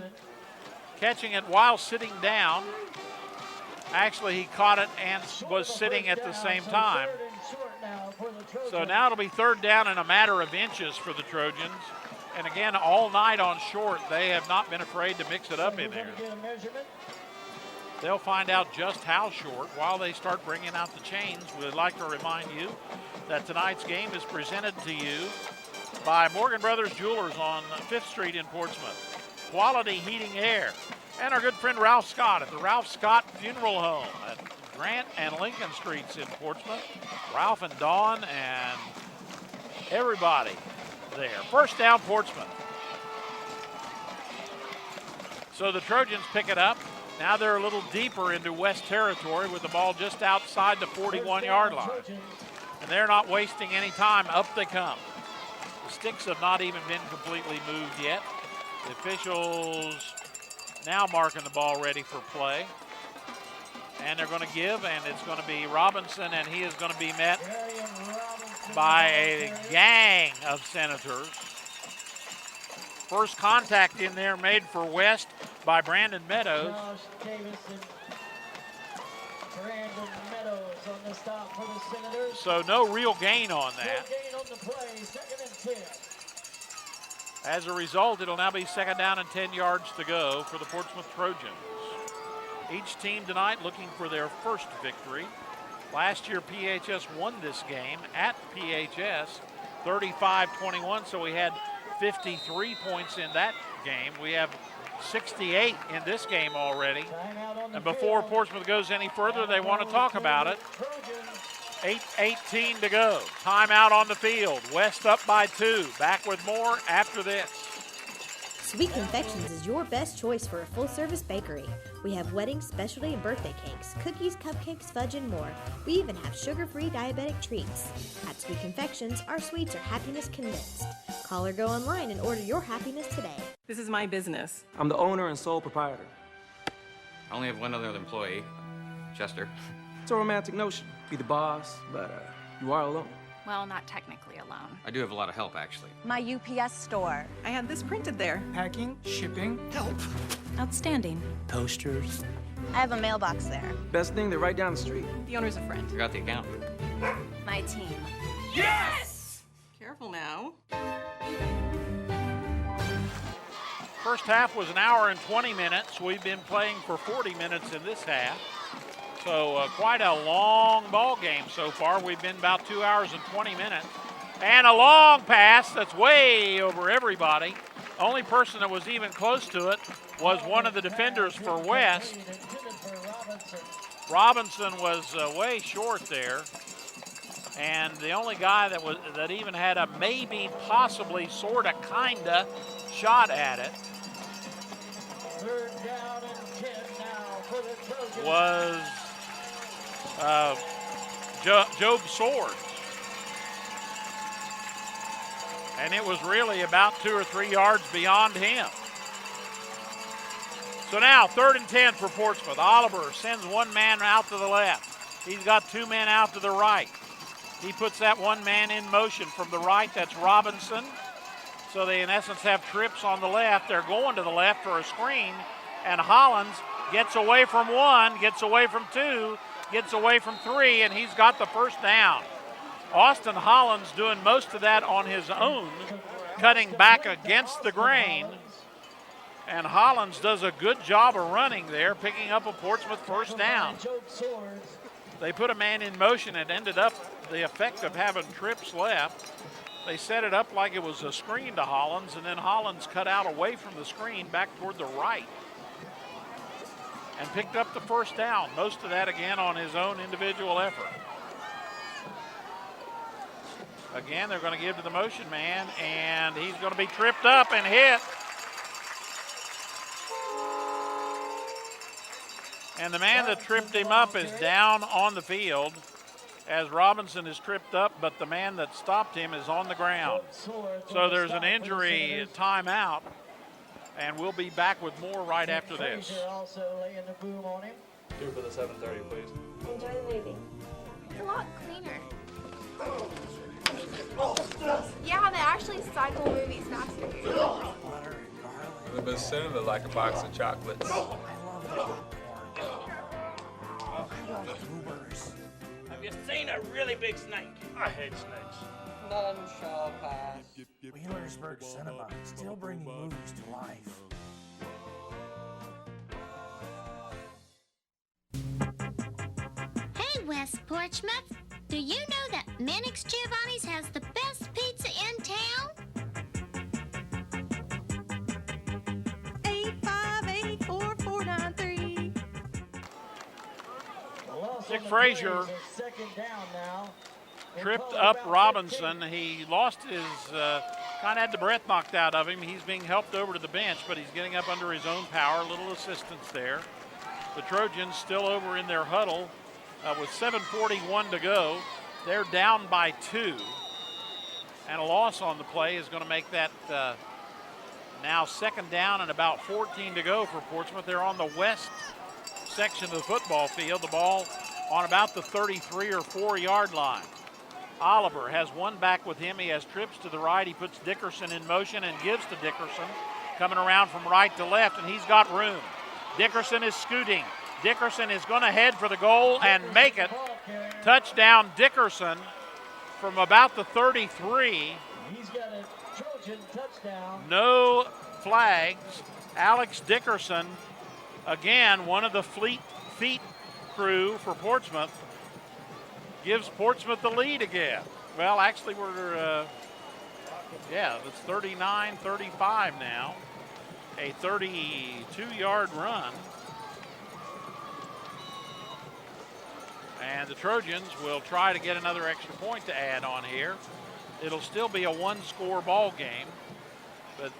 catching it while sitting down. Actually, he caught it and was sitting at the same time. So now it'll be third down in a matter of inches for the Trojans. And again, all night on short, they have not been afraid to mix it up in there. They'll find out just how short while they start bringing out the chains. We'd like to remind you that tonight's game is presented to you by Morgan Brothers Jewelers on 5th Street in Portsmouth. Quality Heating Air. And our good friend Ralph Scott at the Ralph Scott Funeral Home at Grant and Lincoln Streets in Portsmouth. Ralph and Dawn and everybody there. First down, Portsmouth. So the Trojans pick it up. Now they're a little deeper into West territory with the ball just outside the 41-yard line. And they're not wasting any time. Up they come. The sticks have not even been completely moved yet. The officials now marking the ball ready for play. And they're going to give, and it's going to be Robinson, and he is going to be met by a gang of Senators. First contact in there made for West by Brandon Meadows. Josh Davis and Brandon Meadows on the stop for the Senators. So no real gain on that. No gain on the play, 2nd and 10. As a result, it'll now be 2nd down and 10 yards to go for the Portsmouth Trojans. Each team tonight looking for their first victory. Last year, PHS won this game at PHS 35-21, so we had 53 points in that game. We have 68 in this game already. And before Portsmouth goes any further, they want to talk about it. 8:18 to go. Timeout on the field. West up by 2. Back with more after this. Sweet Confections is your best choice for a full-service bakery. We have wedding, specialty, and birthday cakes, cookies, cupcakes, fudge, and more. We even have sugar-free diabetic treats. At Sweet Confections, our sweets are happiness condensed. Call or go online and order your happiness today. This is my business. I'm the owner and sole proprietor. I only have one other employee, Chester. It's a romantic notion. Be the boss, but you are alone. Well, not technically alone. I do have a lot of help, actually. My UPS store. I had this printed there. Packing, shipping, help. Outstanding. Toasters. I have a mailbox there. Best thing, they're right down the street. The owner's a friend. Forgot the account. My team. Yes! Careful now. First half was an hour and 20 minutes. We've been playing for 40 minutes in this half. So quite a long ball game so far. We've been about 2 hours and 20 minutes. And a long pass that's way over everybody. Only person that was even close to it was one of the defenders for West. Robinson was way short there. And the only guy that even had a maybe, possibly, sorta, kinda shot at it was Job Swords. And it was really about 2 or 3 yards beyond him. So now 3rd and 10 for Portsmouth. Oliver sends one man out to the left. He's got 2 men out to the right. He puts that one man in motion from the right. That's Robinson. So they, in essence, have trips on the left. They're going to the left for a screen. And Hollins gets away from 1, gets away from 2, gets away from 3, and he's got the first down. Austin Hollins doing most of that on his own, cutting back against the grain. And Hollins does a good job of running there, picking up a Portsmouth first down. They put a man in motion. It ended up the effect of having trips left. They set it up like it was a screen to Hollins, and then Hollins cut out away from the screen back toward the right and picked up the first down. Most of that, again, on his own individual effort. Again, they're going to give to the motion man, and he's going to be tripped up and hit. And the man that tripped him up is down on the field as Robinson is tripped up, but the man that stopped him is on the ground. So there's an injury timeout, and we'll be back with more right after this. Also laying the boom on him. Do it for the 7:30, please. Enjoy the movie. It's a lot cleaner. Yeah, they actually cycle movies faster. They've been sending it like a box of chocolates. Have you seen a really big snake? I hate snakes. None shall pass. Wheelersburg Cinema, still bringing movies to life. Hey, West Portsmouth. Do you know that Minix Giovanni's has the best pizza in town? 8584493. Dick Frazier tripped up Robinson. He lost his, kind of had the breath knocked out of him. He's being helped over to the bench, but he's getting up under his own power. A little assistance there. The Trojans still over in their huddle with 7:41 to go. They're down by 2. And a loss on the play is going to make that now 2nd down and about 14 to go for Portsmouth. They're on the west section of the football field. The ball on about the 33 or 4 yard line. Oliver has one back with him. He has trips to the right. He puts Dickerson in motion and gives to Dickerson, coming around from right to left, and he's got room. Dickerson is scooting. Dickerson is going to head for the goal and make it. Touchdown Dickerson from about the 33. He's got a Trojan touchdown. No flags. Alex Dickerson, again, one of the Fleet Feet crew for Portsmouth, gives Portsmouth the lead again. Well, actually, we're, it's 39-35 now. A 32-yard run. And the Trojans will try to get another extra point to add on here. It'll still be a 1-score ball game, but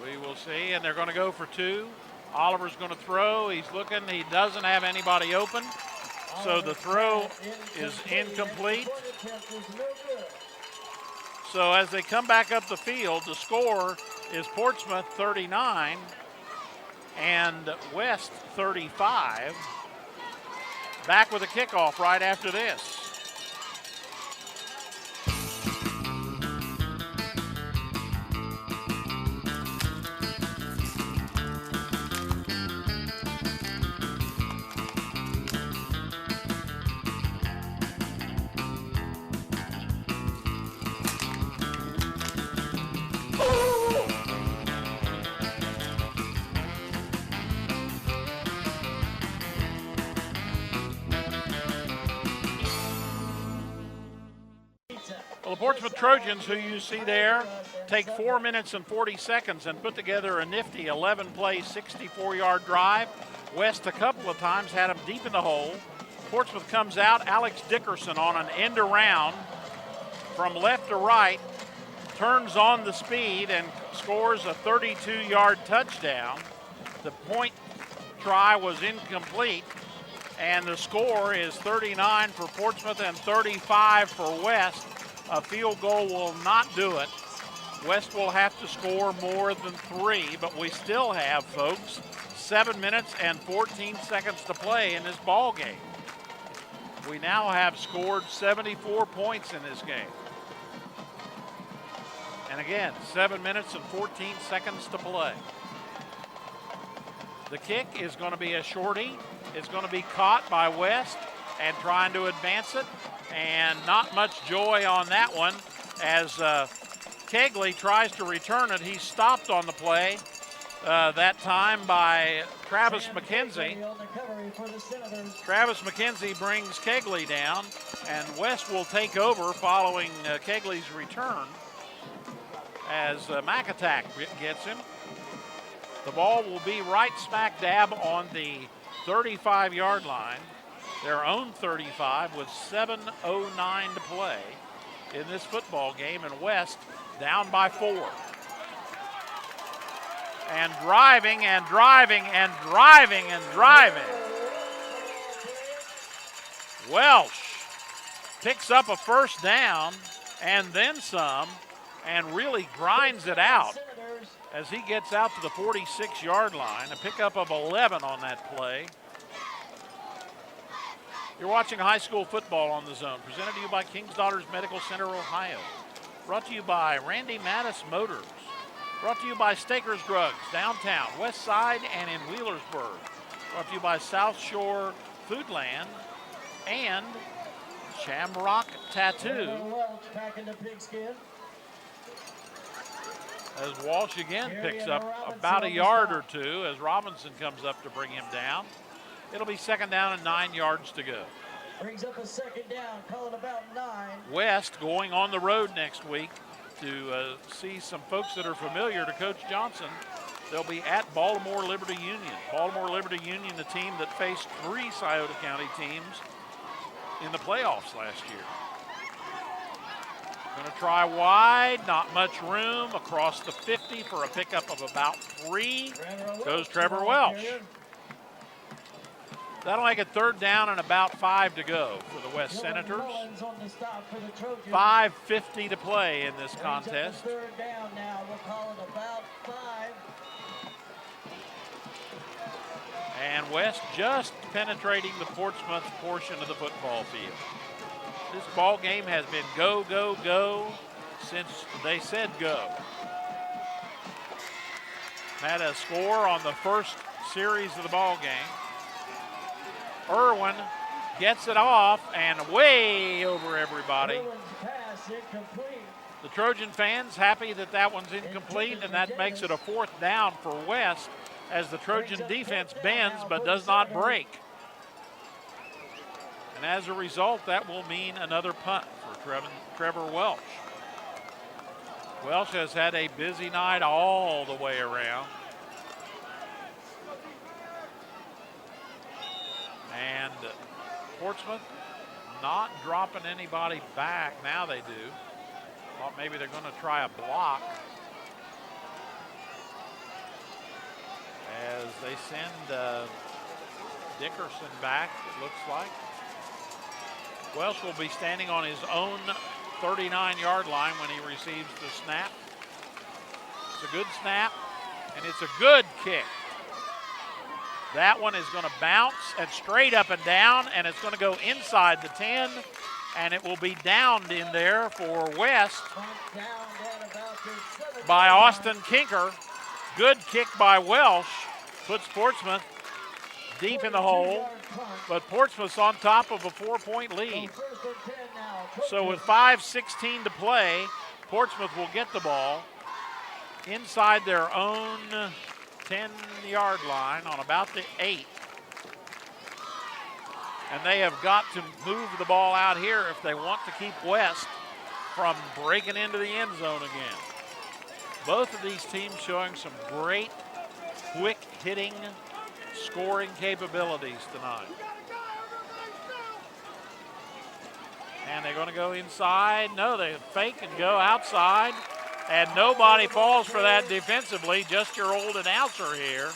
We will see, and they're going to go for two. Oliver's going to throw. He's looking. He doesn't have anybody open, so the throw is incomplete. So as they come back up the field, the score is Portsmouth 39 and West 35. Back with a kickoff right after this. Well, the Portsmouth Trojans, who you see there, take 4 minutes and 40 seconds and put together a nifty 11-play, 64-yard drive. West a couple of times had him deep in the hole. Portsmouth comes out. Alex Dickerson on an end around from left to right, turns on the speed and scores a 32-yard touchdown. The point try was incomplete, and the score is 39 for Portsmouth and 35 for West. A field goal will not do it. West will have to score more than 3, but we still have, folks, 7 minutes and 14 seconds to play in this ball game. We now have scored 74 points in this game. And again, 7 minutes and 14 seconds to play. The kick is going to be a shorty. It's going to be caught by West and trying to advance it. And not much joy on that one as Kegley tries to return it. He's stopped on the play that time by Travis McKenzie. Travis McKenzie brings Kegley down, and West will take over following Kegley's return as McAttack gets him. The ball will be right smack dab on the 35-yard line. Their own 35 with 7:09 to play in this football game, and West down by 4. And driving and driving and driving and driving. Welsh picks up a first down and then some and really grinds it out as he gets out to the 46-yard line, a pickup of 11 on that play. You're watching high school football on the Zone, presented to you by King's Daughters Medical Center, Ohio. Brought to you by Randy Mattis Motors. Brought to you by Staker's Drugs, downtown, West Side, and in Wheelersburg. Brought to you by South Shore Foodland and Shamrock Tattoo. As Walsh again picks up about a yard or two as Robinson comes up to bring him down. It'll be second down and 9 yards to go. Brings up a second down, call it about 9. West going on the road next week to see some folks that are familiar to Coach Johnson. They'll be at Baltimore Liberty Union. Baltimore Liberty Union, the team that faced 3 Scioto County teams in the playoffs last year. Going to try wide, not much room, across the 50 for a pickup of about 3. Goes Trevor Welsh. That'll make it third down and about 5 to go for the West Senators. 5:50 to play in this contest. Third down now, we'll call it about 5. And West just penetrating the Portsmouth portion of the football field. This ball game has been go, go, go since they said go. Had a score on the first series of the ball game. Irwin gets it off and way over everybody. The Trojan fans happy that that one's incomplete, and that makes it a 4th down for West as the Trojan defense bends but does not break. And as a result, that will mean another punt for Trevor Welsh. Welsh has had a busy night all the way around. And Portsmouth not dropping anybody back. Now they do. Thought maybe they're going to try a block. as they send Dickerson back, it looks like. Welsh will be standing on his own 39-yard line when he receives the snap. It's a good snap, and it's a good kick. That one is going to bounce and straight up and down, and it's going to go inside the 10, and it will be downed in there for West by Austin Kinker. Good kick by Welsh, puts Portsmouth deep in the hole, but Portsmouth's on top of a 4-point lead. So with 5:16 to play, Portsmouth will get the ball inside their own 10-yard line on about the 8. And they have got to move the ball out here if they want to keep West from breaking into the end zone again. Both of these teams showing some great quick-hitting scoring capabilities tonight. And they're going to go inside. No, they fake and go outside. And nobody falls for that defensively, just your old announcer here.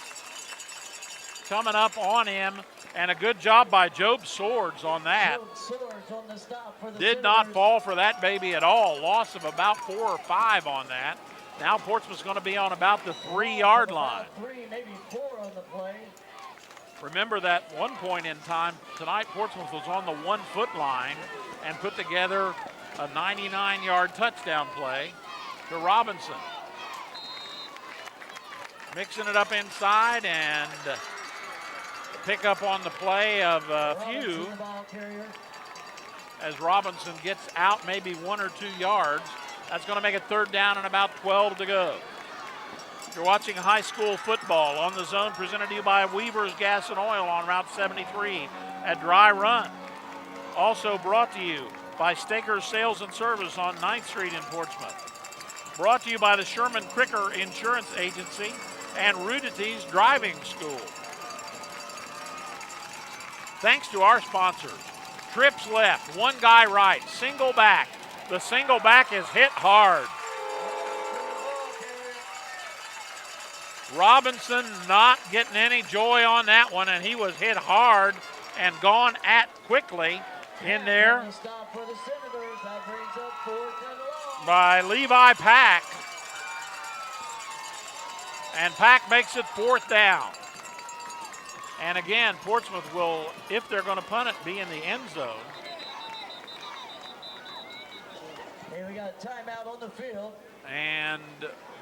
Coming up on him, and a good job by Job Swords on that. Did not fall for that baby at all. Loss of about 4 or 5 on that. Now Portsmouth's going to be on about the 3-yard line. 3, maybe 4 on the play. Remember that one point in time tonight, Portsmouth was on the 1-foot line and put together a 99-yard touchdown play to Robinson. Mixing it up inside and pick up on the play of a few as Robinson gets out maybe 1 or 2 yards. That's going to make it 3rd down and about 12 to go. You're watching high school football on the Zone, presented to you by Weaver's Gas and Oil on Route 73 at Dry Run. Also brought to you by Staker's Sales and Service on 9th Street in Portsmouth. Brought to you by the Sherman Cricker Insurance Agency and Rudity's Driving School. Thanks to our sponsors. Trips left, 1 guy right, single back. The single back is hit hard. Robinson not getting any joy on that one, and he was hit hard and gone at quickly in there by Levi Pack. And Pack makes it 4th down. And again, Portsmouth will, if they're going to punt it, be in the end zone. Hey, we got a timeout on the field. And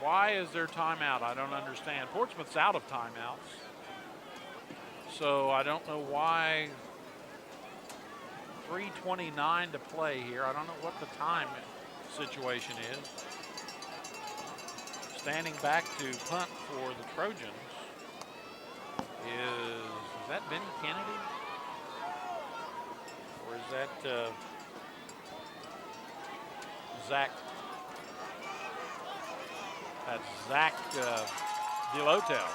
why is there timeout? I don't understand. Portsmouth's out of timeouts. So I don't know why. 3:29 to play here. I don't know what the time situation is. Standing back to punt for the Trojans is that Ben Kennedy? Or is that Zach? That's Zach DeLotel.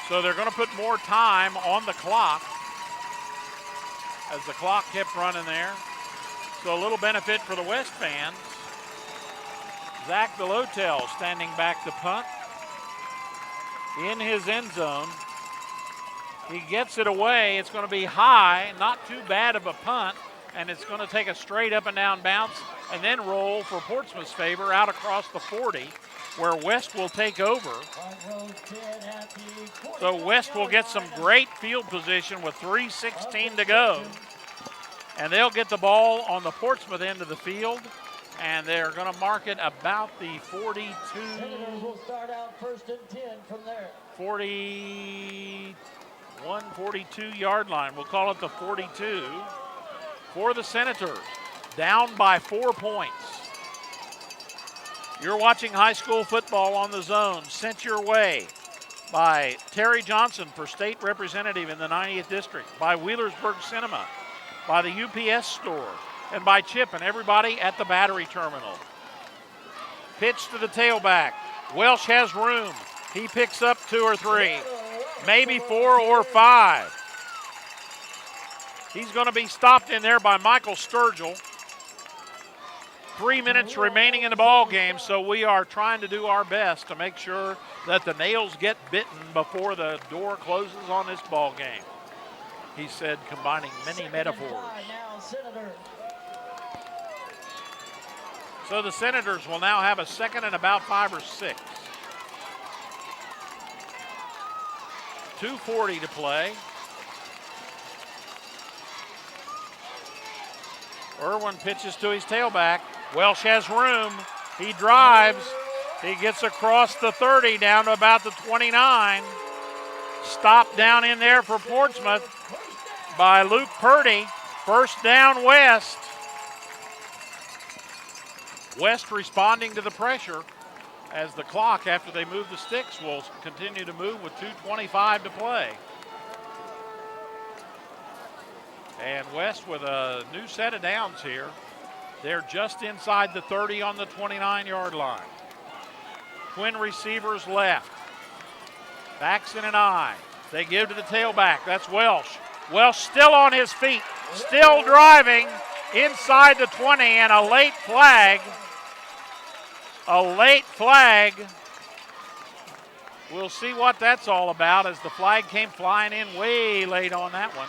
So they're going to put more time on the clock as the clock kept running there. So a little benefit for the West fans. Zach DeLotel standing back to punt in his end zone. He gets it away. It's going to be high, not too bad of a punt, and it's going to take a straight up and down bounce and then roll for Portsmouth's favor out across the 40, where West will take over. So West will get some great field position with 3:16 to go. And they'll get the ball on the Portsmouth end of the field, and they're going to mark it about the 42. Senators will start out 1st and 10 from there. 41, 42-yard line. We'll call it the 42 for the Senators, down by 4 points. You're watching high school football on the Zone, sent your way by Terry Johnson for state representative in the 90th District, by Wheelersburg Cinema, by the UPS store, and by Chip and everybody at the battery terminal. Pitch to the tailback. Welsh has room. He picks up 2 or 3, maybe 4 or 5. He's going to be stopped in there by Michael Sturgill. 3 minutes remaining in the ball game, so we are trying to do our best to make sure that the nails get bitten before the door closes on this ball game. He said, combining many metaphors. So the Senators will now have a second and about 5 or 6. 2:40 to play. Irwin pitches to his tailback. Welsh has room. He drives. He gets across the 30 down to about the 29. Stop down in there for Portsmouth by Luke Purdy. First down, West. West responding to the pressure as the clock, after they move the sticks, will continue to move with 2:25 to play. And West with a new set of downs here. They're just inside the 30 on the 29-yard line. Twin receivers left. Baxton and I. They give to the tailback. That's Welsh. Welsh still on his feet, still driving inside the 20, and a late flag. A late flag. We'll see what that's all about as the flag came flying in way late on that one.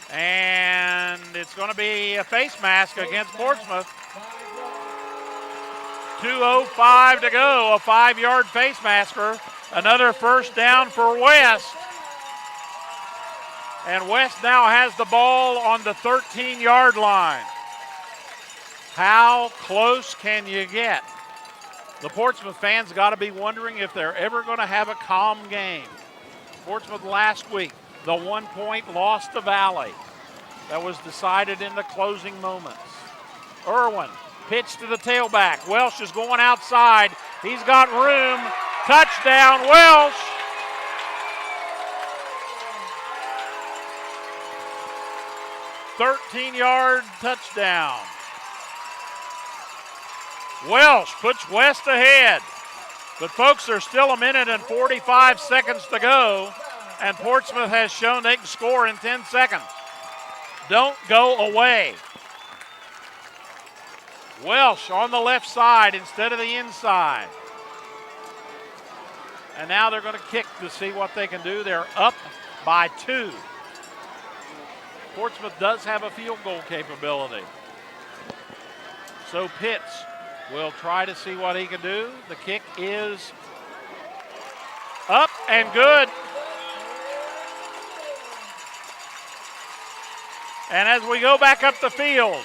And it's going to be a face mask against Portsmouth. 2:05 to go, a 5-yard face masker. Another first down for West. And West now has the ball on the 13-yard line. How close can you get? The Portsmouth fans got to be wondering if they're ever going to have a calm game. Portsmouth last week, the 1-point loss to Valley. That was decided in the closing moments. Irwin, pitch to the tailback. Welsh is going outside. He's got room. Touchdown, Welsh. "13-yard touchdown. Welsh puts West ahead. But folks, there's still a minute and 45 seconds to go, and Portsmouth has shown they can score in 10 seconds. Don't go away. Welsh on the left side instead of the inside. And now they're going to kick to see what they can do. They're up by 2. Portsmouth does have a field goal capability. So Pitts will try to see what he can do. The kick is up and good. And as we go back up the field,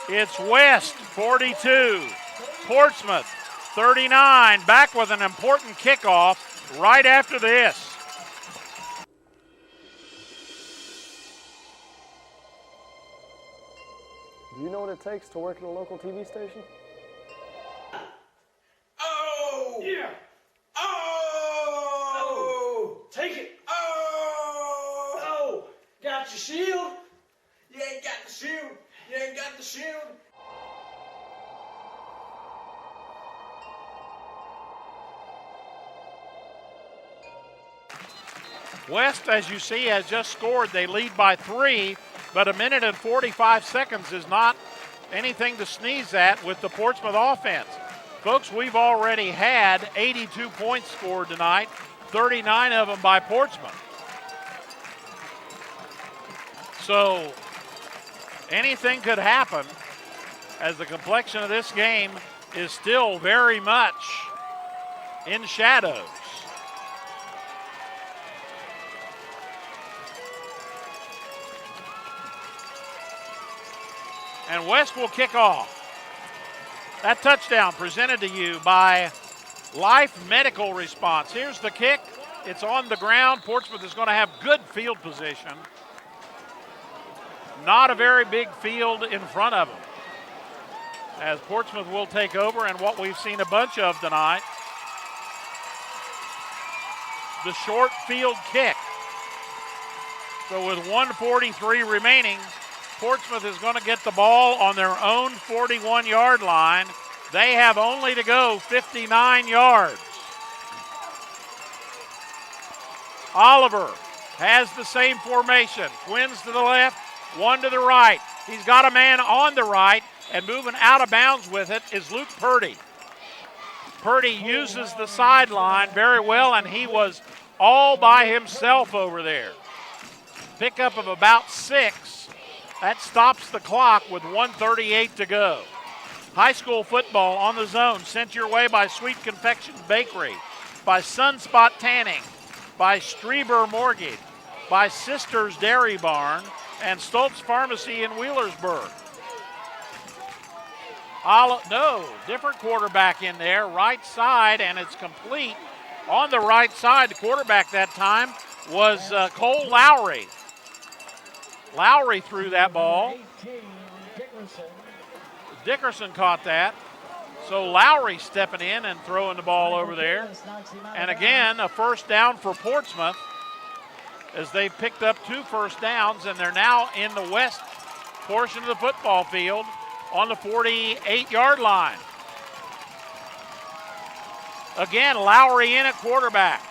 it's West 42, Portsmouth 39, back with an important kickoff right after this. Do you know what it takes to work at a local TV station? Oh! Yeah! Oh! Take it! Oh! Oh! Got your shield? You ain't got the shield. You ain't got the shield. West, as you see, has just scored. They lead by 3, but a minute and 45 seconds is not anything to sneeze at with the Portsmouth offense. Folks, we've already had 82 points scored tonight, 39 of them by Portsmouth. So anything could happen, as the complexion of this game is still very much in shadows. And West will kick off. That touchdown presented to you by Life Medical Response. Here's the kick. It's on the ground. Portsmouth is going to have good field position. Not a very big field in front of them, as Portsmouth will take over, and what we've seen a bunch of tonight, the short field kick. So with 1:43 remaining, Portsmouth is going to get the ball on their own 41-yard line. They have only to go 59 yards. Oliver has the same formation. Twins to the left, one to the right. He's got a man on the right, and moving out of bounds with it is Luke Purdy. Purdy uses the sideline very well, and he was all by himself over there. Pickup of about 6. That stops the clock with 1:38 to go. High school football on the zone, sent your way by Sweet Confections Bakery, by Sunspot Tanning, by Strieber Mortgage, by Sisters Dairy Barn, and Stoltz Pharmacy in Wheelersburg. No, different quarterback in there, right side, and it's complete. On the right side, the quarterback that time was Cole Lowry. Lowry threw that ball. Dickerson caught that. So Lowry stepping in and throwing the ball over there. And again, a first down for Portsmouth as they've picked up 2 first downs, and they're now in the west portion of the football field on the 48-yard line. Again, Lowry in at quarterback.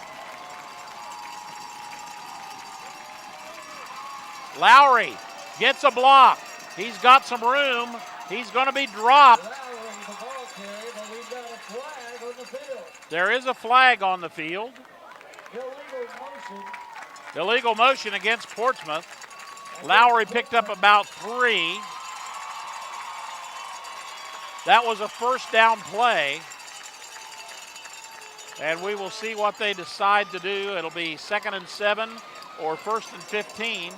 Lowry gets a block. He's got some room. He's going to be dropped. There is a flag on the field. Illegal motion against Portsmouth. Lowry picked up about 3. That was a first down play. And we will see what they decide to do. It'll be 2nd and 7 or 1st and 15.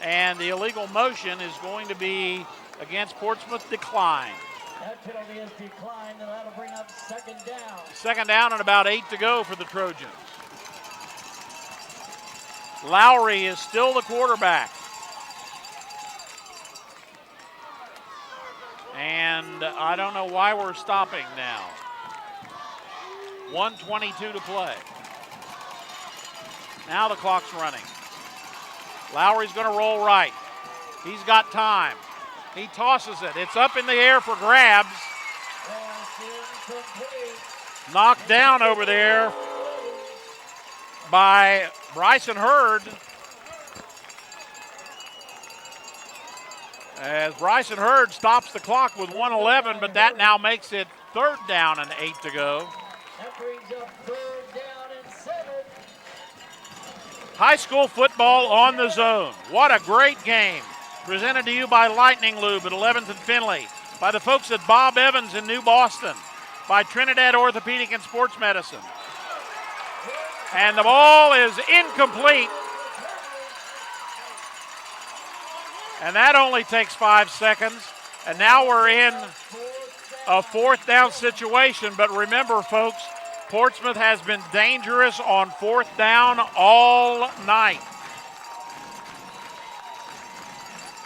And the illegal motion is going to be against Portsmouth, decline. That penalty is declined, and that'll bring up 2nd down. 2nd down and about 8 to go for the Trojans. Lowry is still the quarterback. And I don't know why we're stopping now. 1:22 to play. Now the clock's running. Lowry's going to roll right. He's got time. He tosses it. It's up in the air for grabs. Knocked down over there by Bryson Hurd. As Bryson Hurd stops the clock with 1:11, but that now makes it 3rd down and 8 to go. That brings up 3rd down and 7. High school football on the zone. What a great game. Presented to you by Lightning Lube at 11th and Finley, by the folks at Bob Evans in New Boston, by Trinidad Orthopedic and Sports Medicine. And the ball is incomplete. And that only takes 5 seconds. And now we're in a 4th down situation. But remember, folks, Portsmouth has been dangerous on 4th down all night.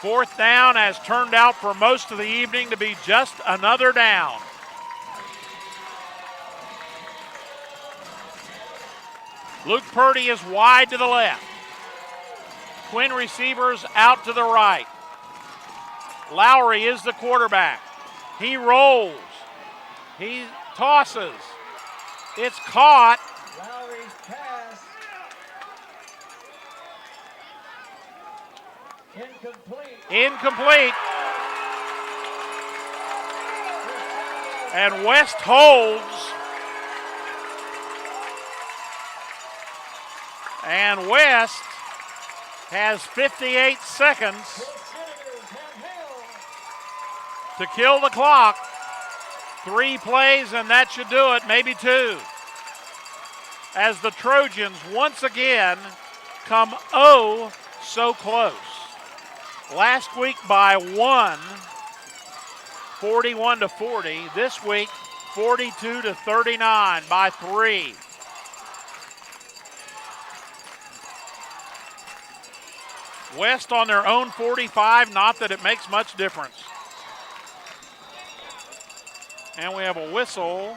4th down has turned out for most of the evening to be just another down. Luke Purdy is wide to the left. Twin receivers out to the right. Lowry is the quarterback. He rolls. He tosses. It's caught. Lowry's pass. Incomplete. And West holds. And West has 58 seconds to kill the clock. 3 plays, and that should do it, maybe 2. As the Trojans once again come oh so close. Last week by 1, 41-40. This week, 42-39 by 3. West on their own 45, not that it makes much difference. And we have a whistle.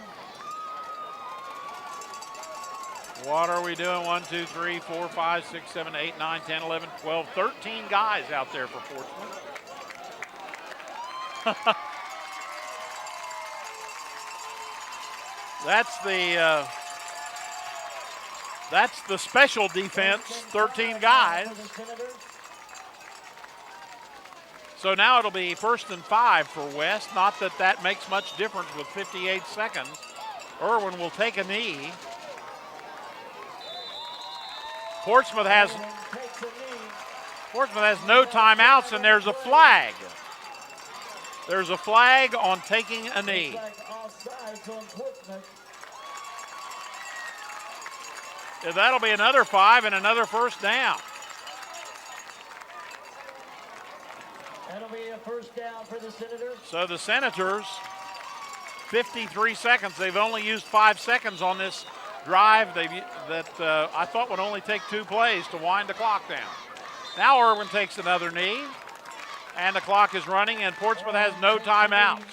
What are we doing? 1, 2, 3, 4, 5, 6, 7, 8, 9, 10, 11, 12, 13 guys out there for Portsmouth. That's the special defense, 13 guys. So now it'll be 1st and 5 for West. Not that that makes much difference with 58 seconds. Irwin will take a knee. Portsmouth has no timeouts, and there's a flag. There's a flag on taking a knee. That'll be another 5 and another first down. That'll be a first down for the Senators. So the Senators, 53 seconds. They've only used 5 seconds on this drive that I thought would only take 2 plays to wind the clock down. Now Irwin takes another knee, and the clock is running, and Portsmouth has no timeouts.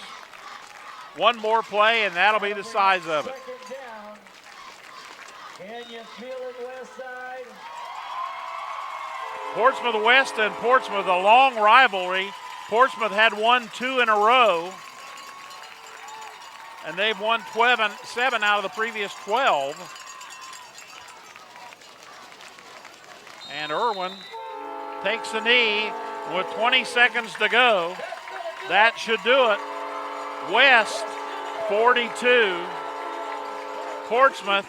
One more play, and that'll be the size of it. Can you feel it, West Side? Portsmouth West and Portsmouth, a long rivalry. Portsmouth had won 2 in a row, and they've won 7 out of the previous 12. And Irwin takes a knee with 20 seconds to go. That should do it. West 42, Portsmouth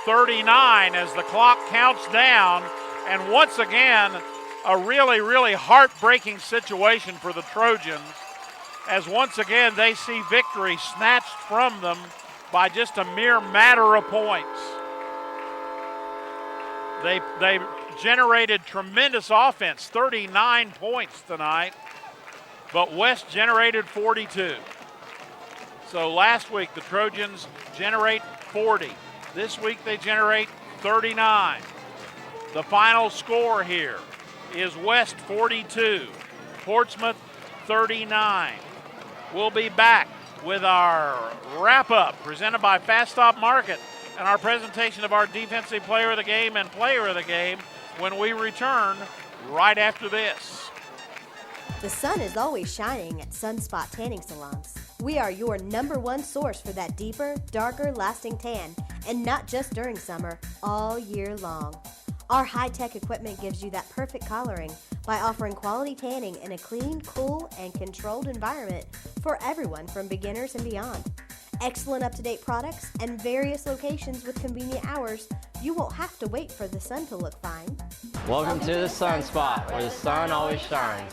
39 as the clock counts down. And once again, a really, really heartbreaking situation for the Trojans, as once again they see victory snatched from them by just a mere matter of points. They generated tremendous offense, 39 points tonight, but West generated 42. So last week the Trojans generate 40. This week they generate 39. The final score here is West 42, Portsmouth 39. We'll be back with our wrap-up presented by Fast Stop Market and our presentation of our Defensive Player of the Game and Player of the Game when we return right after this. The sun is always shining at Sunspot Tanning Salons. We are your #1 source for that deeper, darker, lasting tan, and not just during summer, all year long. Our high-tech equipment gives you that perfect coloring by offering quality tanning in a clean, cool, and controlled environment for everyone from beginners and beyond. Excellent up-to-date products and various locations with convenient hours. You won't have to wait for the sun to look fine. Welcome to the Sunspot, where the sun always shines.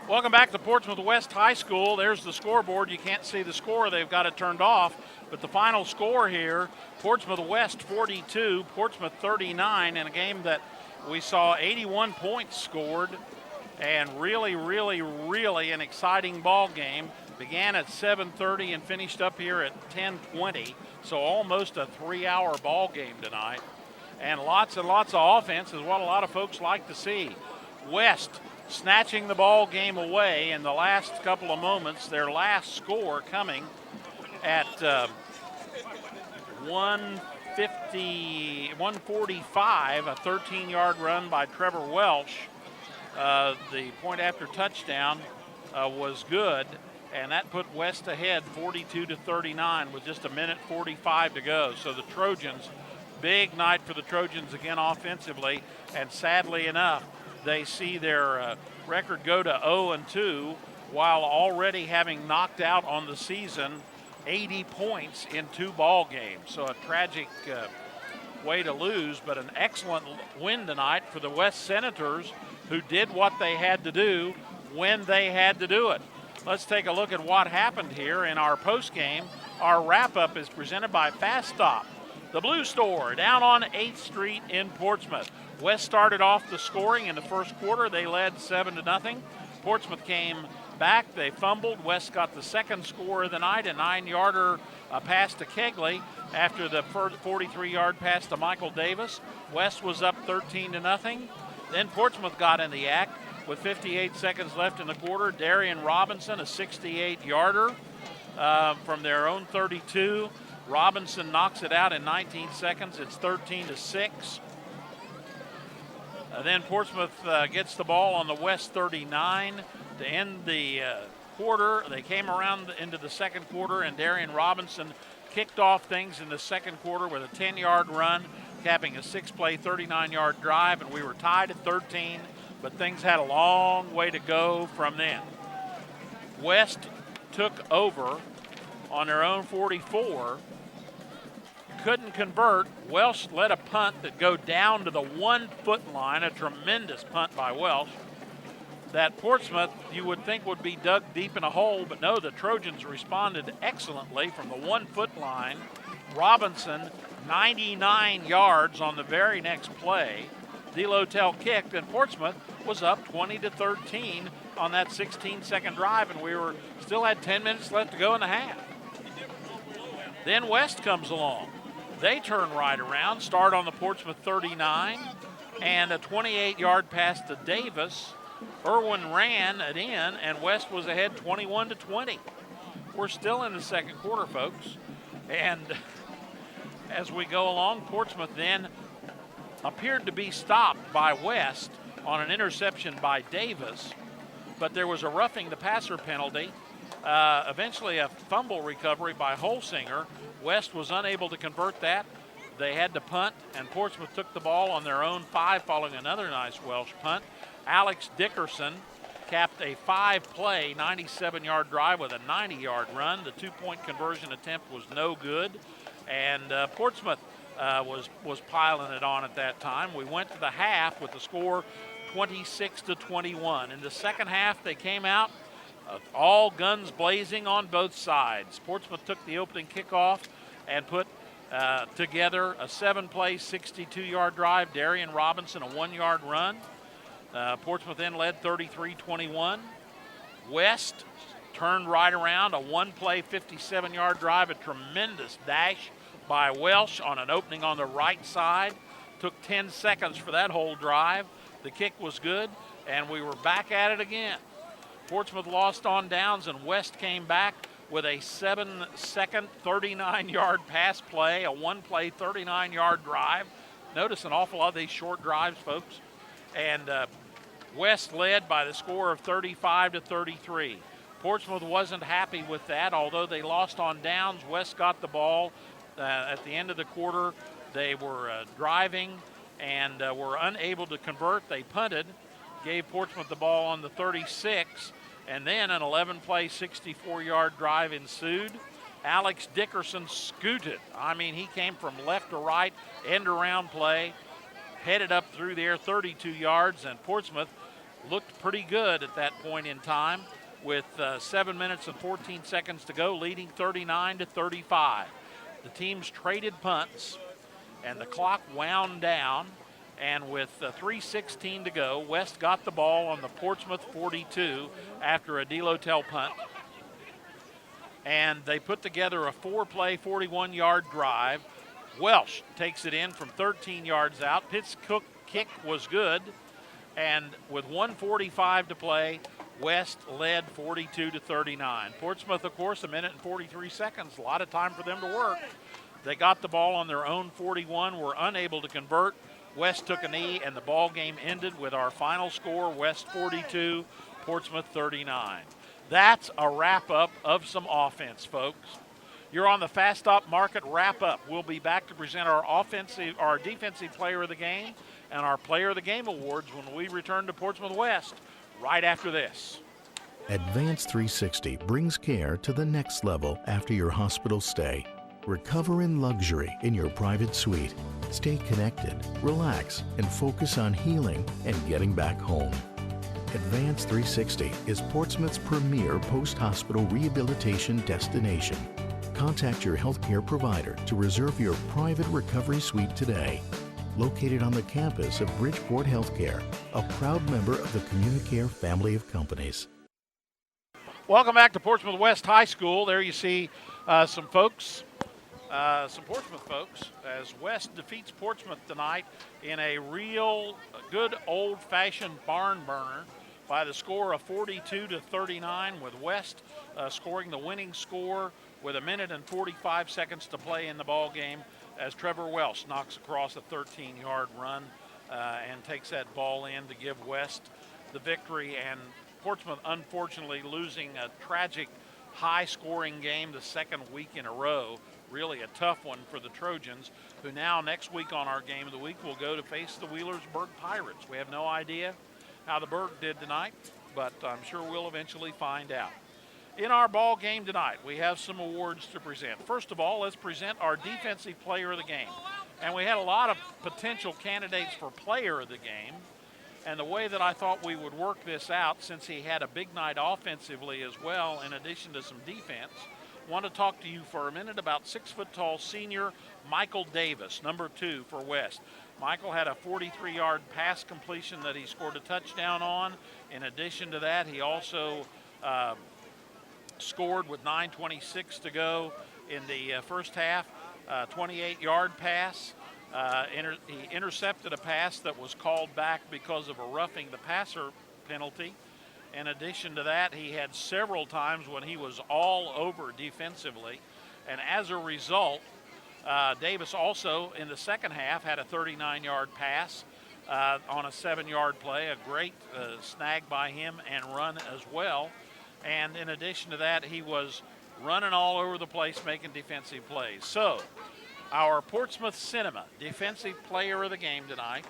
Welcome back to Portsmouth West High School. There's the scoreboard. You can't see the score. They've got it turned off. But the final score here, Portsmouth West 42, Portsmouth 39, in a game that we saw 81 points scored, and really, really, really an exciting ball game. Began at 7:30 and finished up here at 10:20, so almost a 3-hour ball game tonight. And lots of offense is what a lot of folks like to see. West snatching the ball game away in the last couple of moments, their last score coming at 145, a 13-yard run by Trevor Welsh. The point after touchdown was good, and that put West ahead 42-39 with just 1:45 to go. So the Trojans, big night for the Trojans again offensively, and sadly enough, they see their record go to 0-2 while already having knocked out on the season 80 points in 2 ball games. So a tragic way to lose, but an excellent win tonight for the West Senators, who did what they had to do when they had to do it. Let's take a look at what happened here in our postgame. Our wrap-up is presented by Fast Stop, the Blue Store down on 8th Street in Portsmouth. West started off the scoring in the first quarter. They led 7-0. Portsmouth came back. They fumbled. West got the second score of the night, a 9-yarder pass to Kegley after the 43-yard pass to Michael Davis. West was up 13-0. Then Portsmouth got in the act with 58 seconds left in the quarter. Darian Robinson, a 68-yarder from their own 32. Robinson knocks it out in 19 seconds. It's 13-6. Then Portsmouth gets the ball on the West 39 to end the quarter. They came around into the second quarter, and Darian Robinson kicked off things in the second quarter with a 10-yard run, capping a 6-play, 39-yard drive, and we were tied at 13, but things had a long way to go from then. West took over on their own 44, couldn't convert. Welsh led a punt that go down to the 1-foot line, a tremendous punt by Welsh. That Portsmouth, you would think, would be dug deep in a hole, but no, the Trojans responded excellently from the 1-foot line. Robinson, 99 yards on the very next play. DeLotel kicked, and Portsmouth was up 20-13 on that 16-second drive, and we still had 10 minutes left to go in the half. Then West comes along. They turn right around, start on the Portsmouth 39, and a 28-yard pass to Davis. Irwin ran it in, and West was ahead 21-20. We're still in the second quarter, folks. And as we go along, Portsmouth then appeared to be stopped by West on an interception by Davis, but there was a roughing the passer penalty. Eventually a fumble recovery by Holsinger. West was unable to convert that. They had to punt, and Portsmouth took the ball on their own 5 following another nice Welsh punt. Alex Dickerson capped a 5-play, 97-yard drive with a 90-yard run. The 2-point conversion attempt was no good, and Portsmouth was piling it on at that time. We went to the half with the score 26-21. In the second half, they came out all guns blazing on both sides. Portsmouth took the opening kickoff and put together a 7-play, 62-yard drive. Darian Robinson, a 1-yard run. Portsmouth then led 33-21. West turned right around, a 1-play, 57-yard drive, a tremendous dash by Welsh on an opening on the right side. Took 10 seconds for that whole drive. The kick was good, and we were back at it again. Portsmouth lost on downs, and West came back with a 7-second, 39-yard pass play, a 1-play, 39-yard drive. Notice an awful lot of these short drives, folks. And West led by the score of 35-33. Portsmouth wasn't happy with that, although they lost on downs. West got the ball at the end of the quarter. They were driving and were unable to convert. They punted, gave Portsmouth the ball on the 36, and then an 11-play, 64-yard drive ensued. Alex Dickerson scooted. I mean, he came from left to right, end-around play, headed up through there 32 yards, and Portsmouth looked pretty good at that point in time with 7 minutes and 14 seconds to go, leading 39-35. The teams traded punts, and the clock wound down, and with 3:16 to go, West got the ball on the Portsmouth 42 after a DeLotel punt, and they put together a 4-play, 41-yard drive. Welsh takes it in from 13 yards out. Pitt's kick was good, and with 1:45 to play, West led 42-39. Portsmouth, of course, 1 minute and 43 seconds, a lot of time for them to work. They got the ball on their own 41, were unable to convert. West took a knee, and the ball game ended with our final score, West 42, Portsmouth 39. That's a wrap-up of some offense, folks. You're on the Fast Stop Market wrap-up. We'll be back to present our defensive player of the game and our player of the game awards when we return to Portsmouth West right after this. Advance 360 brings care to the next level after your hospital stay. Recover in luxury in your private suite. Stay connected, relax, and focus on healing and getting back home. Advance 360 is Portsmouth's premier post-hospital rehabilitation destination. Contact your healthcare provider to reserve your private recovery suite today. Located on the campus of Bridgeport Healthcare, a proud member of the Communicare family of companies. Welcome back to Portsmouth West High School. There you see some folks, some Portsmouth folks, as West defeats Portsmouth tonight in a real good old-fashioned barn burner by the score of 42-39, with West scoring the winning score with 1 minute and 45 seconds to play in the ball game, as Trevor Welsh knocks across a 13-yard run and takes that ball in to give West the victory. And Portsmouth, unfortunately, losing a tragic high-scoring game the second week in a row. Really a tough one for the Trojans, who now next week on our Game of the Week will go to face the Wheelersburg Pirates. We have no idea how the Berg did tonight, but I'm sure we'll eventually find out. In our ball game tonight, we have some awards to present. First of all, let's present our Defensive Player of the Game. And we had a lot of potential candidates for Player of the Game. And the way that I thought we would work this out, since he had a big night offensively as well, in addition to some defense, want to talk to you for a minute about 6-foot-tall senior Michael Davis, number 2 for West. Michael had a 43-yard pass completion that he scored a touchdown on. In addition to that, he also scored with 9:26 to go in the first half, 28-yard pass. He intercepted a pass that was called back because of a roughing the passer penalty. In addition to that, he had several times when he was all over defensively. And as a result, Davis also in the second half had a 39-yard pass on a 7-yard play, a great snag by him and run as well. And in addition to that, he was running all over the place making defensive plays. So, our Portsmouth Cinema Defensive Player of the Game tonight,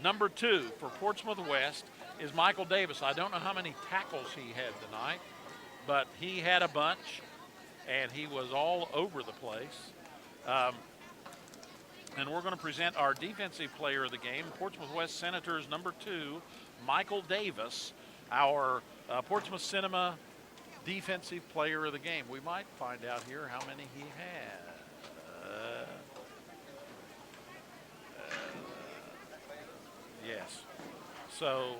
number 2 for Portsmouth West, is Michael Davis. I don't know how many tackles he had tonight, but he had a bunch, and he was all over the place. And we're going to present our Defensive Player of the Game, Portsmouth West Senators number 2, Michael Davis, our Portsmouth Cinema Defensive Player of the Game. We might find out here how many he had. Yes. So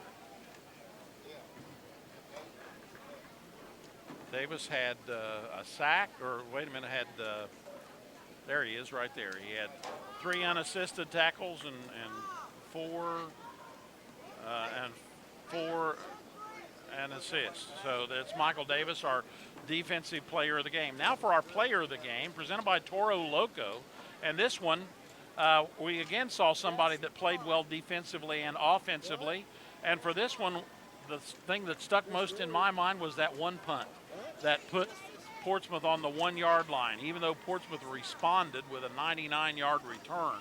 Davis had a sack, or wait a minute, there he is right there. He had 3 unassisted tackles and 4 assists. So that's Michael Davis, our Defensive Player of the Game. Now for our Player of the Game, presented by Toro Loco. And this one, we again saw somebody that played well defensively and offensively. And for this one, the thing that stuck most in my mind was that one punt that put Portsmouth on the 1-yard line, even though Portsmouth responded with a 99-yard return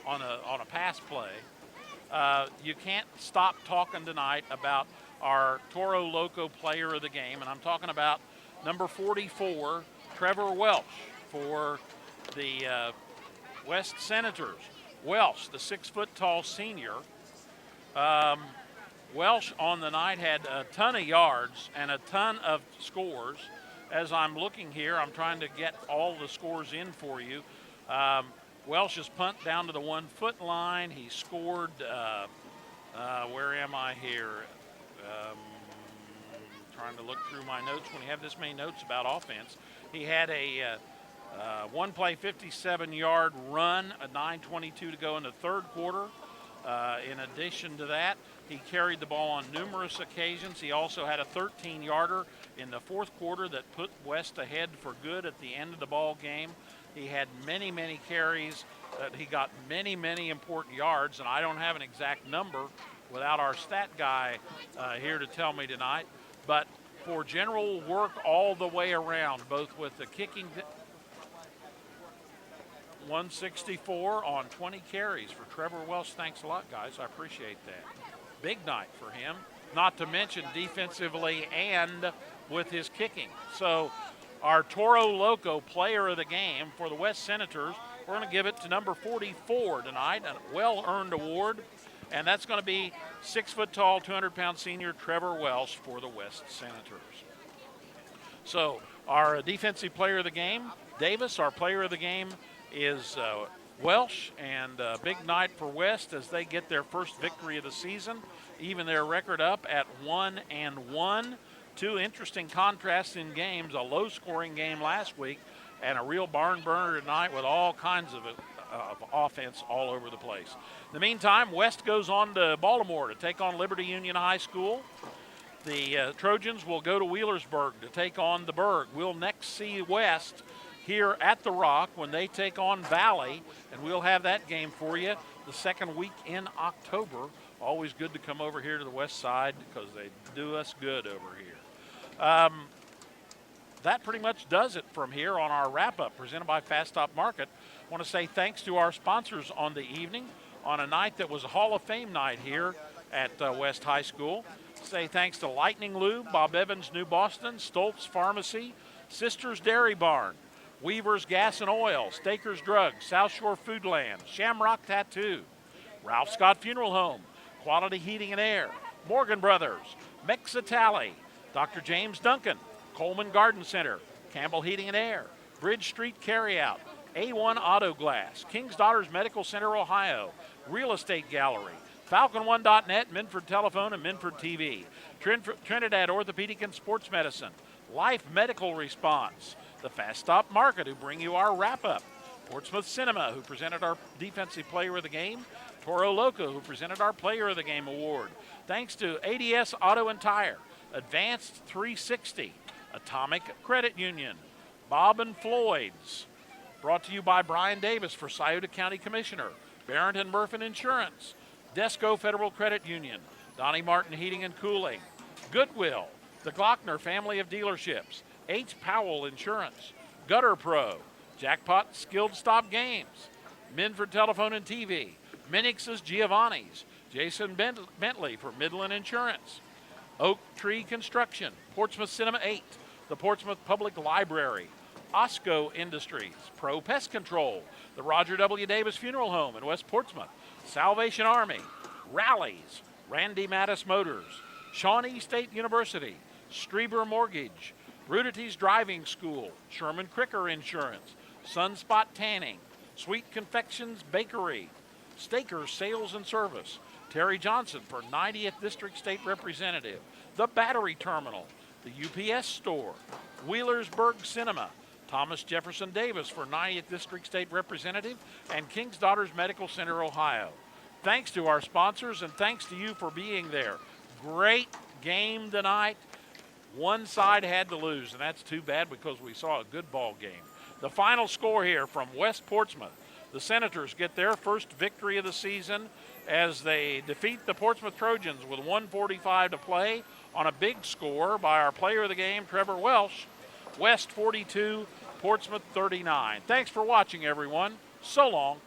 on a pass play. You can't stop talking tonight about our Toro Loco Player of the Game, and I'm talking about number 44, Trevor Welsh, for the West Senators. Welsh, the 6-foot-tall senior. Welsh on the night had a ton of yards and a ton of scores. As I'm looking here, I'm trying to get all the scores in for you. Welsh's punt down to the 1-foot line. He scored, where am I here? Trying to look through my notes when you have this many notes about offense. He had a one-play 57-yard run, a 9:22 to go in the third quarter. In addition to that, he carried the ball on numerous occasions. He also had a 13-yarder in the fourth quarter that put West ahead for good at the end of the ball game. He had many, many carries. He got many, many important yards, and I don't have an exact number without our stat guy here to tell me tonight. But for general work all the way around, both with the kicking, 164 on 20 carries for Trevor Welsh. Thanks a lot, guys. I appreciate that. Big night for him, not to mention defensively and with his kicking. So our Toro Loco Player of the Game for the West Senators, we're going to give it to number 44 tonight, a well-earned award, and that's going to be 6-foot-tall, 200-pound senior Trevor Welsh for the West Senators. So our Defensive Player of the Game, Davis. Our Player of the Game is Welsh, and a big night for West as they get their first victory of the season, even their record up at 1-1. Two interesting contrasts in games, a low-scoring game last week and a real barn burner tonight with all kinds of offense all over the place. In the meantime, West goes on to Baltimore to take on Liberty Union High School. The Trojans will go to Wheelersburg to take on the Berg. We'll next see West here at the Rock when they take on Valley, and we'll have that game for you the second week in October. Always good to come over here to the West Side because they do us good over here. That pretty much does it from here on our wrap-up presented by Fast Stop Market. I want to say thanks to our sponsors on the evening on a night that was a Hall of Fame night here at West High School. Say thanks to Lightning Lube, Bob Evans, New Boston, Stoltz Pharmacy, Sisters Dairy Barn, Weaver's Gas and Oil, Staker's Drugs, South Shore Foodland, Shamrock Tattoo, Ralph Scott Funeral Home, Quality Heating and Air, Morgan Brothers, Mexitali, Dr. James Duncan, Coleman Garden Center, Campbell Heating and Air, Bridge Street Carryout, A1 Auto Glass, King's Daughters Medical Center, Ohio, Real Estate Gallery, Falcon1.net, Minford Telephone and Minford TV, Trinidad Orthopedic and Sports Medicine, Life Medical Response, the Fast Stop Market, who bring you our wrap-up, Portsmouth Cinema, who presented our Defensive Player of the Game, Toro Loco, who presented our Player of the Game award. Thanks to ADS Auto and Tire, Advanced 360, Atomic Credit Union, Bob and Floyd's, brought to you by Brian Davis for Scioto County Commissioner, Barrington Murphin Insurance, Desco Federal Credit Union, Donnie Martin Heating and Cooling, Goodwill, the Glockner Family of Dealerships, H. Powell Insurance, Gutter Pro, Jackpot Skilled Stop Games, Minford Telephone and TV, Minix's Giovanni's, Jason Bentley for Midland Insurance, Oak Tree Construction, Portsmouth Cinema 8, the Portsmouth Public Library, Osco Industries, Pro Pest Control, the Roger W. Davis Funeral Home in West Portsmouth, Salvation Army, Rallies, Randy Mattis Motors, Shawnee State University, Strieber Mortgage, Rudity's Driving School, Sherman Cricker Insurance, Sunspot Tanning, Sweet Confections Bakery, Stakers Sales and Service, Terry Johnson for 90th District State Representative, the Battery Terminal, the UPS Store, Wheelersburg Cinema, Thomas Jefferson Davis for 90th District State Representative, and King's Daughters Medical Center, Ohio. Thanks to our sponsors, and thanks to you for being there. Great game tonight. One side had to lose, and that's too bad because we saw a good ball game. The final score here from West Portsmouth. The Senators get their first victory of the season as they defeat the Portsmouth Trojans with 1:45 to play on a big score by our player of the game, Trevor Welsh. West 42, Portsmouth 39. Thanks for watching, everyone. So long.